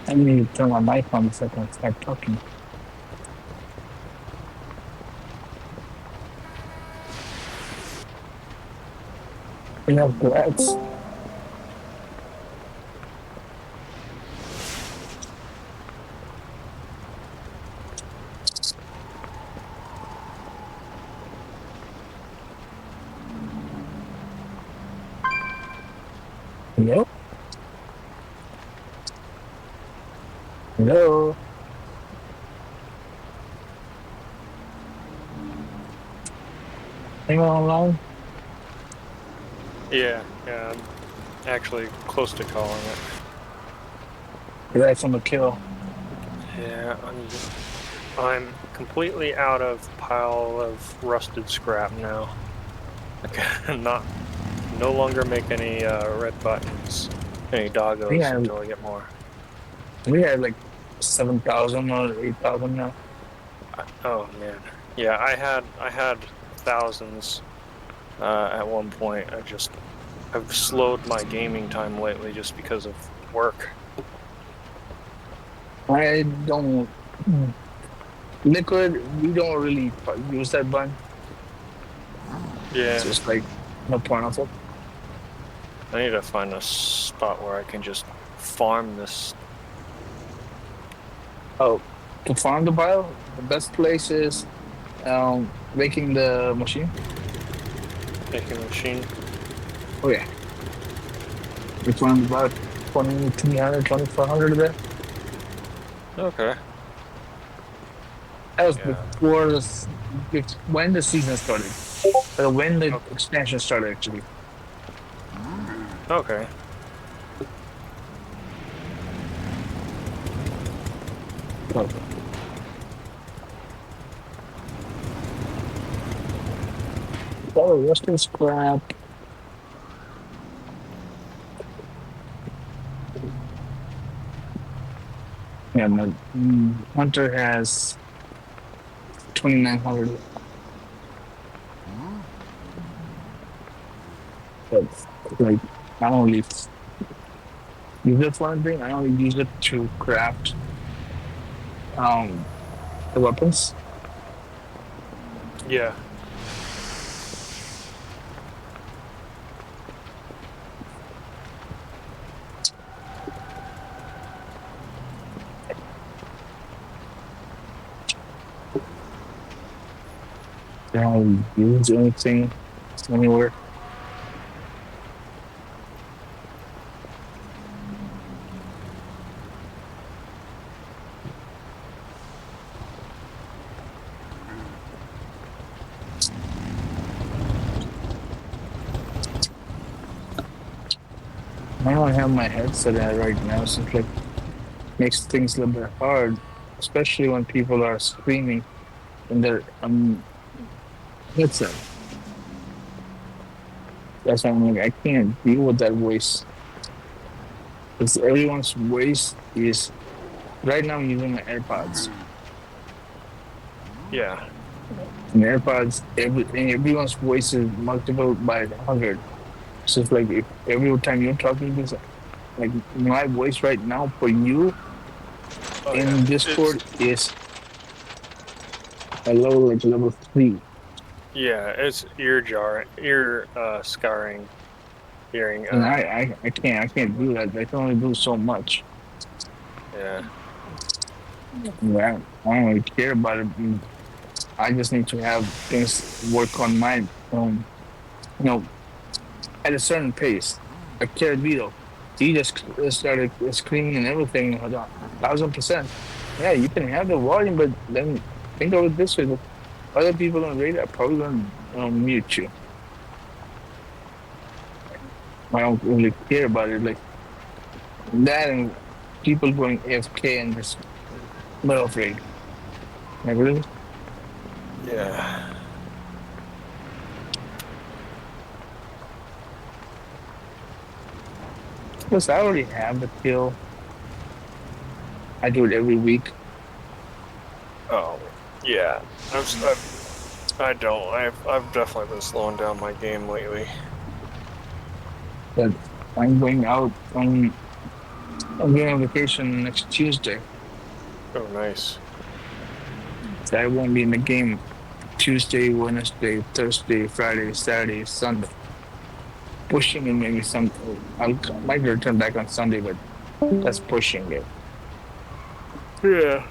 I need to turn my mic on so I can start talking. We have threats. Hello? Hello? Anyone online? Yeah, I'm actually close to calling it. That's on the kill. Yeah, I'm completely out of pile of rusted scrap now. I can no longer make any red buttons, any doggos until I get more. We had like 7,000 or 8,000 now. Oh man, yeah, I had thousands at one point. I've slowed my gaming time lately just because of work. I don't. Liquid, we don't really use that button. Yeah. It's just like no point of it. I need to find a spot where I can just farm this. Oh, to farm the bio, the best place is making the machine. Making a machine? Oh, yeah. We farmed about 2,300, 2,400 of that. Okay. That was before when the season started. When the expansion started, actually. Okay. Okay. Oh, what's this crap? Yeah, my Hunter has 2,900. But like, I only use it for one thing. I only use it to craft the weapons. Yeah. I don't use anything anywhere. I don't have my headset at right now, so it like makes things a little bit hard, especially when people are screaming in their headset. That's why I'm like, I can't deal with that voice. Because everyone's voice is right now I'm using my AirPods. Yeah. And AirPods, everyone's voice is multiplied by 100. So it's like if every time you're talking, this like my voice right now for you in Discord is a level 3. Yeah, it's ear scarring hearing. And I can't do that. I can only do so much. Yeah. Yeah, I don't really care about it. I just need to have things work on my you know, at a certain pace. Like Carabito, he just started screaming and everything, 1,000%. Yeah, you can have the volume, but then think of it this way: look, other people on radio are probably going to mute you. I don't really care about it, like that, and people going AFK and just middle of radio. Like really? Yeah. Plus, I already have the kill. I do it every week. Oh, yeah. I've definitely been slowing down my game lately. But I'm going out on I'm going on vacation next Tuesday. Oh, nice. So I won't be in the game Tuesday, Wednesday, Thursday, Friday, Saturday, Sunday. Pushing it maybe some. Might return back on Sunday, but that's pushing it. Yeah.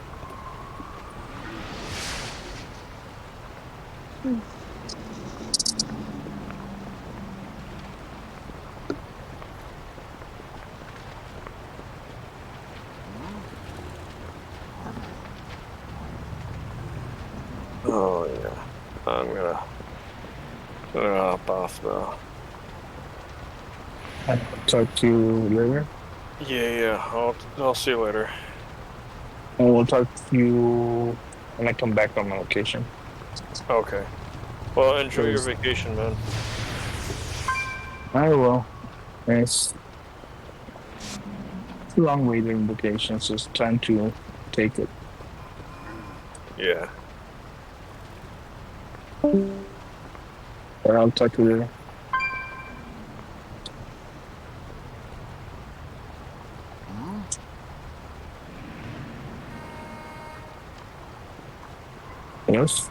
Oh yeah. I'm gonna hop off though. I'll talk to you later. Yeah. I'll see you later. And we'll talk to you when I come back on my location. Okay. Well, enjoy your Cheers. vacation, man. I will. It's a long way during vacation, so it's time to take it. Yeah. But I'll talk to you later. Yes.